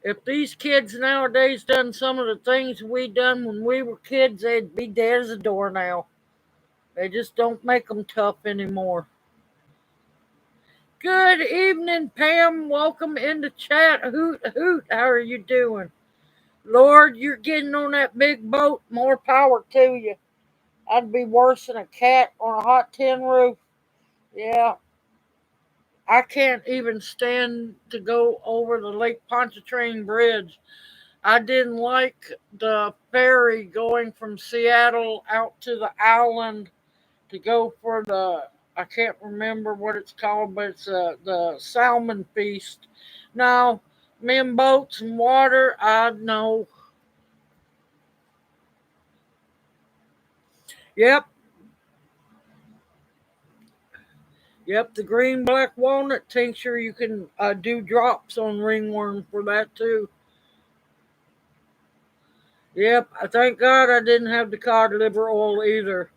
If these kids nowadays done some of the things we done when we were kids, they'd be dead as a door now. They just don't make them tough anymore. Good evening, Pam. Welcome into chat. Hoot, hoot. How are you doing? Lord, you're getting on that big boat. More power to you. I'd be worse than a cat on a hot tin roof. Yeah, I can't even stand to go over the Lake Pontchartrain Bridge. I didn't like the ferry going from Seattle out to the island to go for I can't remember what it's called, but it's the salmon feast. No, men boats and water, I know. Yep, yep, the green black walnut tincture, you can do drops on ringworm for that too. Yep, I thank God I didn't have the cod liver oil either.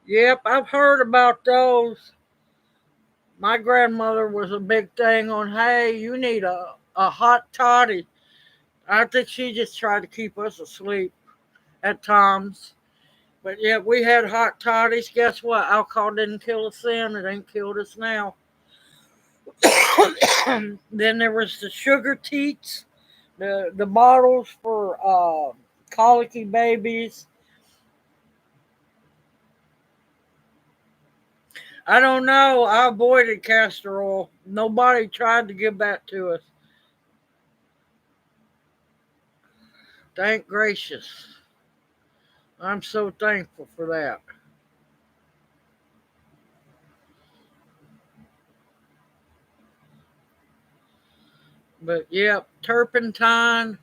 Yep, I've heard about those. My grandmother was a big thing on, hey, you need a hot toddy. I think she just tried to keep us asleep at times. But yeah, we had hot toddies. Guess what? Alcohol didn't kill us then. It ain't killed us now. Then there was the sugar teats, the bottles for colicky babies. I don't know. I avoided castor oil. Nobody tried to give that to us. Thank gracious. I'm so thankful for that. But yep, turpentine.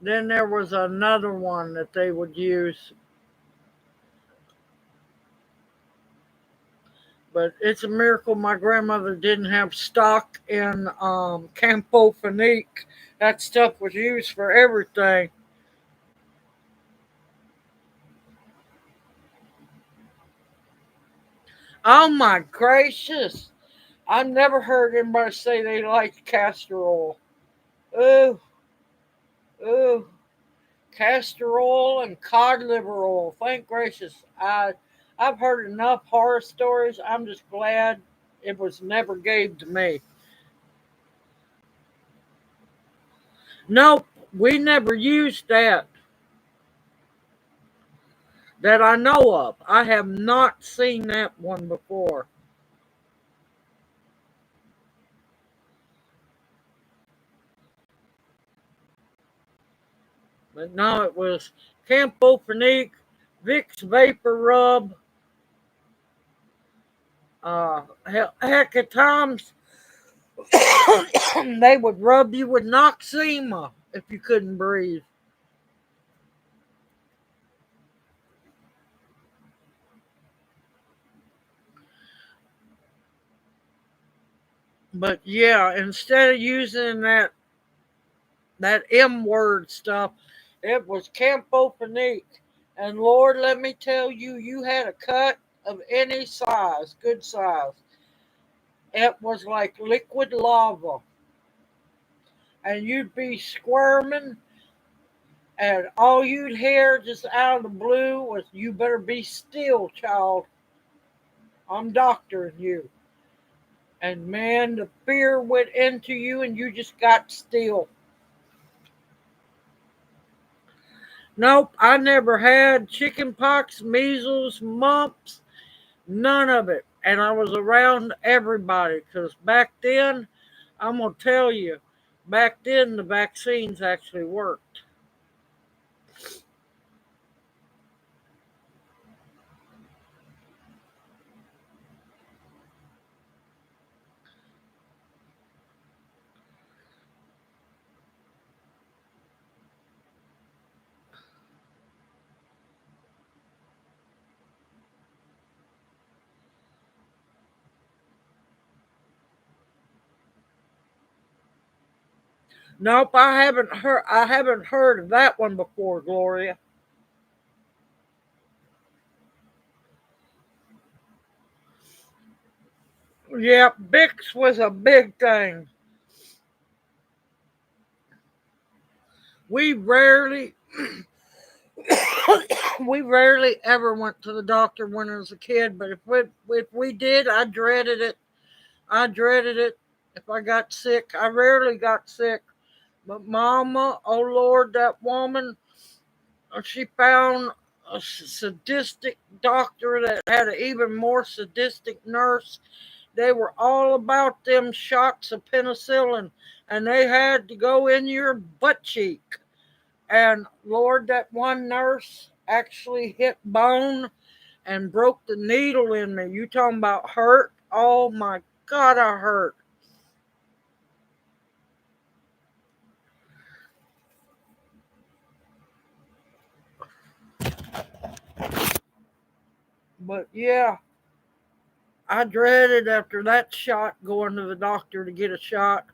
Then there was another one that they would use. But it's a miracle my grandmother didn't have stock in Campo Finique. That stuff was used for everything. Oh my gracious. I've never heard anybody say they liked castor oil. Ooh, ooh. Castor oil and cod liver oil. Thank gracious. I've heard enough horror stories. I'm just glad it was never gave to me. Nope, we never used that I know of. I have not seen that one before. But no, it was Campo Finique, Vicks Vapor Rub. Heck, at times they would rub you with Noxema if you couldn't breathe. But yeah, instead of using that M word stuff, it was Campo Finique. And Lord, let me tell you, you had a cut of any size, good size. It was like liquid lava. And you'd be squirming, and all you'd hear just out of the blue was, you better be still, child. I'm doctoring you. And man, the fear went into you, and you just got still. Nope, I never had chicken pox, measles, mumps, none of it. And I was around everybody because back then, I'm going to tell you, back then the vaccines actually worked. Nope, I haven't heard of that one before, Gloria. Yeah, Bix was a big thing. We rarely we rarely ever went to the doctor when I was a kid, but if we did, I dreaded it. I dreaded it. If I got sick, I rarely got sick. But Mama, oh Lord, that woman, she found a sadistic doctor that had an even more sadistic nurse. They were all about them shots of penicillin, and they had to go in your butt cheek. And Lord, that one nurse actually hit bone and broke the needle in me. You talking about hurt? Oh my God, I hurt. But yeah, I dreaded after that shot going to the doctor to get a shot.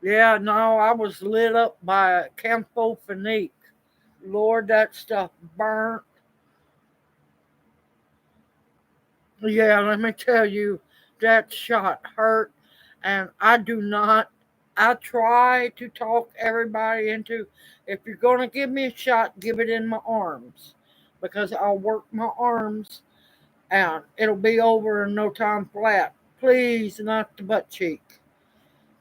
Yeah, no, I was lit up by camphophenique. Lord, that stuff burnt. Yeah, let me tell you, that shot hurt. And I do not, I try to talk everybody into, if you're going to give me a shot, give it in my arms. Because I'll work my arms and it'll be over in no time flat. Please, not the butt cheek.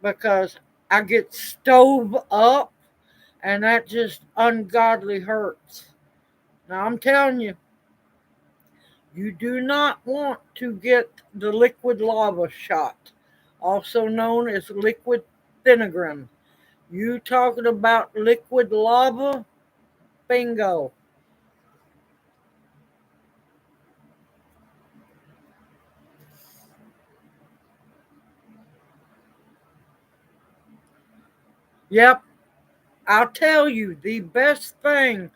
Because I get stove up and that just ungodly hurts. Now, I'm telling you, you do not want to get the liquid lava shot, also known as liquid vinegar. You talking about liquid lava? Bingo. Yep, I'll tell you the best thing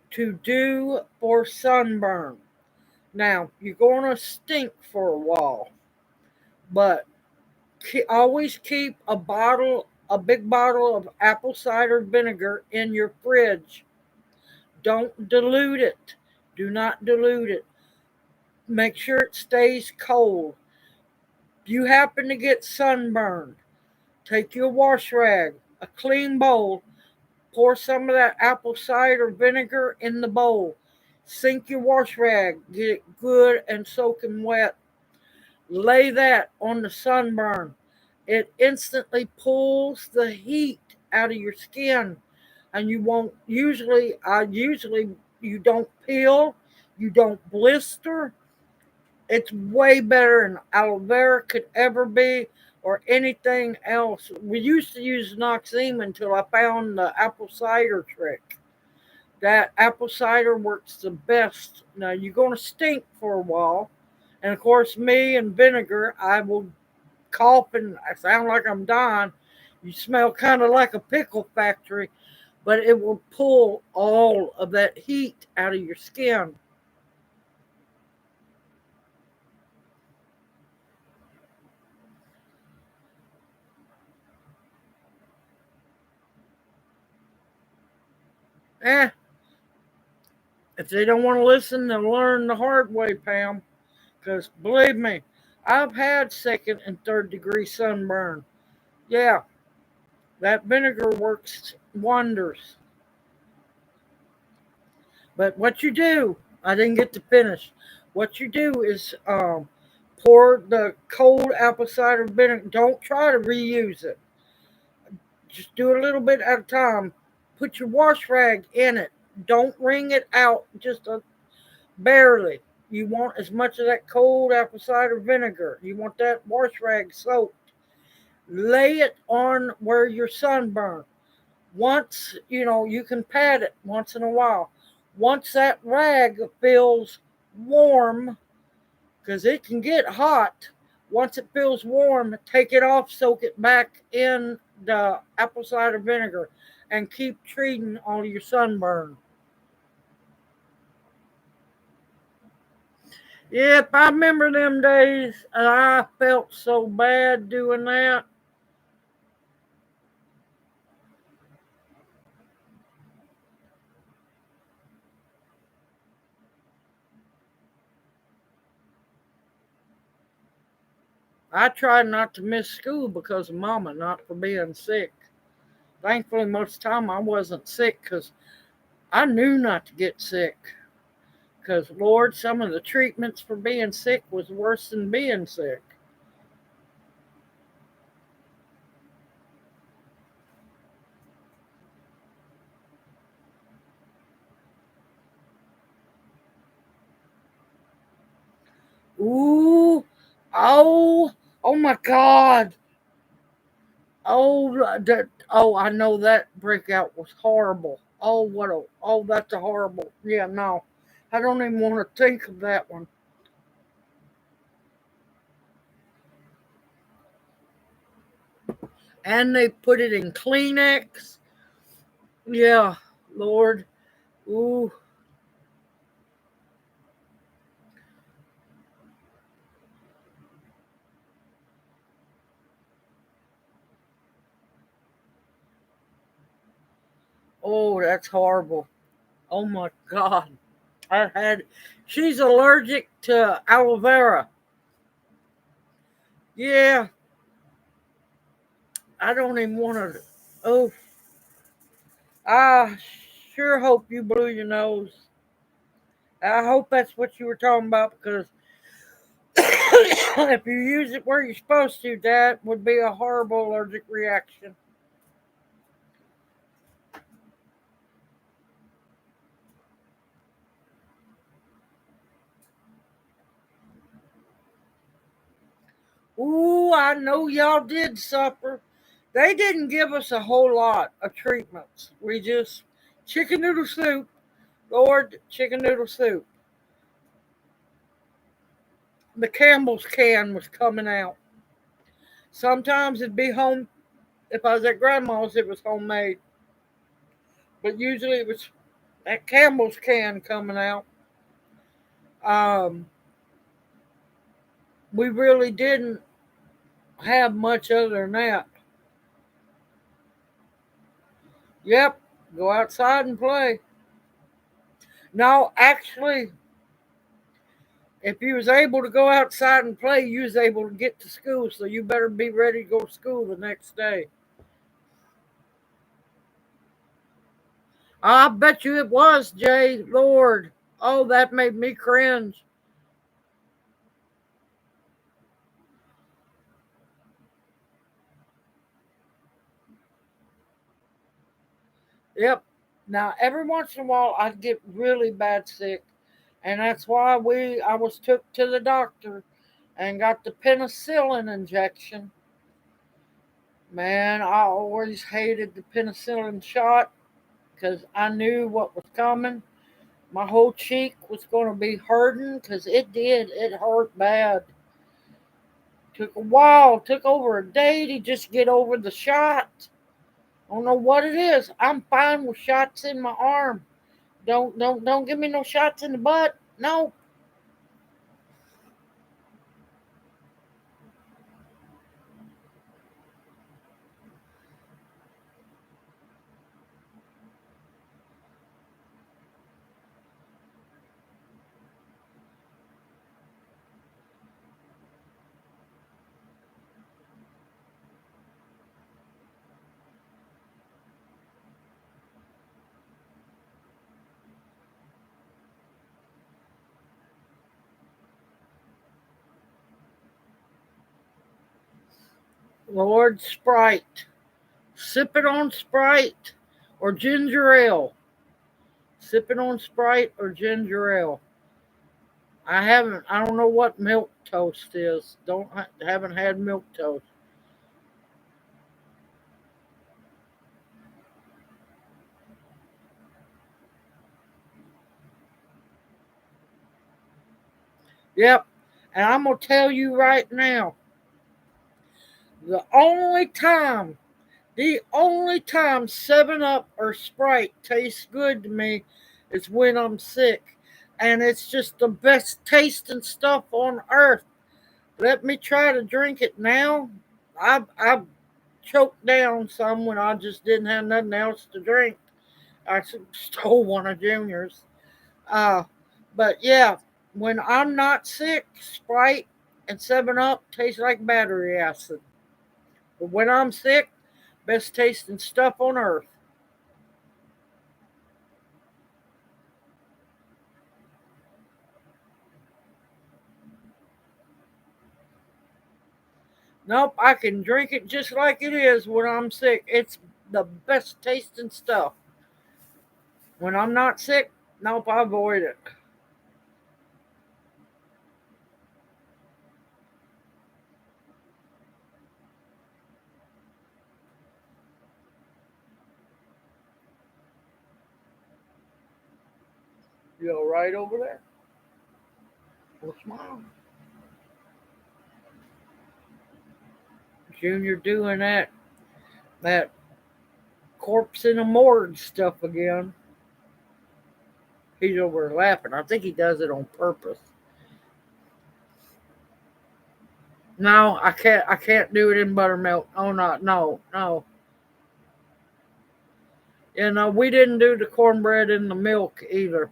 to do for sunburn. Now, you're going to stink for a while, but always keep a big bottle of apple cider vinegar in your fridge. Don't dilute it. Do not dilute it. Make sure it stays cold. If you happen to get sunburned, take your wash rag, a clean bowl, pour some of that apple cider vinegar in the bowl. Sink your wash rag, get it good and soaking wet. Lay that on the sunburn. It instantly pulls the heat out of your skin, and you won't usually you don't peel, you don't blister. It's way better than aloe vera could ever be or anything else. We used to use Noxeme until I found the apple cider trick. That apple cider works the best. Now you're going to stink for a while, and of course, me and vinegar, I will cough and I sound like I'm dying. You smell kind of like a pickle factory, but it will pull all of that heat out of your skin. Eh, if they don't want to listen, they'll learn the hard way, Pam. Because believe me, I've had second and third degree sunburn. Yeah, that vinegar works wonders. But what you do, I didn't get to finish. What you do is pour the cold apple cider vinegar. Don't try to reuse it. Just do a little bit at a time. Put your wash rag in it. Don't wring it out just barely. You want as much of that cold apple cider vinegar. You want that wash rag soaked. Lay it on where you're sunburned. Once, you can pat it once in a while. Once that rag feels warm, because it can get hot, once it feels warm, take it off, soak it back in the apple cider vinegar, and keep treating all your sunburn. Yep, I remember them days, and I felt so bad doing that. I tried not to miss school because of Mama, not for being sick. Thankfully, most of the time I wasn't sick because I knew not to get sick. Because, Lord, some of the treatments for being sick was worse than being sick. Ooh, oh, oh my God. Oh, I know that breakout was horrible. That's a horrible. Yeah, no, I don't even want to think of that one. And they put it in Kleenex. Yeah, Lord. Ooh, oh, that's horrible. Oh my God. I had, she's allergic to aloe vera. Yeah, I don't even want to. Oh, I sure hope you blew your nose. I hope that's what you were talking about because if you use it where you're supposed to, that would be a horrible allergic reaction. Ooh, I know y'all did suffer. They didn't give us a whole lot of treatments. We just chicken noodle soup, Lord, chicken noodle soup. The Campbell's can was coming out. Sometimes it'd be home. If I was at grandma's, it was homemade, but usually it was that Campbell's can coming out. Um, we really didn't have much other than that. Yep, go outside and play. No, actually, if you was able to go outside and play, you was able to get to school, so you better be ready to go to school the next day. I bet you it was, Jay. Lord. Oh, that made me cringe. Yep. Now, every once in a while, I'd get really bad sick, and that's why I was took to the doctor and got the penicillin injection. Man, I always hated the penicillin shot because I knew what was coming. My whole cheek was going to be hurting because it did. It hurt bad. Took a while. Took over a day to just get over the shot. I don't know what it is. I'm fine with shots in my arm. Don't give me no shots in the butt. No. Lord Sprite. Sip it on Sprite or ginger ale. Sip it on Sprite or ginger ale. I haven't. I don't know what milk toast is. Don't haven't had milk toast. Yep. And I'm gonna tell you right now, the only time, the only time Seven Up or Sprite tastes good to me is when I'm sick. and it's just the best tasting stuff on earth. Let me try to drink it now. I choked down some when I just didn't have nothing else to drink. I stole one of Junior's. Uh, but yeah, when I'm not sick, Sprite and 7 Up taste like battery acid. But when I'm sick, best tasting stuff on earth. Nope, I can drink it just like it is when I'm sick. It's the best tasting stuff. When I'm not sick, nope, I avoid it. You all right over there? Well, smile. Junior doing that corpse in a morgue stuff again. He's over there laughing. I think he does it on purpose. No, I can't. I can't do it in buttermilk. Oh, not no, no. You know, we didn't do the cornbread in the milk either.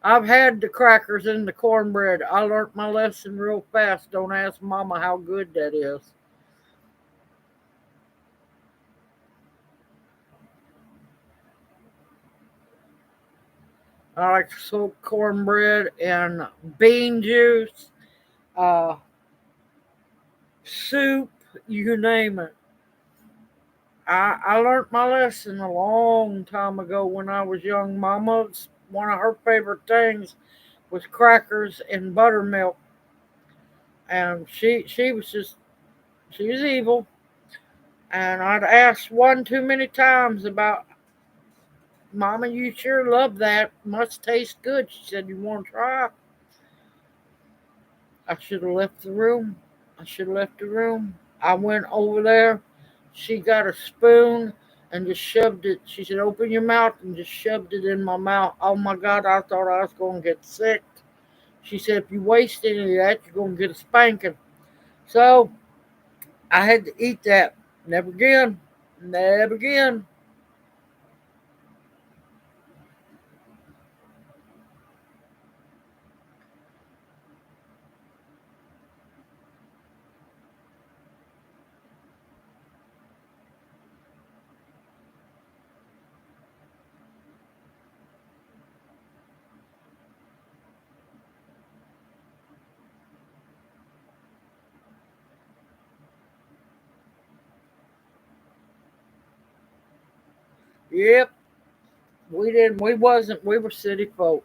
I've had the crackers in the cornbread. I learned my lesson real fast. Don't ask Mama how good that is. I like to soak cornbread in bean juice, uh, soup, you name it. I learned my lesson a long time ago when I was young. Mama's one of her favorite things was crackers and buttermilk, and she was just she was evil. And I'd asked one too many times about, Mama, you sure love that. Must taste good. She said, you want to try? I should have left the room. I should have left the room. I went over there. She got a spoon and just shoved it. She said, open your mouth, and just shoved it in my mouth. Oh my God, I thought I was going to get sick. She said, if you waste any of that, you're going to get a spanking. So I had to eat that. Never again. Never again. Yep. We didn't. We wasn't. We were city folk.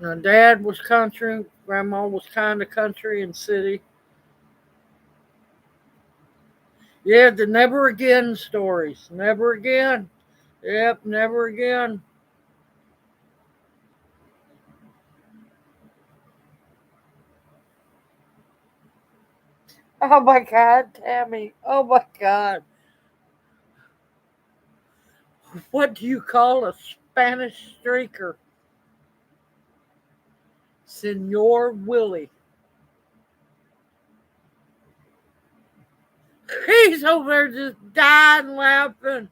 My dad was country. Grandma was kind of country and city. Yeah, the never again stories. Never again. Yep, never again. Oh my God, Tammy. Oh my God. What do you call a Spanish streaker? Senor Willie. He's over there just dying laughing.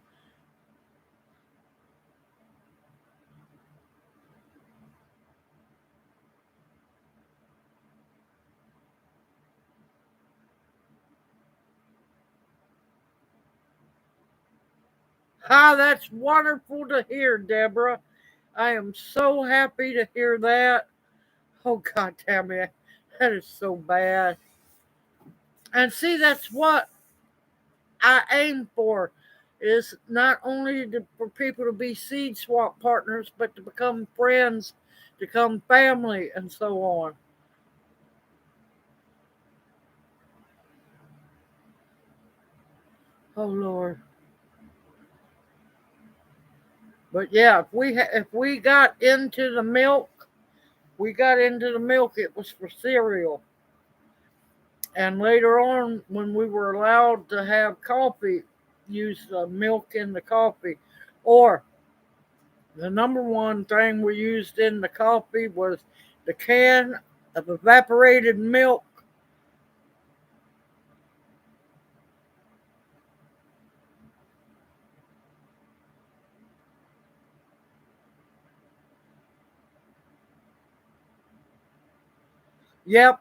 Ah, that's wonderful to hear, Deborah. I am so happy to hear that. Oh God, Tammy, that is so bad. And see, that's what I aim for, is not only for people to be seed swap partners, but to become friends, to become family, and so on. Oh Lord. But yeah, if we got into the milk, we got into the milk. It was for cereal. And later on, when we were allowed to have coffee, use the milk in the coffee, or The number one thing we used in the coffee was the can of evaporated milk. Yep,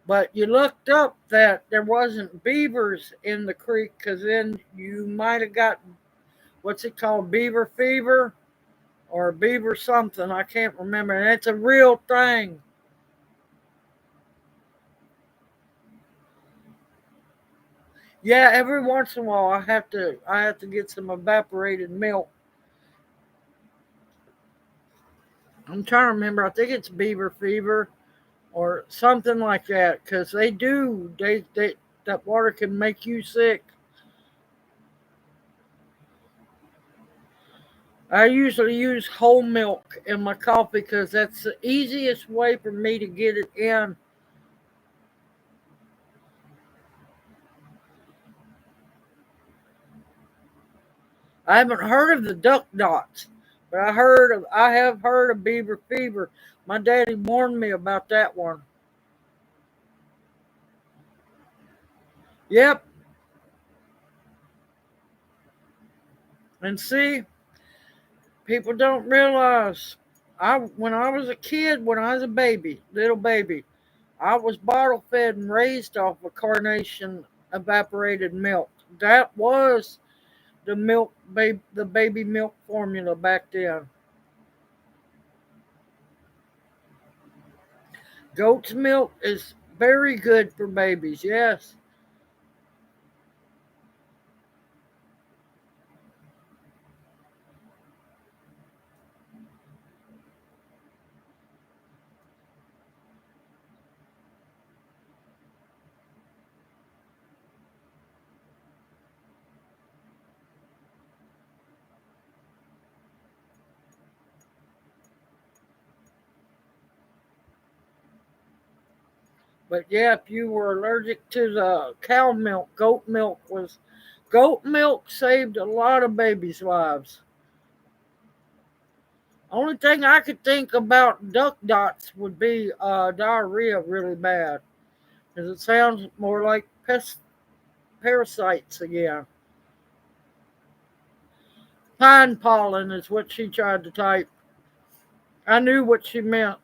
but you looked up that there wasn't beavers in the creek because then you might have got what's it called, beaver fever or beaver something. I can't remember. And it's a real thing. Yeah, every once in a while I have to get some evaporated milk. I'm trying to remember. I think it's beaver fever or something like that because they that water can make you sick. I usually use whole milk in my coffee because that's the easiest way for me to get it in. I haven't heard of the duck dots, but I have heard of beaver fever. My daddy warned me about that one. Yep, and see, people don't realize when I was a kid, when I was a baby, little baby, I was bottle fed and raised off of carnation evaporated milk. That was the baby milk formula back then. Goat's milk is very good for babies. Yes. But yeah, if you were allergic to the cow milk, goat milk saved a lot of babies' lives. Only thing I could think about duck dots would be diarrhea really bad, because it sounds more like parasites again. Pine pollen is what she tried to type. I knew what she meant.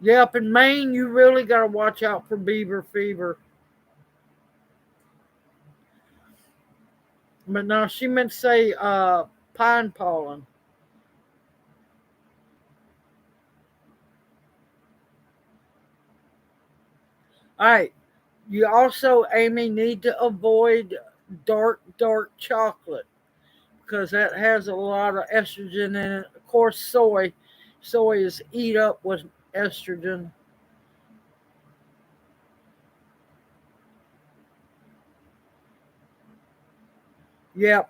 Yeah, up in Maine, you really got to watch out for beaver fever. But no, she meant to say pine pollen. All right. You also, Amy, need to avoid dark chocolate because that has a lot of estrogen in it. Of course, soy is eat up with estrogen. Yep,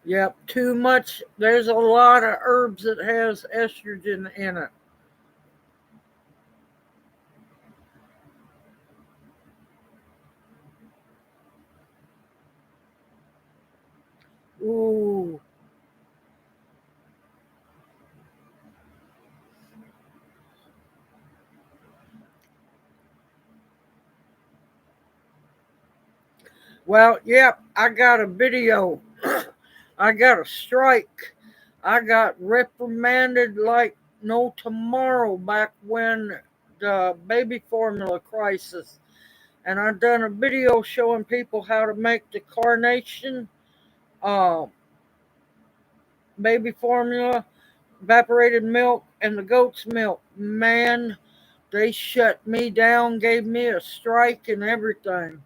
yep. Too much. There's a lot of herbs that has estrogen in it. Ooh. Well, yep. I got a video. I got a strike. I got reprimanded like no tomorrow back when the baby formula crisis. And I've done a video showing people how to make the carnation uh, baby formula, evaporated milk, and the goat's milk. Man, they shut me down, gave me a strike and everything.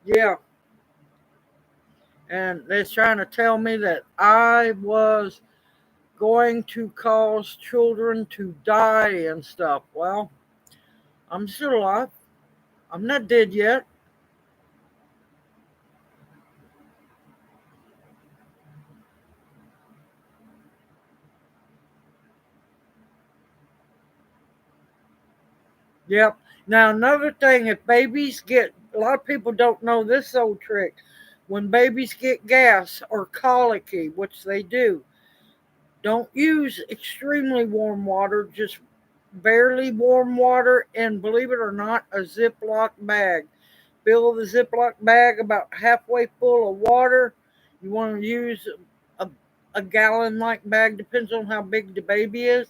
Yeah, and they're trying to tell me that I was going to cause children to die and stuff. Well, I'm still alive. I'm not dead yet. Yep. Now, another thing, if babies get, a lot of people don't know this old trick. When babies get gas or colicky, which they do, don't use extremely warm water, just barely warm water, and believe it or not, a Ziploc bag. Fill the Ziploc bag about halfway full of water. You want to use a, a gallon like bag, depends on how big the baby is,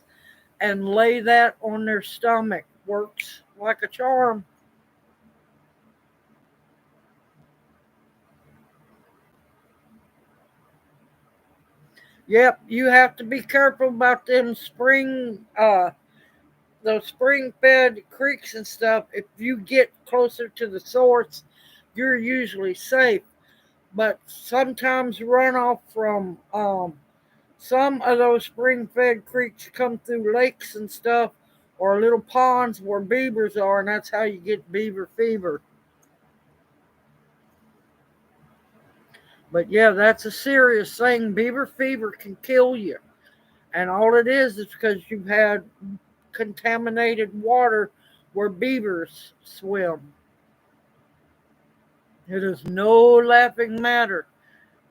and lay that on their stomach. Works like a charm. Yep, you have to be careful about them those spring fed creeks and stuff. If you get closer to the source, you're usually safe. But sometimes runoff from some of those spring fed creeks come through lakes and stuff or little ponds where beavers are, and that's how you get beaver fever. But yeah, that's a serious thing. Beaver fever can kill you. And all it is because you've had contaminated water where beavers swim. It is no laughing matter.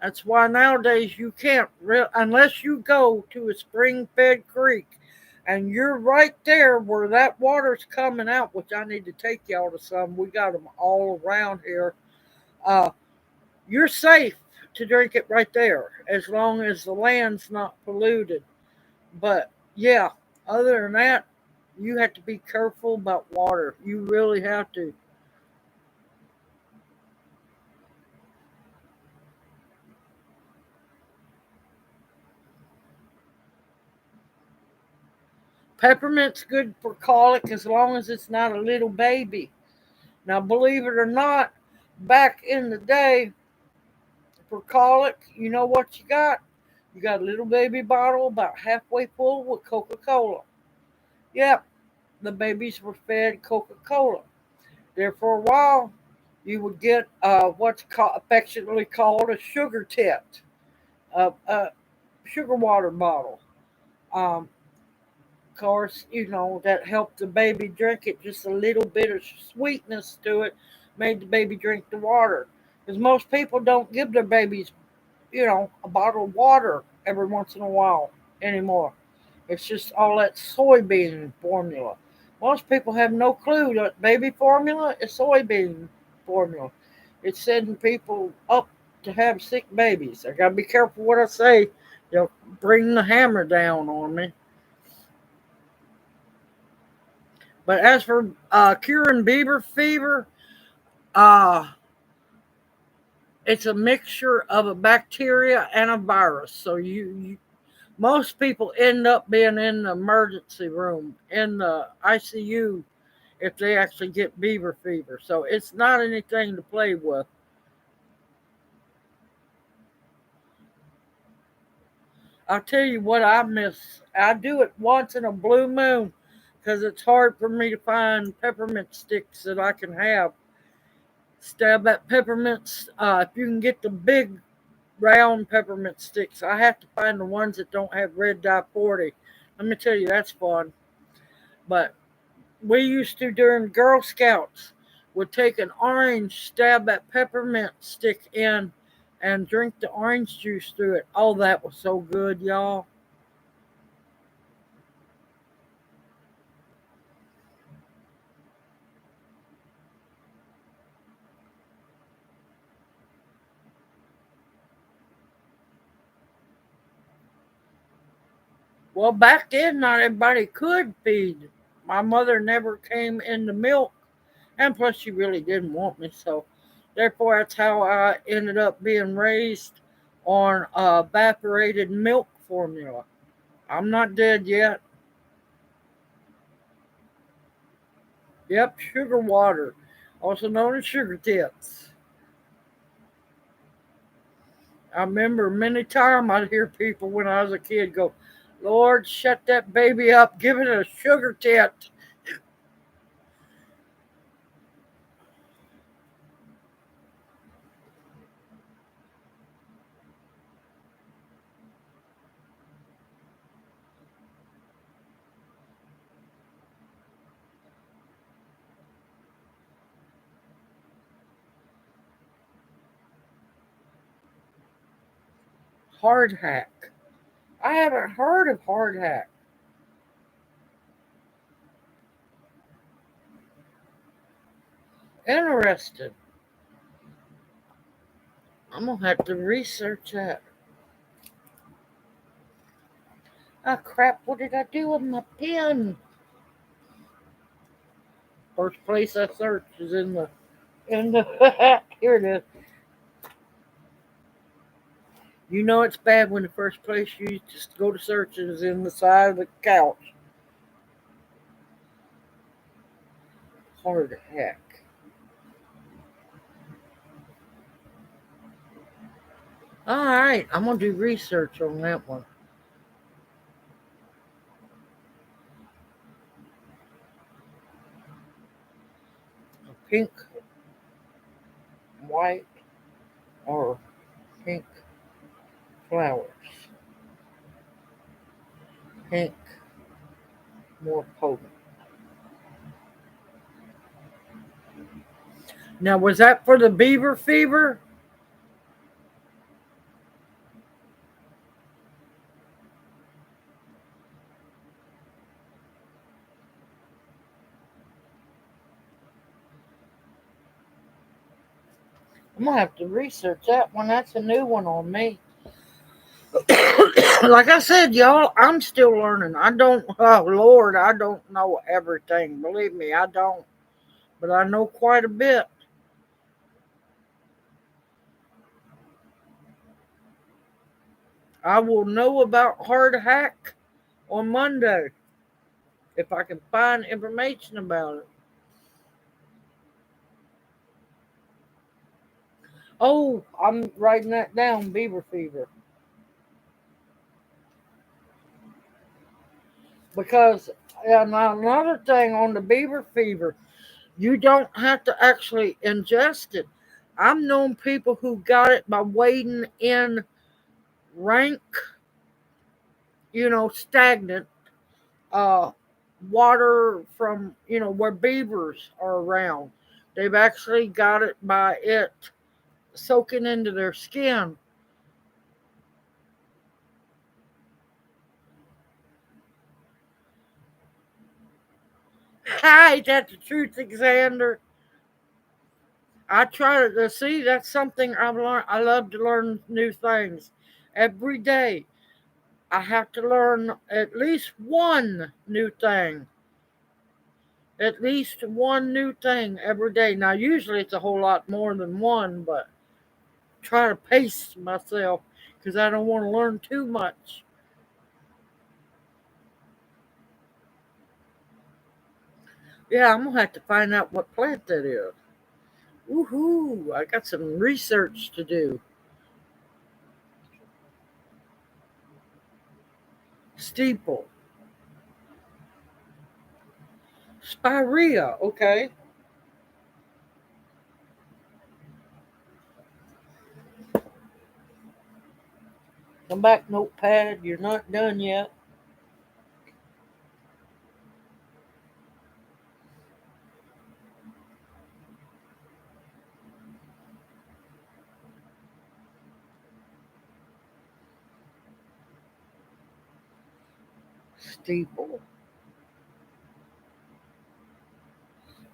That's why nowadays you can't, unless you go to a spring fed creek and you're right there where that water's coming out, which I need to take y'all to some. We got them all around here. Uh, you're safe to drink it right there as long as the land's not polluted. But yeah, other than that, you have to be careful about water. You really have to. Peppermint's good for colic as long as it's not a little baby. Now, believe it or not, back in the day, for colic, you know what you got? You got a little baby bottle about halfway full with Coca Cola. Yep, the babies were fed Coca Cola. There for a while, you would get what's affectionately called a sugar tit, a sugar water bottle. Um, of course, that helped the baby drink it. Just a little bit of sweetness to it made the baby drink the water. Because most people don't give their babies, a bottle of water every once in a while anymore. It's just all that soybean formula. Most people have no clue that baby formula is soybean formula. It's setting people up to have sick babies. I gotta be careful what I say. They'll bring the hammer down on me. But as for curing beaver fever, uh, it's a mixture of a bacteria and a virus. So most people end up being in the emergency room in the ICU if they actually get beaver fever. So it's not anything to play with. I'll tell you what I miss. I do it once in a blue moon because it's hard for me to find peppermint sticks that I can have. Stab at peppermints. If you can get the big round peppermint sticks, I have to find the ones that don't have red dye 40. Let me tell you, that's fun. But we used to during Girl Scouts would take an orange, stab that peppermint stick in, and drink the orange juice through it. Oh, that was so good, y'all. Well, back then, not everybody could feed. My mother never came into milk, and plus, she really didn't want me. So, therefore, that's how I ended up being raised on evaporated milk formula. I'm not dead yet. Yep, sugar water, also known as sugar tits. I remember many times I'd hear people when I was a kid go, Lord, shut that baby up, give it a sugar tit. Hardhack. I haven't heard of hardhack. Interesting. I'm gonna have to research that. Ah, crap! What did I do with my pen? First place I search is in the here it is. You know it's bad when the first place you just go to search is in the side of the couch. Hard hack. All right, I'm gonna do research on that one. Pink, white, or pink flowers. Pink, more potent. Now, was that for the beaver fever? I'm gonna have to research that one. That's a new one on me. Like I said, y'all, I'm still learning. I don't, oh Lord, I don't know everything. Believe me, I don't. But I know quite a bit. I will know about hard hack on Monday if I can find information about it. Oh, I'm writing that down, beaver fever. Because another thing on the beaver fever, you don't have to actually ingest it. I've known people who got it by wading in rank, stagnant uh, water from, where beavers are around. They've actually got it by it soaking into their skin. Hi, that's the truth, Xander. I try to see that's something I've learned. I love to learn new things every day. I have to learn at least one new thing. At least one new thing every day. Now, usually it's a whole lot more than one, but try to pace myself because I don't want to learn too much. Yeah, I'm gonna have to find out what plant that is. Woohoo! I got some research to do. Steeple, spirea. Okay, come back, notepad. You're not done yet. Steeple.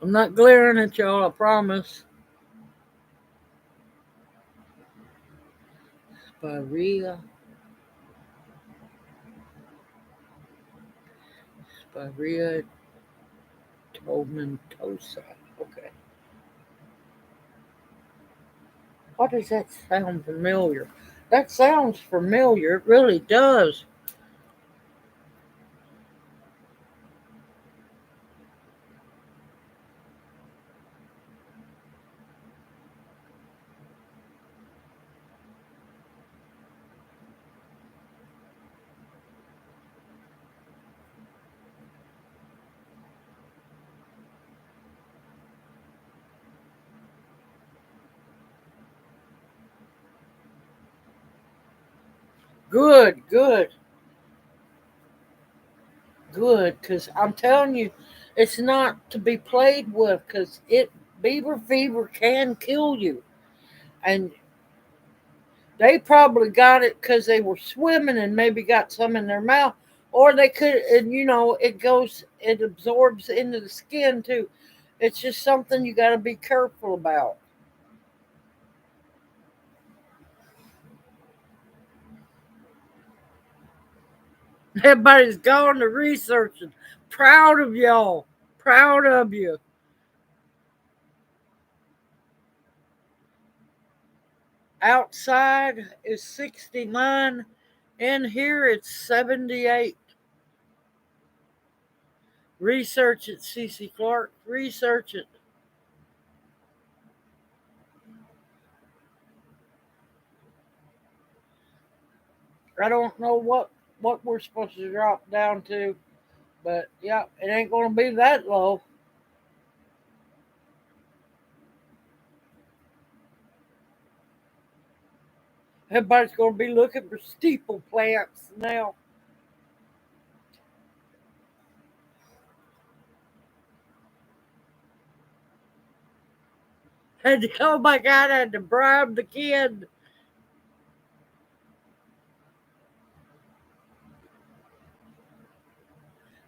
I'm not glaring at y'all. I promise. Spirea, spirea tomentosa. Okay. Why does that sound familiar? That sounds familiar. It really does. Good, good, good. Because I'm telling you, it's not to be played with. Because beaver fever can kill you, and They probably got it because they were swimming and maybe got some in their mouth, or they could, and it absorbs into the skin too. It's just something you got to be careful about. Everybody's gone to researching. Proud of y'all. Proud of you. Outside is 69. In here it's 78. Research it, Cece Clark. Research it. I don't know what we're supposed to drop down to, but yeah, it ain't gonna be that low. Everybody's gonna be looking for steeple plants now. And oh my God, I had to bribe the kid.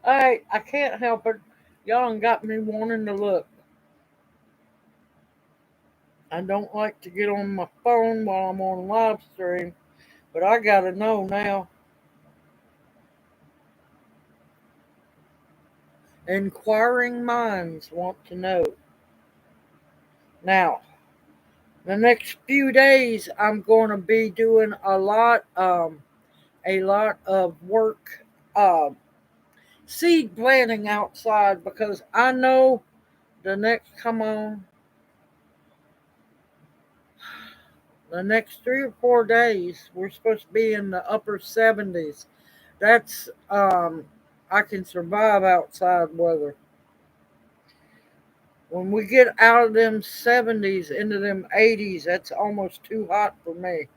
I can't help it. Y'all done got me wanting to look. I don't like to get on my phone while I'm on live stream, but I gotta know now. Inquiring minds want to know. Now, the next few days, I'm going to be doing a lot of work, um, seed planting outside because I know the next 3 or 4 days we're supposed to be in the upper 70s. That's I can survive outside weather. When we get out of them 70s into them 80s, that's almost too hot for me.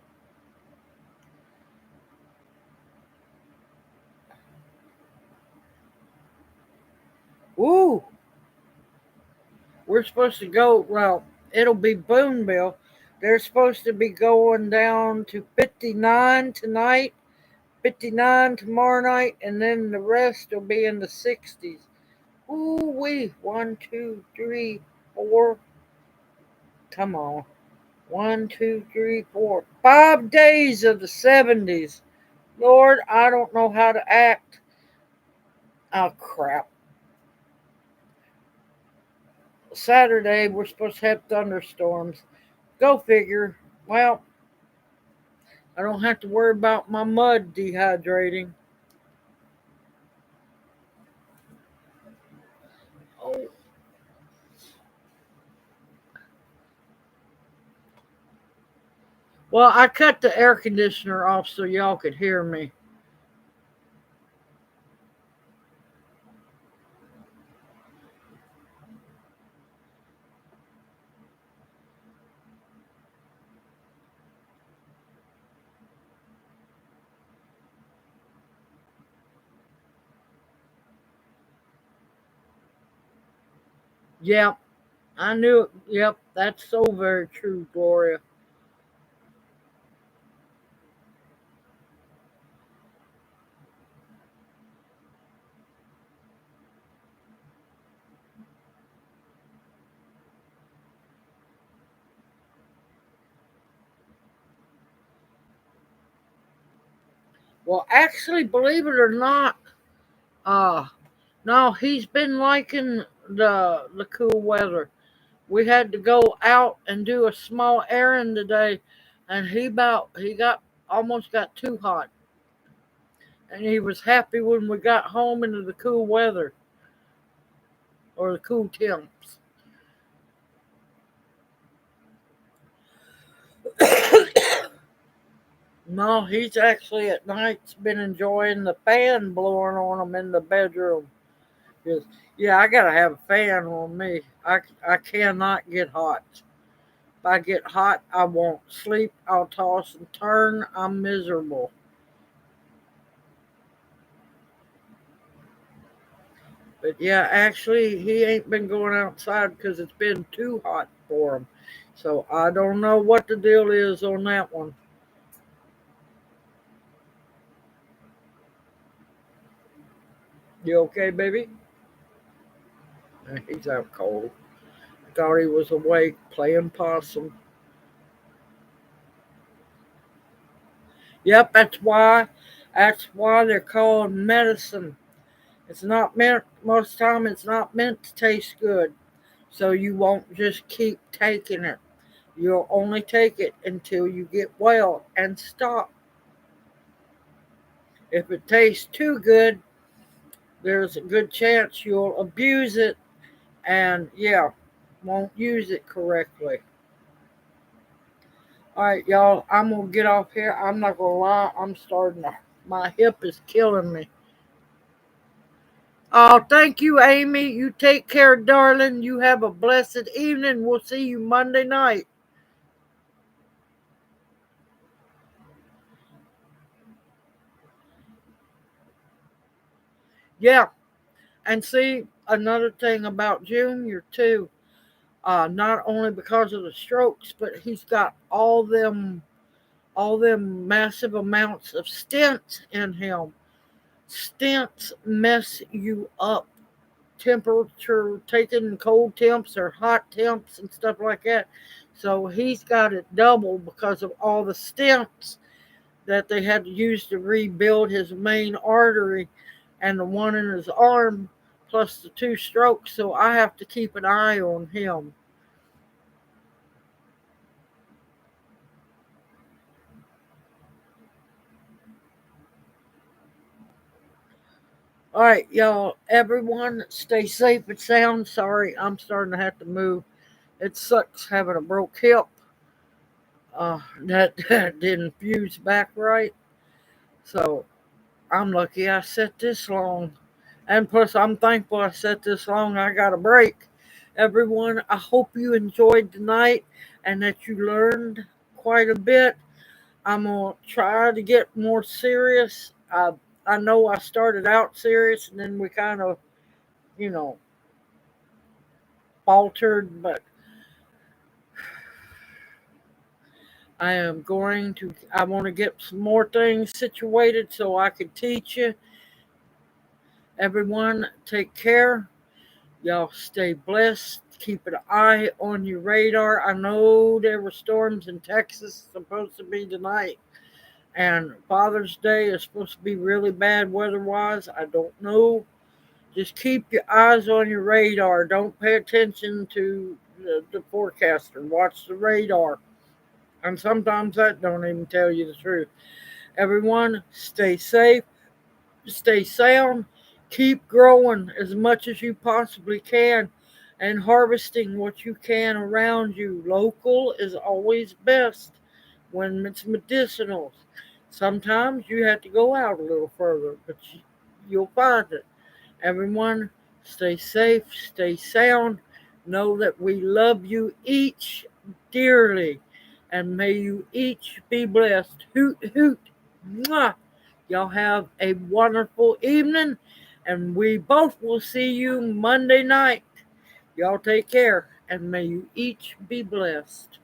Woo! We're supposed to go, well, it'll be Booneville. They're supposed to be going down to 59 tonight, 59 tomorrow night, and then the rest will be in the 60s. Ooh wee. One, two, three, four. Come on. One, two, three, four. 5 days of the 70s. Lord, I don't know how to act. Oh, crap. Saturday, we're supposed to have thunderstorms. Go figure. Well, I don't have to worry about my mud dehydrating. Oh, well, I cut the air conditioner off so y'all could hear me. Yep, I knew it. Yep, that's so very true, Gloria. Well, actually, believe it or not, uh, no, he's been liking the cool weather. We had to go out and do a small errand today, and he got almost got too hot, and he was happy when we got home into the cool weather or the cool temps. No, he's actually at nights been enjoying the fan blowing on him in the bedroom. Because, yeah, I gotta have a fan on me. I cannot get hot. If I get hot, I won't sleep. I'll toss and turn. I'm miserable. But yeah, actually, he ain't been going outside because it's been too hot for him. So I don't know what the deal is on that one. You okay, baby? He's out cold. Thought he was awake playing possum. Yep, that's why. That's why they're called medicine. It's not meant, most time, it's not meant to taste good. So you won't just keep taking it. You'll only take it until you get well and stop. If it tastes too good, there's a good chance you'll abuse it and, yeah, won't use it correctly. All right, y'all, I'm going to get off here. I'm not going to lie, I'm starting to, my hip is killing me. Oh, thank you, Amy. You take care, darling. You have a blessed evening. We'll see you Monday night. Yeah, and see, another thing about Junior, too, not only because of the strokes, but he's got all them massive amounts of stents in him. Stents mess you up. Temperature, taking cold temps or hot temps and stuff like that. So he's got it double because of all the stents that they had to use to rebuild his main artery and the one in his arm, plus the two strokes. So I have to keep an eye on him. All right, y'all, everyone, stay safe and sound. Sorry, I'm starting to have to move. It sucks having a broke hip. That didn't fuse back right. So I'm lucky I set this long. And plus, I'm thankful I set this long. I got a break. Everyone, I hope you enjoyed tonight and that you learned quite a bit. I'm going to try to get more serious. I know I started out serious and then we kind of, you know, faltered, but I want to get some more things situated so I can teach you. Everyone, take care. Y'all stay blessed. Keep an eye on your radar. I know there were storms in Texas supposed to be tonight, and Father's Day is supposed to be really bad weather wise. I don't know. Just keep your eyes on your radar. Don't pay attention to the forecaster. Watch the radar. And sometimes that don't even tell you the truth. Everyone, stay safe, stay sound, keep growing as much as you possibly can and harvesting what you can around you. Local is always best when it's medicinal. Sometimes you have to go out a little further, but you'll find it. Everyone, stay safe, stay sound. Know that we love you each dearly, and may you each be blessed. Hoot, hoot. Mwah. Y'all have a wonderful evening, and we both will see you Monday night. Y'all take care, and may you each be blessed.